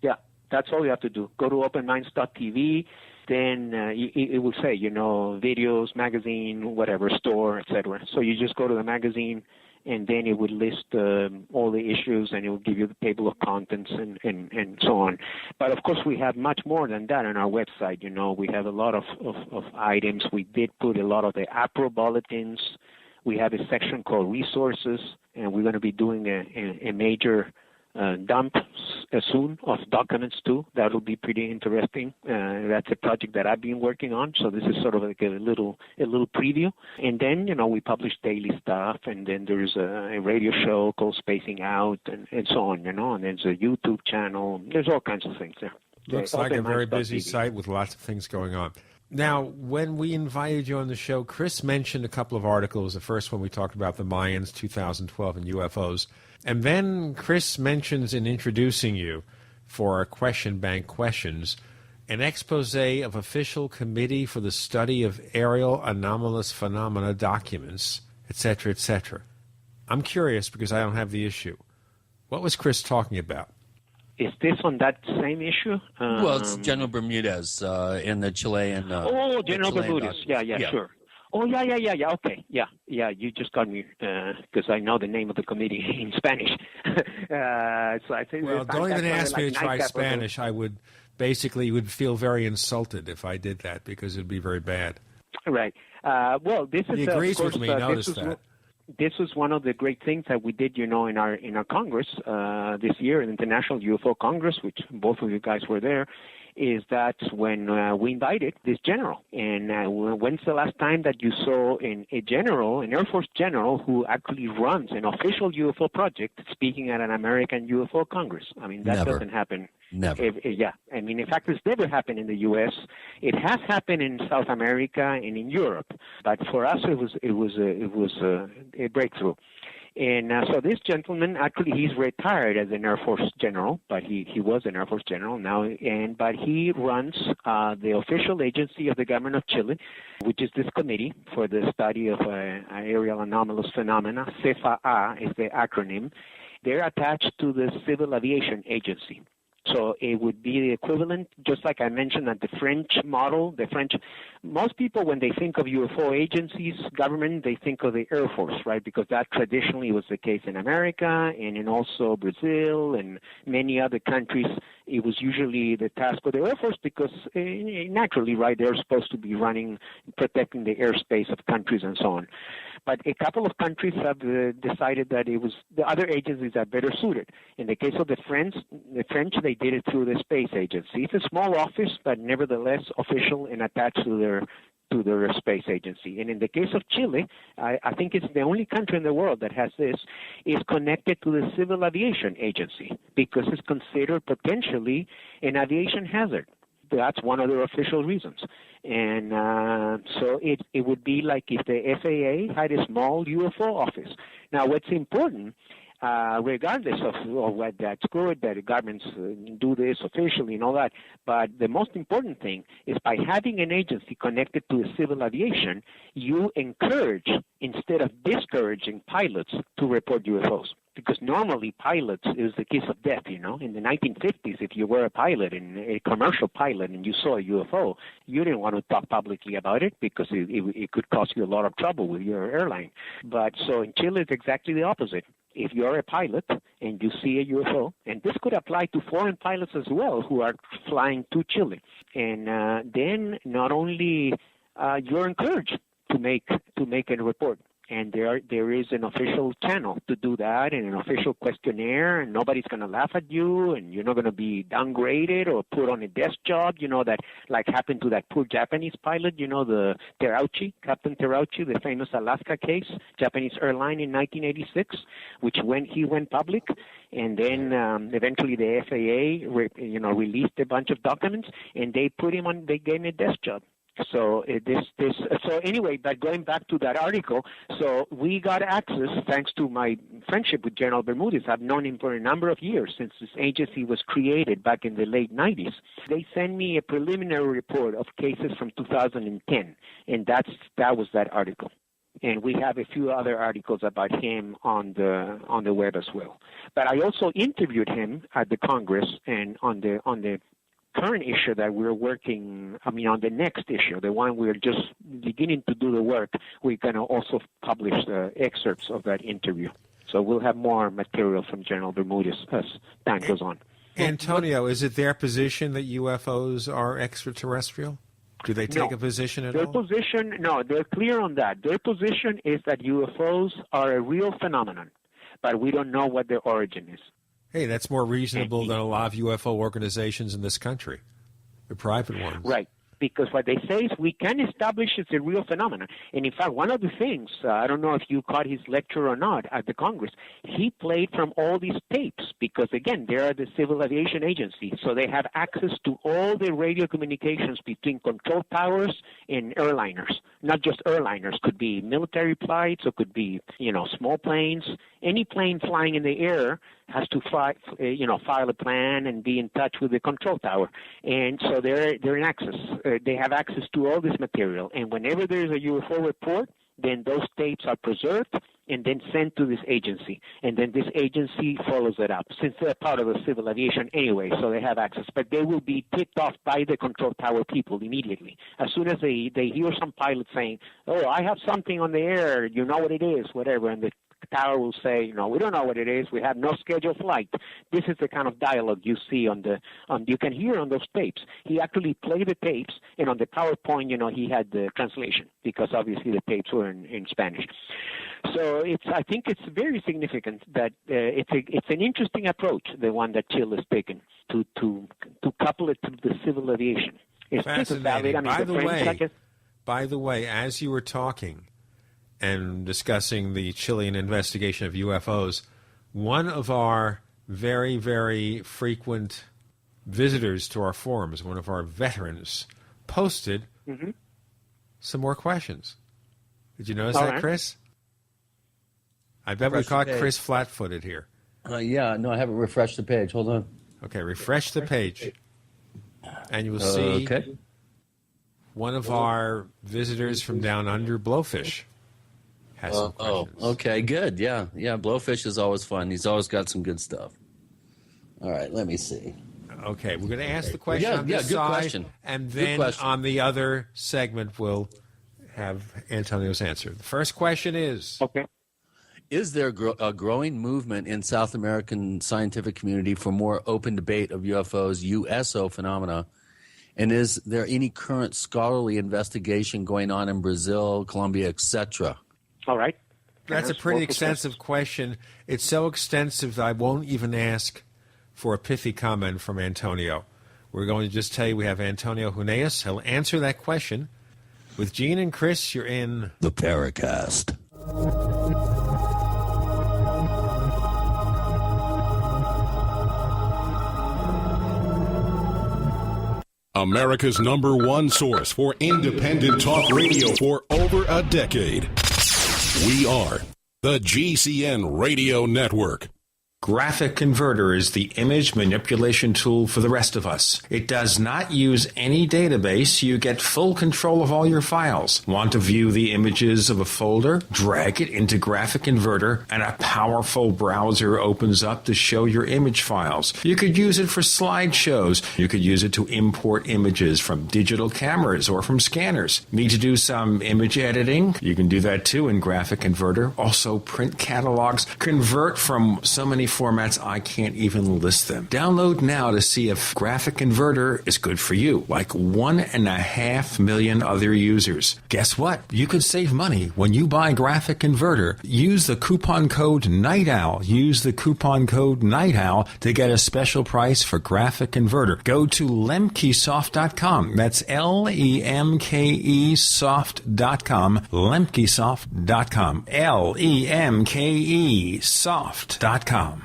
Yeah, that's all you have to do. Go to openminds.tv. Then it will say, videos, magazine, whatever, store, etc. So you just go to the magazine, and then it would list all the issues, and it will give you the table of contents and so on. But, of course, we have much more than that on our website. We have a lot of items. We did put a lot of the APRO bulletins. We have a section called Resources, and we're going to be doing a major dump soon of documents too. That'll be pretty interesting. That's a project that I've been working on, so this is sort of like a little preview. And then we publish daily stuff, and then there's a radio show called Spacing Out, and so on. And there's a YouTube channel. There's all kinds of things there. Looks like a very busy site with lots of things going on. Now, when we invited you on the show, Chris mentioned a couple of articles. The first one we talked about the Mayans, 2012, and UFOs. And then Chris mentions in introducing you for our question bank questions an expose of official committee for the study of aerial anomalous phenomena documents, etc., etc. I'm curious because I don't have the issue. What was Chris talking about? Is this on that same issue? Well, it's General Bermudez in the Chilean. General Bermudez. Yeah, sure. Oh, yeah. Okay, yeah. You just got me because I know the name of the committee in Spanish. So I think. Well, don't even ask me to try Spanish. I would basically would feel very insulted if I did that because it'd be very bad. Right. Well, this is. He agrees with me. Notice that. This was one of the great things that we did, in our Congress this year, the International UFO Congress, which both of you guys were there. Is that when we invited this general. And when's the last time that you saw an Air Force general, who actually runs an official UFO project speaking at an American UFO Congress? I mean, that Never. doesn't happen. Never. Yeah. I mean, in fact, it's never happened in the U.S. It has happened in South America and in Europe. But for us, it was a breakthrough. And so this gentleman, actually, he's retired as an Air Force general, but he was an Air Force general now. But he runs the official agency of the government of Chile, which is this committee for the study of aerial anomalous phenomena. CEFAA is the acronym. They're attached to the Civil Aviation Agency. So it would be the equivalent, just like I mentioned, that the French model, most people, when they think of UFO agencies, government, they think of the Air Force, right? Because that traditionally was the case in America and in also Brazil and many other countries. It was usually the task of the Air Force because naturally, right, they're supposed to be protecting the airspace of countries and so on. But a couple of countries have decided that the other agencies are better suited. In the case of the French, they did it through the space agency. It's a small office, but nevertheless official and attached to their space agency. And in the case of Chile, I think it's the only country in the world that has this, is connected to the Civil Aviation Agency because it's considered potentially an aviation hazard. That's one of their official reasons. And so it would be like if the FAA had a small UFO office. Now, what's important, regardless of what that's good, that the governments do this officially and all that, but the most important thing is by having an agency connected to civil aviation, you encourage instead of discouraging pilots to report UFOs. Because normally pilots is the kiss of death, In the 1950s, if you were a pilot, a commercial pilot, and you saw a UFO, you didn't want to talk publicly about it because it could cause you a lot of trouble with your airline. But so in Chile, it's exactly the opposite. If you're a pilot and you see a UFO, and this could apply to foreign pilots as well who are flying to Chile, and then not only you're encouraged to make a report. And there is an official channel to do that and an official questionnaire, and nobody's going to laugh at you, and you're not going to be downgraded or put on a desk job, that like happened to that poor Japanese pilot, the Captain Terauchi, the famous Alaska case, Japanese airline in 1986, which when he went public, and then eventually the FAA, released a bunch of documents, and they gave him a desk job. So anyway, but going back to that article, so we got access thanks to my friendship with General Bermudez. I've known him for a number of years since this agency was created back in the late 90s. They sent me a preliminary report of cases from 2010, and that was that article. And we have a few other articles about him on the web as well. But I also interviewed him at the Congress and on the current issue that we're working, on the next issue, the one we're just beginning to do the work, we're going to also publish the excerpts of that interview. So we'll have more material from General Bermudez as time goes on. Antonio, is it their position that UFOs are extraterrestrial? Do they take a position at all? No, they're clear on that. Their position is that UFOs are a real phenomenon, but we don't know what their origin is. Hey, that's more reasonable than a lot of UFO organizations in this country, the private ones. Right, because what they say is we can establish it's a real phenomenon. And in fact, one of the things, I don't know if you caught his lecture or not at the Congress, he played from all these tapes because, again, they are the Civil Aviation Agency, so they have access to all the radio communications between control towers and airliners. Not just airliners, could be military flights, or could be, small planes. Any plane flying in the air has to file a plan and be in touch with the control tower, and so they're in access. They have access to all this material, and whenever there is a UFO report, then those tapes are preserved and then sent to this agency, and then this agency follows it up, since they're part of the civil aviation anyway, so they have access. But they will be tipped off by the control tower people immediately. As soon as they hear some pilot saying, "Oh, I have something on the air, you know what it is," whatever, and the tower will say, "No, we don't know what it is. We have no scheduled flight." This is the kind of dialogue you see you can hear on those tapes. He actually played the tapes, and on the PowerPoint, he had the translation because obviously the tapes were in Spanish. So I think it's very significant that it's an interesting approach, the one that Chile has taken to couple it to the civil aviation. It's fascinating. By the way, as you were talking and discussing the Chilean investigation of UFOs, one of our very, very frequent visitors to our forums, one of our veterans, posted some more questions. Did you notice that, Chris? I bet we caught Chris flat-footed here. Yeah, no, I haven't refreshed the page. Hold on. Okay, refresh the page. And you will see one of our visitors from down under, Blowfish, has some questions. Okay, good. Yeah, Blowfish is always fun. He's always got some good stuff. All right, let me see. Okay, we're going to ask the question on this side, question. And then on the other segment, we'll have Antonio's answer. The first question is... Okay. Is there a growing movement in South American scientific community for more open debate of UFOs, USO phenomena? And is there any current scholarly investigation going on in Brazil, Colombia, etc.? All right. That's a pretty extensive question. It's so extensive that I won't even ask for a pithy comment from Antonio. We're going to just tell you we have Antonio Huneeus. He'll answer that question. With Gene and Chris, you're in the Paracast. America's #1 source for independent talk radio for over a decade. We are the GCN Radio Network. Graphic Converter is the image manipulation tool for the rest of us. It does not use any database. You get full control of all your files. Want to view the images of a folder? Drag it into Graphic Converter, and a powerful browser opens up to show your image files. You could use it for slideshows. You could use it to import images from digital cameras or from scanners. Need to do some image editing? You can do that too in Graphic Converter. Also print catalogs. Convert from so many formats I can't even list them. Download now to see if Graphic Converter is good for you, like 1.5 million other users. Guess what? You could save money when you buy Graphic Converter. Use the coupon code Night Owl. Use the coupon code Night Owl to get a special price for Graphic Converter. Go to lemkesoft.com. That's LEMKE soft.com. Lemkesoft.com. LEMKE soft.com.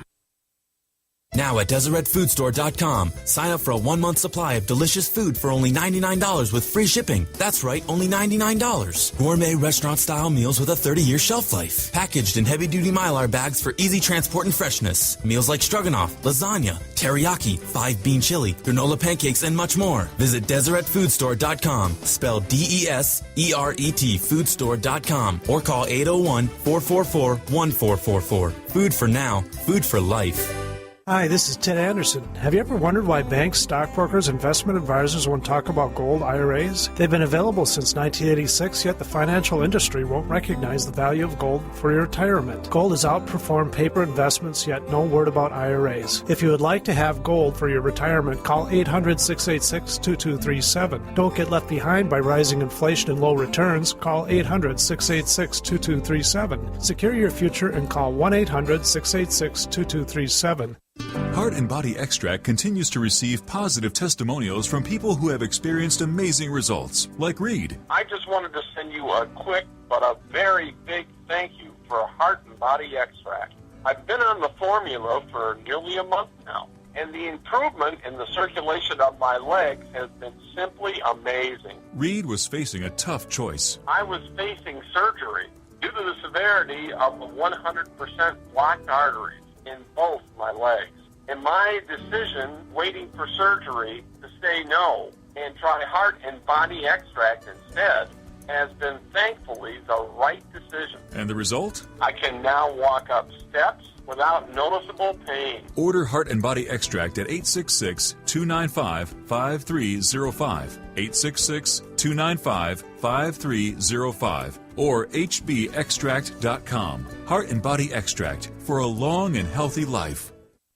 Now at DeseretFoodStore.com, sign up for a 1-month supply of delicious food for only $99 with free shipping. That's right, only $99. Gourmet restaurant-style meals with a 30-year shelf life. Packaged in heavy-duty Mylar bags for easy transport and freshness. Meals like stroganoff, lasagna, teriyaki, 5-bean chili, granola pancakes, and much more. Visit DeseretFoodStore.com, spelled D-E-S-E-R-E-T, foodstore.com, or call 801-444-1444. Food for now, food for life. Hi, this is Ted Anderson. Have you ever wondered why banks, stockbrokers, investment advisors won't talk about gold IRAs? They've been available since 1986, yet the financial industry won't recognize the value of gold for your retirement. Gold has outperformed paper investments, yet no word about IRAs. If you would like to have gold for your retirement, call 800-686-2237. Don't get left behind by rising inflation and low returns. Call 800-686-2237. Secure your future and call 1-800-686-2237. Heart and Body Extract continues to receive positive testimonials from people who have experienced amazing results, like Reed. I just wanted to send you a quick but a very big thank you for Heart and Body Extract. I've been on the formula for nearly a month now, and the improvement in the circulation of my legs has been simply amazing. Reed was facing a tough choice. I was facing surgery due to the severity of the 100% blocked arteries in both my legs. And my decision, waiting for surgery, to say no and try Heart and Body Extract instead, has been thankfully the right decision. And the result? I can now walk up steps without noticeable pain. Order Heart and Body Extract at 866-295-5305, 866-295-5305, or hbextract.com. Heart and Body Extract for a long and healthy life.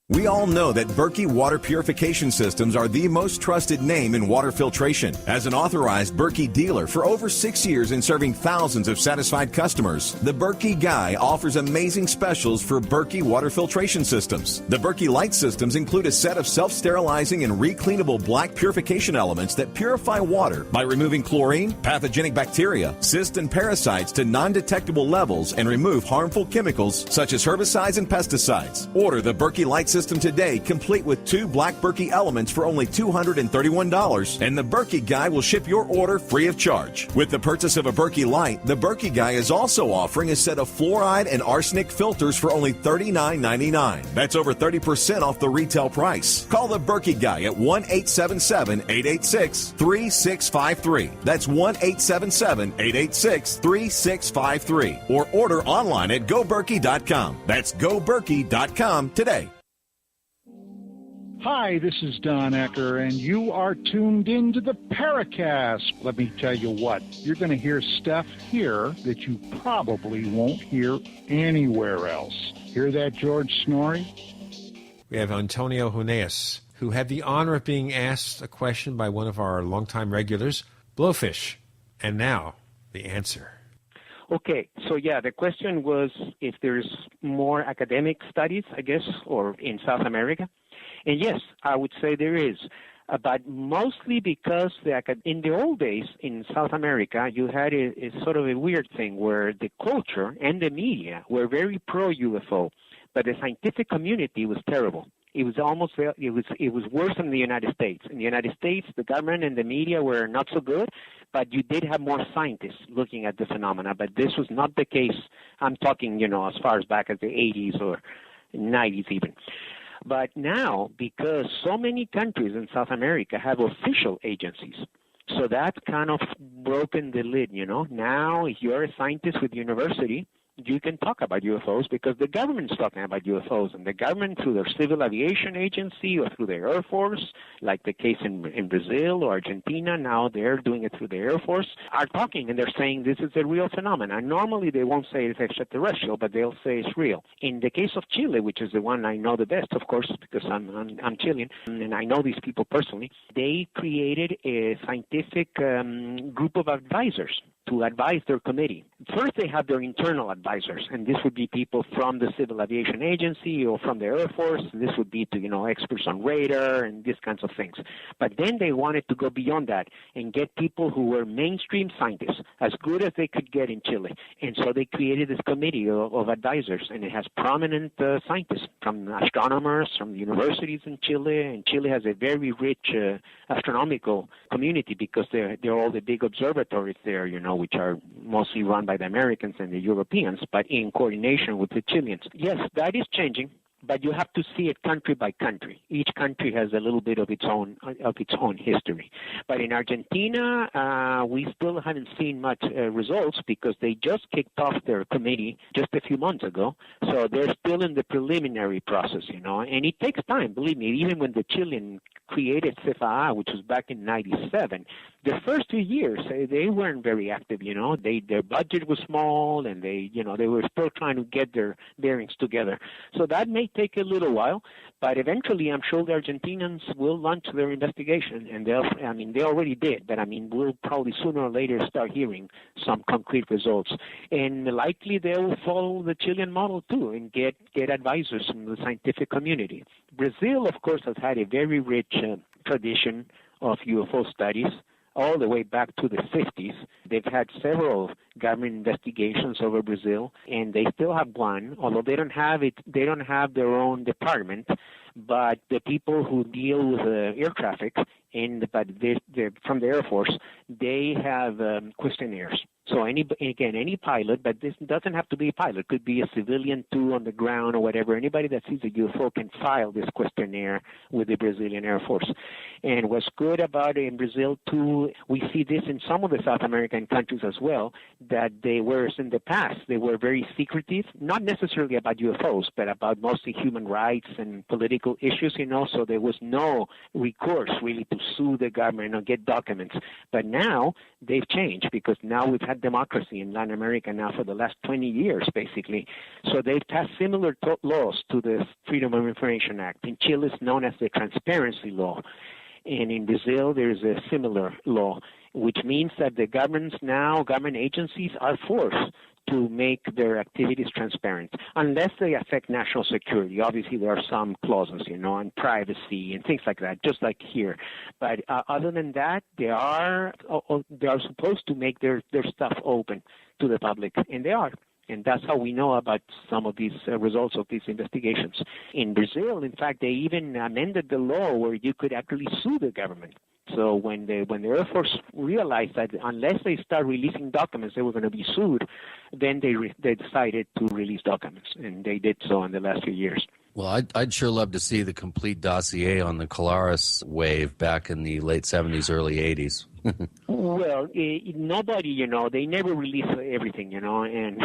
We all know that Berkey Water Purification Systems are the most trusted name in water filtration. As an authorized Berkey dealer for over 6 years and serving thousands of satisfied customers, the Berkey Guy offers amazing specials for Berkey Water Filtration Systems. The Berkey Light Systems include a set of self-sterilizing and recleanable black purification elements that purify water by removing chlorine, pathogenic bacteria, cysts, and parasites to non-detectable levels and remove harmful chemicals such as herbicides and pesticides. Order the Berkey Light System today, complete with 2 black Berkey elements for only $231, and the Berkey Guy will ship your order free of charge. With the purchase of a Berkey Light, the Berkey Guy is also offering a set of fluoride and arsenic filters for only $39.99. That's over 30% off the retail price. Call the Berkey Guy at 1-877-886-3653. That's 1-877-886-3653. Or order online at goberkey.com. That's goberkey.com today. Hi, this is Don Ecker, and you are tuned into the Paracast. Let me tell you what, you're going to hear stuff here that you probably won't hear anywhere else. Hear that, George Snorri? We have Antonio Huneeus, who had the honor of being asked a question by one of our longtime regulars, Blowfish. And now, the answer. Okay, so the question was if there's more academic studies, I guess, or in South America. And yes, I would say there is, but mostly because in the old days in South America, you had a sort of a weird thing where the culture and the media were very pro-UFO, but the scientific community was terrible. It was worse than the United States. In the United States, the government and the media were not so good, but you did have more scientists looking at the phenomena. But this was not the case. I'm talking, as far as back as the 80s or 90s even. But now, because so many countries in South America have official agencies, so that kind of broken the lid, Now, if you're a scientist with the university, you can talk about UFOs because the government's talking about UFOs, and the government, through their civil aviation agency or through their Air Force, like the case in Brazil or Argentina, now they're doing it through the Air Force, are talking, and they're saying this is a real phenomenon. Normally they won't say it's extraterrestrial, but they'll say it's real. In the case of Chile, which is the one I know the best, of course, because I'm Chilean, and I know these people personally, they created a scientific group of advisors to advise their committee. First, they have their internal advisors, and this would be people from the Civil Aviation Agency or from the Air Force. And this would be to, experts on radar and these kinds of things. But then they wanted to go beyond that and get people who were mainstream scientists, as good as they could get in Chile. And so they created this committee of advisors, and it has prominent scientists from astronomers from the universities in Chile. And Chile has a very rich astronomical community because there are all the big observatories there, which are mostly run by the Americans and the Europeans, but in coordination with the Chileans. Yes, that is changing. But you have to see it country by country. Each country has a little bit of its own history. But in Argentina, we still haven't seen much results because they just kicked off their committee just a few months ago. So they're still in the preliminary process, and it takes time. Believe me, even when the Chilean created CEFAA, which was back in '97, the first 2 years they weren't very active. Their budget was small, and they were still trying to get their bearings together. So that may take a little while, but eventually I'm sure the Argentinians will launch their investigation, and they already did, but we'll probably sooner or later start hearing some concrete results. And likely they will follow the Chilean model too and get advisors from the scientific community. Brazil, of course, has had a very rich tradition of UFO studies all the way back to the 50s. They've had several government investigations over Brazil, and they still have one, although they don't have their own department, but the people who deal with air traffic, they're from the Air Force, they have questionnaires. So any pilot, but this doesn't have to be a pilot, could be a civilian too on the ground or whatever. Anybody that sees a UFO can file this questionnaire with the Brazilian Air Force. And what's good about it in Brazil too, we see this in some of the South American countries as well, that whereas in the past they were very secretive, not necessarily about UFOs, but about mostly human rights and political issues, so there was no recourse really to sue the government or get documents. But now they've changed because now we've had democracy in Latin America now for the last 20 years, basically. So they've passed similar laws to the Freedom of Information Act. In Chile, it's known as the Transparency Law. And in Brazil, there's a similar law, which means that the government agencies are forced to make their activities transparent, unless they affect national security. Obviously, there are some clauses, on privacy and things like that, just like here. But other than that, they are supposed to make their stuff open to the public, and they are. And that's how we know about some of these results of these investigations. In Brazil, in fact, they even amended the law where you could actually sue the government. So when the Air Force realized that unless they start releasing documents, they were going to be sued, then they decided to release documents, and they did so in the last few years. Well, I'd sure love to see the complete dossier on the Colares wave back in the late 70s, early 80s. Well, nobody, they never release everything, and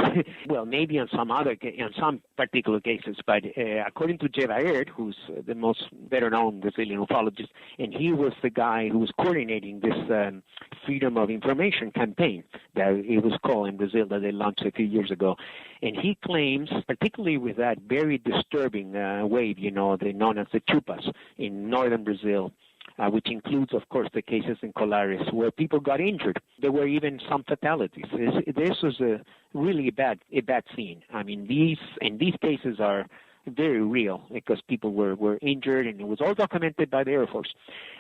well, maybe in some particular cases, but according to Jay Baird, who's the most better-known Brazilian ufologist, and he was the guy who was coordinating this Freedom of Information campaign that it was called in Brazil that they launched a few years ago, and he claims, particularly with that very disturbing wave, known as the Chupas in northern Brazil, which includes, of course, the cases in Colares where people got injured. There were even some fatalities. This was really a bad scene. These cases are very real because people were injured, and it was all documented by the Air Force.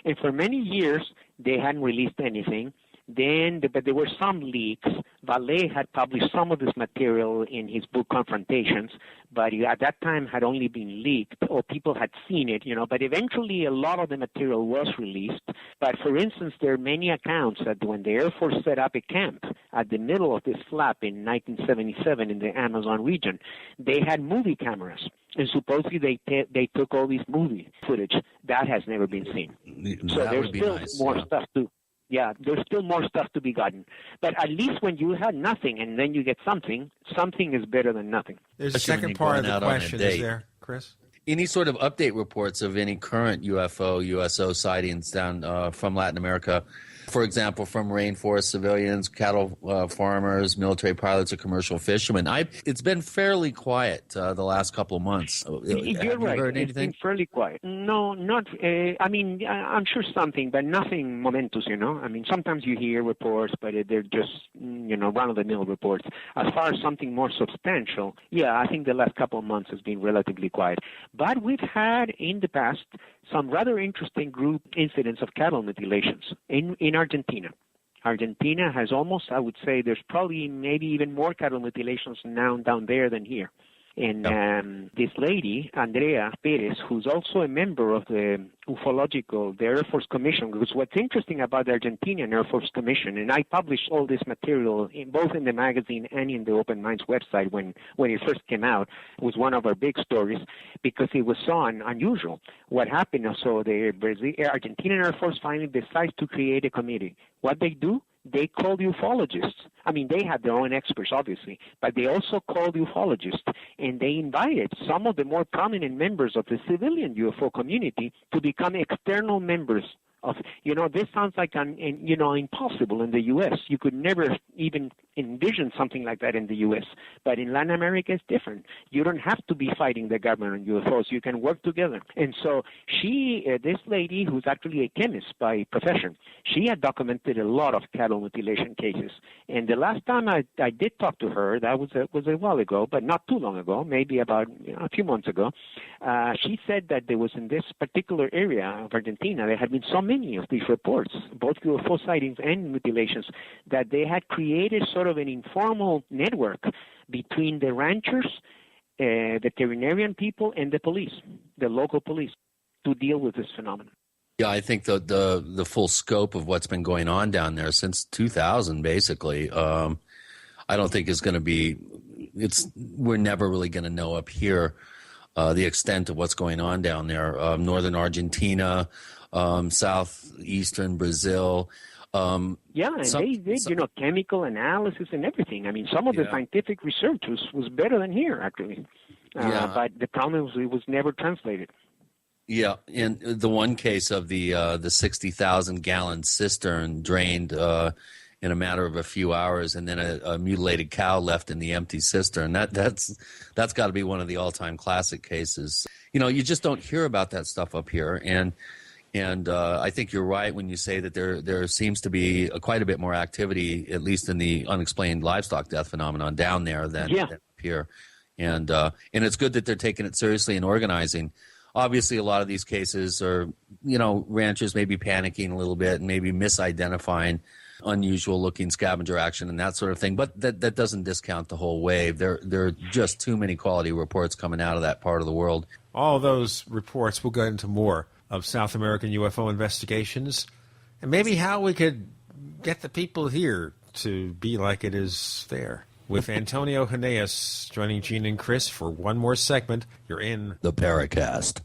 And for many years, they hadn't released anything. But there were some leaks. Vallée had published some of this material in his book Confrontations, but at that time had only been leaked, or people had seen it, but eventually a lot of the material was released. But for instance, there are many accounts that when the Air Force set up a camp at the middle of this flap in 1977 in the Amazon region, they had movie cameras. And supposedly they took all these movie footage. That has never been seen. So there's still more stuff to... Yeah, there's still more stuff to be gotten. But at least when you had nothing and then you get something is better than nothing. There's a second part of the question, is there, Chris? Any sort of update reports of any current UFO, USO sightings down from Latin America? For example, from rainforest civilians, cattle farmers, military pilots, or commercial fishermen. It's been fairly quiet the last couple of months. You're right. Heard anything? It's been fairly quiet. No, not. I'm sure something, but nothing momentous. I mean, sometimes you hear reports, but they're just run-of-the-mill reports. As far as something more substantial, yeah, I think the last couple of months has been relatively quiet. But we've had in the past some rather interesting group incidents of cattle mutilations in Argentina. Argentina has almost, I would say, there's probably maybe even more cattle mutilations now down there than here. And this lady, Andrea Perez, who's also a member of the the Air Force Commission, because what's interesting about the Argentinian Air Force Commission, and I published all this material both in the magazine and in the Open Minds website when it first came out, it was one of our big stories because it was so unusual. What happened, so the Argentinian Air Force finally decides to create a committee. What they do? They called ufologists. I mean, they had their own experts, obviously, but they also called ufologists, and they invited some of the more prominent members of the civilian UFO community to become external members of, this sounds like, impossible in the U.S. You could never even envision something like that in the U.S. But in Latin America, it's different. You don't have to be fighting the government on UFOs. You can work together. And so this lady, who's actually a chemist by profession, she had documented a lot of cattle mutilation cases. And the last time I did talk to her, that was a while ago, but not too long ago, maybe about a few months ago, she said that there was in this particular area of Argentina, there had been so many of these reports, both UFO sightings and mutilations, that they had created sort of an informal network between the ranchers, veterinarian people, and the police, the local police, to deal with this phenomenon. Yeah, I think the full scope of what's been going on down there since 2000, basically, I don't think is going to be. We're never really going to know up here the extent of what's going on down there. Northern Argentina, southeastern Brazil. And they did, chemical analysis and everything. I mean, some of the scientific research was better than here, actually. But the problem was it was never translated. Yeah, in the one case of the 60,000-gallon cistern drained in a matter of a few hours, and then a mutilated cow left in the empty cistern. That's got to be one of the all-time classic cases. You just don't hear about that stuff up here, and I think you're right when you say that there seems to be quite a bit more activity, at least in the unexplained livestock death phenomenon down there than up here. And it's good that they're taking it seriously and organizing. Obviously, a lot of these cases are, ranchers may be panicking a little bit and maybe misidentifying unusual-looking scavenger action and that sort of thing. But that doesn't discount the whole wave. There are just too many quality reports coming out of that part of the world. All those reports, we'll get into more of South American UFO investigations, and maybe how we could get the people here to be like it is there. With Antonio Huneeus joining Gene and Chris for one more segment, you're in the Paracast.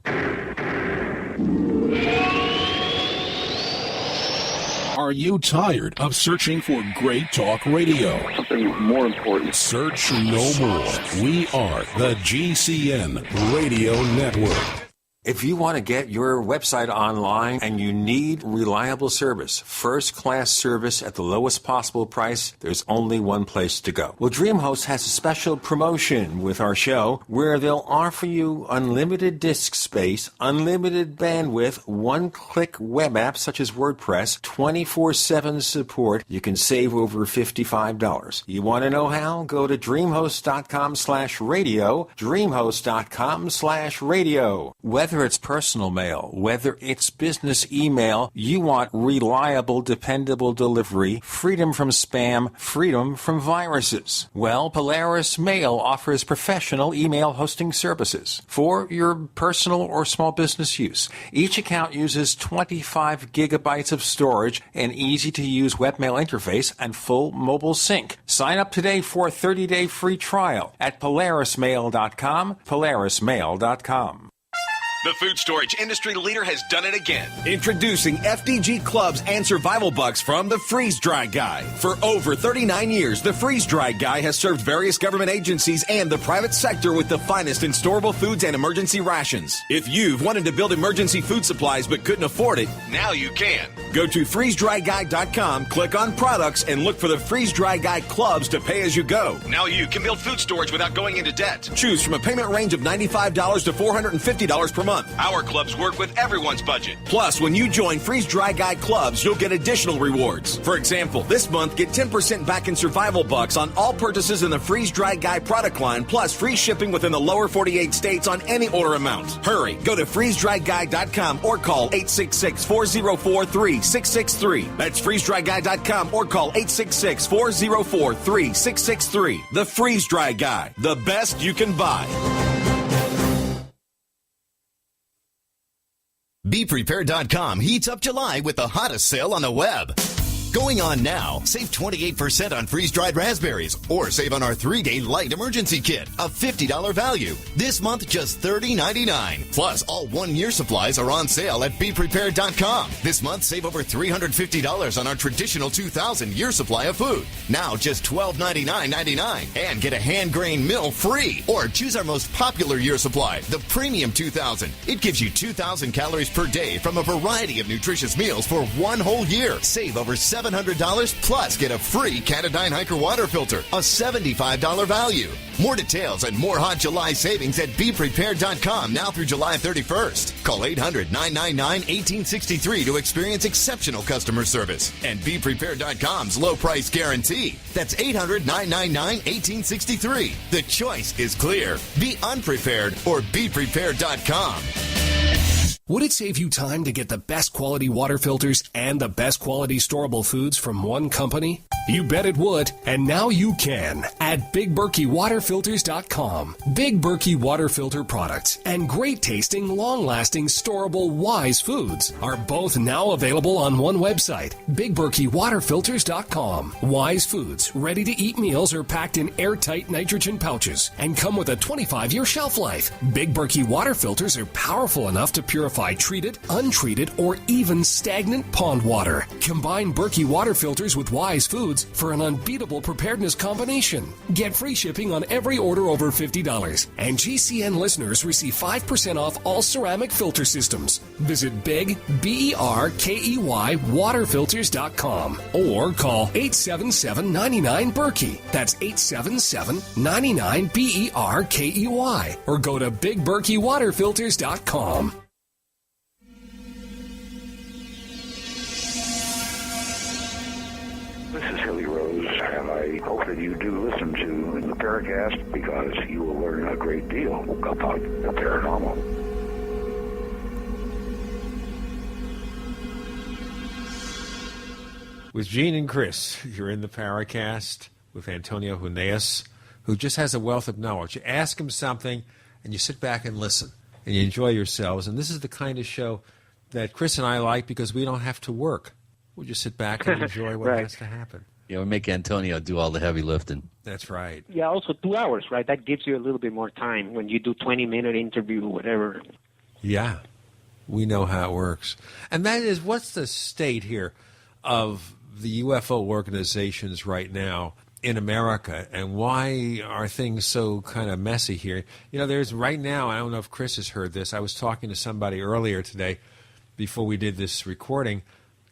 Are you tired of searching for great talk radio? Something more important. Search no more. We are the GCN Radio Network. If you want to get your website online and you need reliable service, first-class service at the lowest possible price, there's only one place to go. Well, DreamHost has a special promotion with our show where they'll offer you unlimited disk space, unlimited bandwidth, one-click web apps such as WordPress, 24/7 support. You can save over $55. You want to know how? Go to dreamhost.com/radio, dreamhost.com/radio. Whether it's personal mail, whether it's business email, you want reliable, dependable delivery, freedom from spam, freedom from viruses. Well, Polaris Mail offers professional email hosting services for your personal or small business use. Each account uses 25 gigabytes of storage, an easy-to-use webmail interface, and full mobile sync. Sign up today for a 30-day free trial at polarismail.com, polarismail.com. The food storage industry leader has done it again. Introducing FDG clubs and survival bucks from the Freeze Dry Guy. For over 39 years, the Freeze Dry Guy has served various government agencies and the private sector with the finest in storable foods and emergency rations. If you've wanted to build emergency food supplies but couldn't afford it, now you can. Go to freezedryguy.com, click on products, and look for the Freeze Dry Guy clubs to pay as you go. Now you can build food storage without going into debt. Choose from a payment range of $95 to $450 per month. Our clubs work with everyone's budget. Plus, when you join Freeze Dry Guy clubs, you'll get additional rewards. For example, this month, get 10% back in survival bucks on all purchases in the Freeze Dry Guy product line, plus free shipping within the lower 48 states on any order amount. Hurry, go to freezedryguy.com or call 866-404-3663. That's freezedryguy.com or call 866-404-3663. The Freeze Dry Guy, the best you can buy. BePrepared.com heats up July with the hottest sale on the web. Going on now. Save 28% on freeze-dried raspberries or save on our 3-day light emergency kit, a $50 value. This month, just $30.99. Plus, all 1-year supplies are on sale at BePrepared.com. This month, save over $350 on our traditional 2,000-year supply of food. Now, just $12.99.99. And get a hand-grained mill free. Or choose our most popular year supply, the Premium 2000. It gives you 2,000 calories per day from a variety of nutritious meals for 1 whole year. Save over $700 plus get a free Catadyne Hiker water filter, a $75 value. More details and more hot July savings at BePrepared.com now through July 31st. Call 800-999-1863 to experience exceptional customer service and BePrepared.com's low price guarantee. That's 800-999-1863. The choice is clear. Be unprepared or BePrepared.com. Would it save you time to get the best quality water filters and the best quality storable foods from one company? You bet it would, and now you can at BigBerkeyWaterFilters.com. Big Berkey water filter products and great tasting, long-lasting, storable Wise foods are both now available on one website, BigBerkeyWaterFilters.com. Wise foods, ready-to-eat meals are packed in airtight nitrogen pouches and come with a 25-year shelf life. Big Berkey water filters are powerful enough to purify treated, untreated, or even stagnant pond water. Combine Berkey water filters with Wise foods for an unbeatable preparedness combination. Get free shipping on every order over $50. And GCN listeners receive 5% off all ceramic filter systems. Visit Big, BERKEY, waterfilters.com or call 877-99-BERKEY. That's 877-99-BERKEY. Or go to BigBerkeyWaterFilters.com. This is Hilly Rose, and I hope that you do listen to the Paracast because you will learn a great deal about the paranormal. With Gene and Chris, you're in the Paracast with Antonio Huneeus, who just has a wealth of knowledge. You ask him something, and you sit back and listen, and you enjoy yourselves. And this is the kind of show that Chris and I like because we don't have to work. We'll just sit back and enjoy what Right. has to happen. Yeah, we make Antonio do all the heavy lifting. That's right. Yeah, also 2 hours, right? That gives you a little bit more time when you do 20-minute interview, whatever. Yeah, we know how it works. And that is, what's the state here of the UFO organizations right now in America, and why are things so kind of messy here? You know, there's right now, I don't know if Chris has heard this, I was talking to somebody earlier today before we did this recording,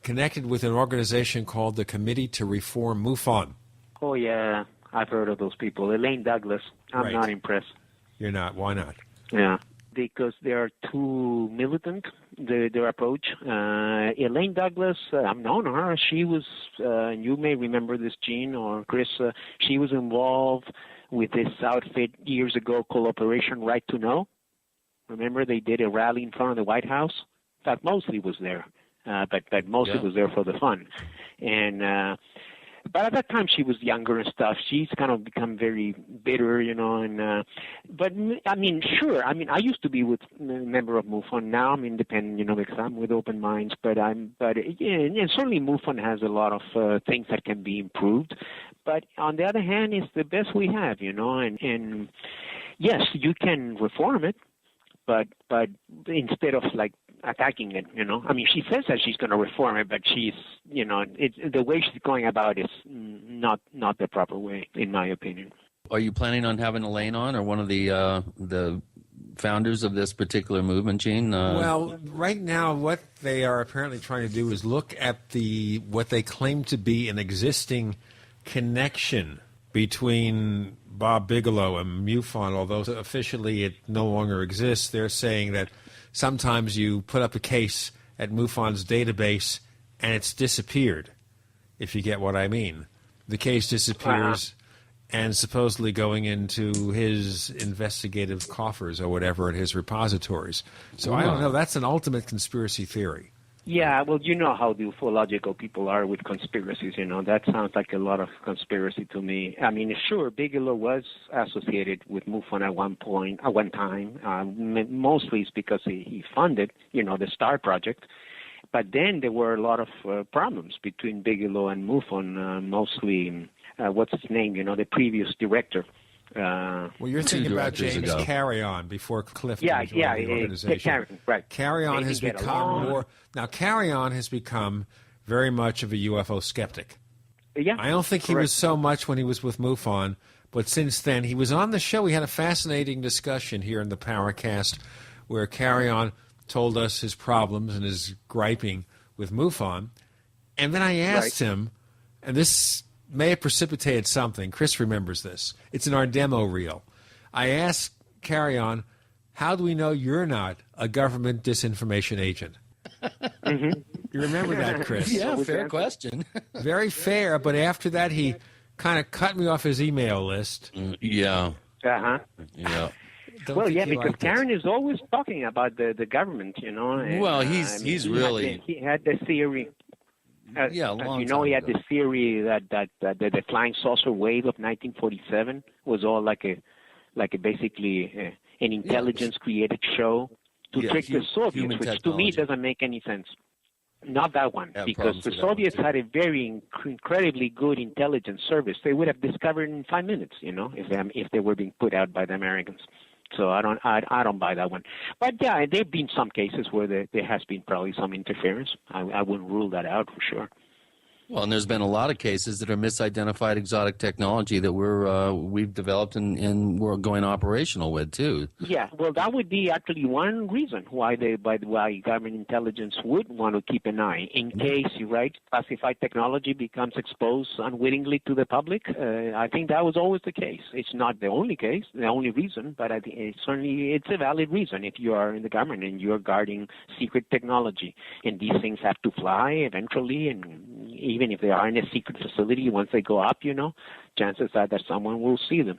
connected with an organization called the Committee to Reform MUFON. Oh, yeah, I've heard of those people. Elaine Douglas, I'm Right. not impressed. You're not. Why not? Yeah, because they are too militant, their approach. Elaine Douglas, I've known her. She was, you may remember this, Gene or Chris, she was involved with this outfit years ago called Operation Right to Know. Remember, they did a rally in front of the White House? In fact, Mosley was there, but Mosley was there for the fun. And but at that time, she was younger and stuff. She's kind of become very bitter, you know. And but I mean, sure. I mean, I used to be with a member of MUFON. Now I'm independent, you know, because I'm with Open Minds. But yeah, and certainly MUFON has a lot of things that can be improved. But on the other hand, it's the best we have, you know. And yes, you can reform it, but instead of like attacking it, I mean, she says that she's going to reform it, but she's, the way she's going about is not the proper way, in my opinion. Are you planning on having Elaine on, or one of the founders of this particular movement, Gene? Well, right now, what they are apparently trying to do is look at what they claim to be an existing connection between Bob Bigelow and MUFON, although officially it no longer exists. They're saying that sometimes you put up a case at MUFON's database and it's disappeared, if you get what I mean. The case disappears and supposedly going into his investigative coffers or whatever at his repositories. So I don't know. That's an ultimate conspiracy theory. Yeah, well, you know how the ufological people are with conspiracies, That sounds like a lot of conspiracy to me. I mean, sure, Bigelow was associated with MUFON at one time. Mostly it's because he funded, the STAR project. But then there were a lot of problems between Bigelow and MUFON, mostly, what's his name, the previous director. Well, you're thinking about James Carrion before Cliff joined the organization. Carrion has become more. Now, Carrion has become very much of a UFO skeptic. Yeah, I don't think he was so much when he was with MUFON, but since then he was on the show. We had a fascinating discussion here in the Paracast where Carrion told us his problems and his griping with MUFON, and then I asked him, and this may have precipitated something. Chris remembers this. It's in our demo reel. I asked Carrion, how do we know you're not a government disinformation agent? Mm-hmm. You remember that, Chris? Yeah, fair question. Very fair, but after that he kind of cut me off his email list. Yeah. Uh-huh. Yeah. Well, yeah, because Karen is always talking about the government, And, well, he's really... He had the theory... he had this theory that the flying saucer wave of 1947 was all like a basically an intelligence-created show to trick the Soviets, which to me doesn't make any sense. Not that one, because the Soviets had a very incredibly good intelligence service. They would have discovered in 5 minutes, if they were being put out by the Americans. So I don't buy that one. But yeah, there have been some cases where there has been probably some interference. I wouldn't rule that out for sure. Well, and there's been a lot of cases that are misidentified exotic technology that we've developed and we're going operational with too. Yeah, well, that would be actually one reason why government intelligence would want to keep an eye in case, classified technology becomes exposed unwittingly to the public. I think that was always the case. It's not the only case, the only reason, but I think it's a valid reason if you are in the government and you're guarding secret technology, and these things have to fly eventually, and even if they are in a secret facility, once they go up, chances are that someone will see them.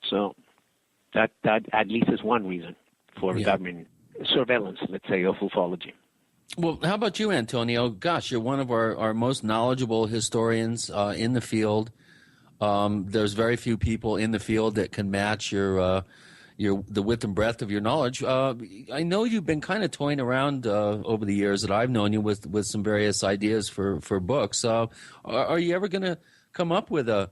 So that at least is one reason for government surveillance, let's say, of ufology. Well, how about you, Antonio? Gosh, you're one of our most knowledgeable historians in the field. There's very few people in the field that can match the width and breadth of your knowledge. I know you've been kind of toying around over the years that I've known you with some various ideas for books. Are you ever going to come up with a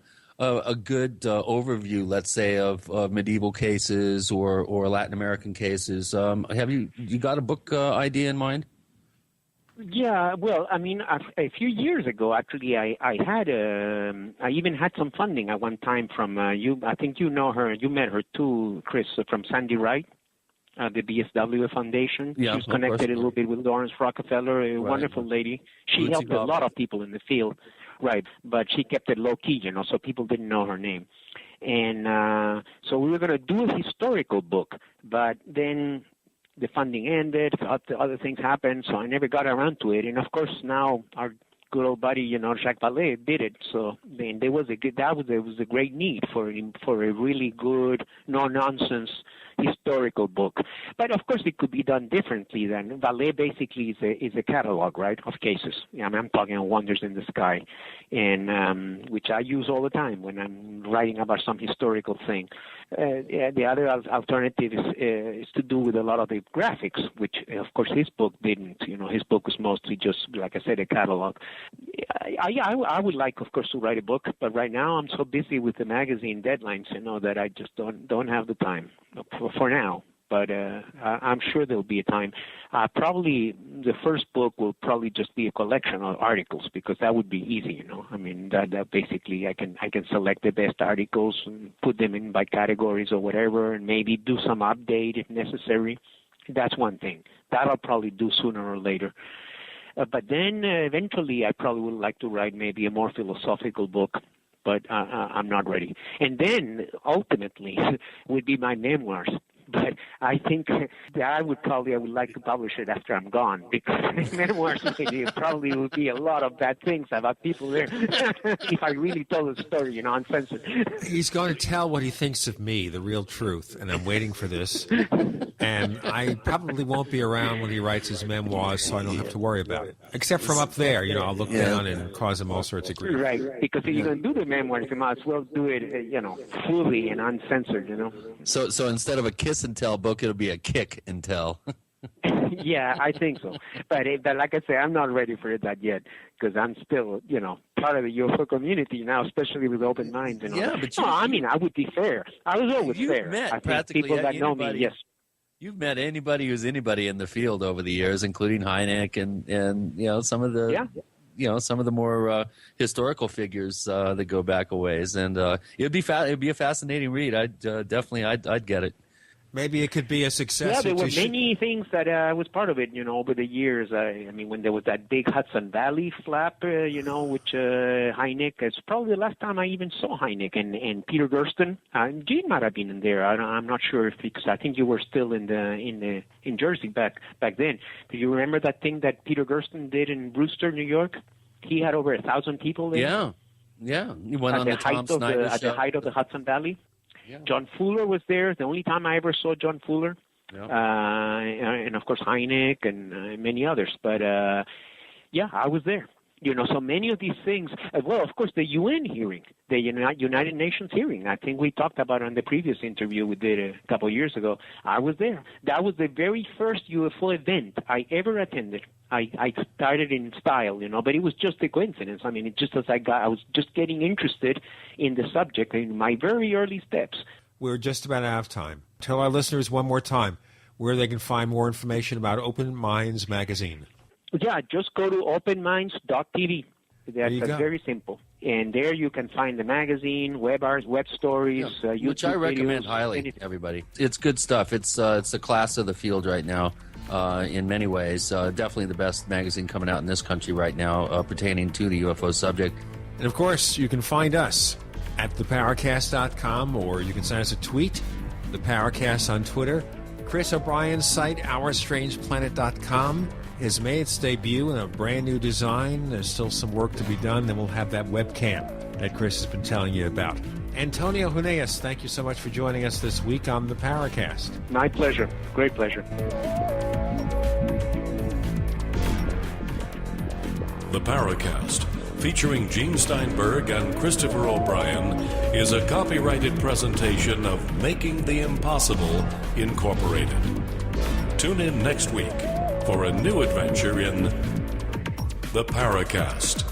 good overview, let's say, of medieval cases or Latin American cases? Have you got a book idea in mind? Yeah, well, I mean, a few years ago, actually, I even had some funding at one time from you. I think you know her. You met her too, Chris, from Sandy Wright, the BSW Foundation. Yeah, she was connected a little bit with Lawrence Rockefeller, a wonderful lady. She helped a lot of people in the field, right? But she kept it low key, so people didn't know her name. And so we were going to do a historical book, but then the funding ended, other things happened, so I never got around to it. And of course, now our good old buddy, Jacques Vallée did it. So then there was a great need for a really good, no-nonsense historical book. But of course, it could be done differently. Then Vallée basically is a catalog, right, of cases. I'm talking on Wonders in the Sky, and which I use all the time when I'm writing about some historical thing. The other alternative is to do with a lot of the graphics, which of course his book didn't. His book was mostly just, like I said, a catalog. I would like, of course, to write a book, but right now I'm so busy with the magazine deadlines, that I just don't have the time for now. but I'm sure there'll be a time. Probably the first book will probably just be a collection of articles, because that would be easy, you know. I mean, that basically I can select the best articles and put them in by categories or whatever, and maybe do some update if necessary. That's one thing. That I'll probably do sooner or later. But then eventually I probably would like to write maybe a more philosophical book, but I'm not ready. And then ultimately would be my memoirs. But I think that I would like to publish it after I'm gone, because memoirs probably would be a lot of bad things about people there if I really told the story, you know, uncensored. He's going to tell what he thinks of me, the real truth, and I'm waiting for this. And I probably won't be around when he writes his memoirs, so I don't have to worry about it. Except from up there, you know, I'll look down and cause him all sorts of grief. Right, because if you're going to do the memoirs, you might as well do it, you know, fully and uncensored, you know. So instead of a kiss and tell book, it'll be a kick and tell. Yeah, I think so. But like I say, I'm not ready for that yet, because I'm still, you know, part of the UFO community now, especially with open minds. You know? Yeah, but I mean, I would be fair. I was always fair. Met I think practically people that know me, yes. You've met anybody who's anybody in the field over the years, including Hynek and you know, some of the some of the more historical figures that go back a ways, and it'd be a fascinating read. I'd get it. Maybe it could be a success. Yeah, there were many things that was part of it, you know, over the years. I mean, when there was that big Hudson Valley flap, you know, which Hynek, it's probably the last time I even saw Hynek, and Peter Gersten. Gene might have been in there. I'm not sure because I think you were still in Jersey back then. Do you remember that thing that Peter Gersten did in Brewster, New York? He had over 1,000 people there. Yeah. He went on the Tom Snyder show. At the height of the Hudson Valley. Yeah. John Fuller was there. The only time I ever saw John Fuller. Yep. And of course Hynek and many others. But yeah, I was there. You know, so many of these things. Well, of course, the UN hearing, the United Nations hearing. I think we talked about it on the previous interview we did a couple of years ago. I was there. That was the very first UFO event I ever attended. I started in style, you know, but it was just a coincidence. I mean, it just I was just getting interested in the subject in my very early steps. We're just about out of time. Tell our listeners one more time where they can find more information about Open Minds magazine. Yeah, just go to openminds.tv. That's very simple. And there you can find the magazine, web stories, YouTube which I recommend highly, everybody. It's good stuff. It's the class of the field right now. In many ways, definitely the best magazine coming out in this country right now pertaining to the UFO subject. And of course, you can find us at theparacast.com, or you can send us a tweet, the Paracast on Twitter. Chris O'Brien's site, OurStrangePlanet.com, has made its debut in a brand new design. There's still some work to be done. Then we'll have that webcam that Chris has been telling you about. Antonio Huneeus, thank you so much for joining us this week on the Paracast. My pleasure. Great pleasure. The Paracast, featuring Gene Steinberg and Christopher O'Brien, is a copyrighted presentation of Making the Impossible Incorporated. Tune in next week for a new adventure in The Paracast.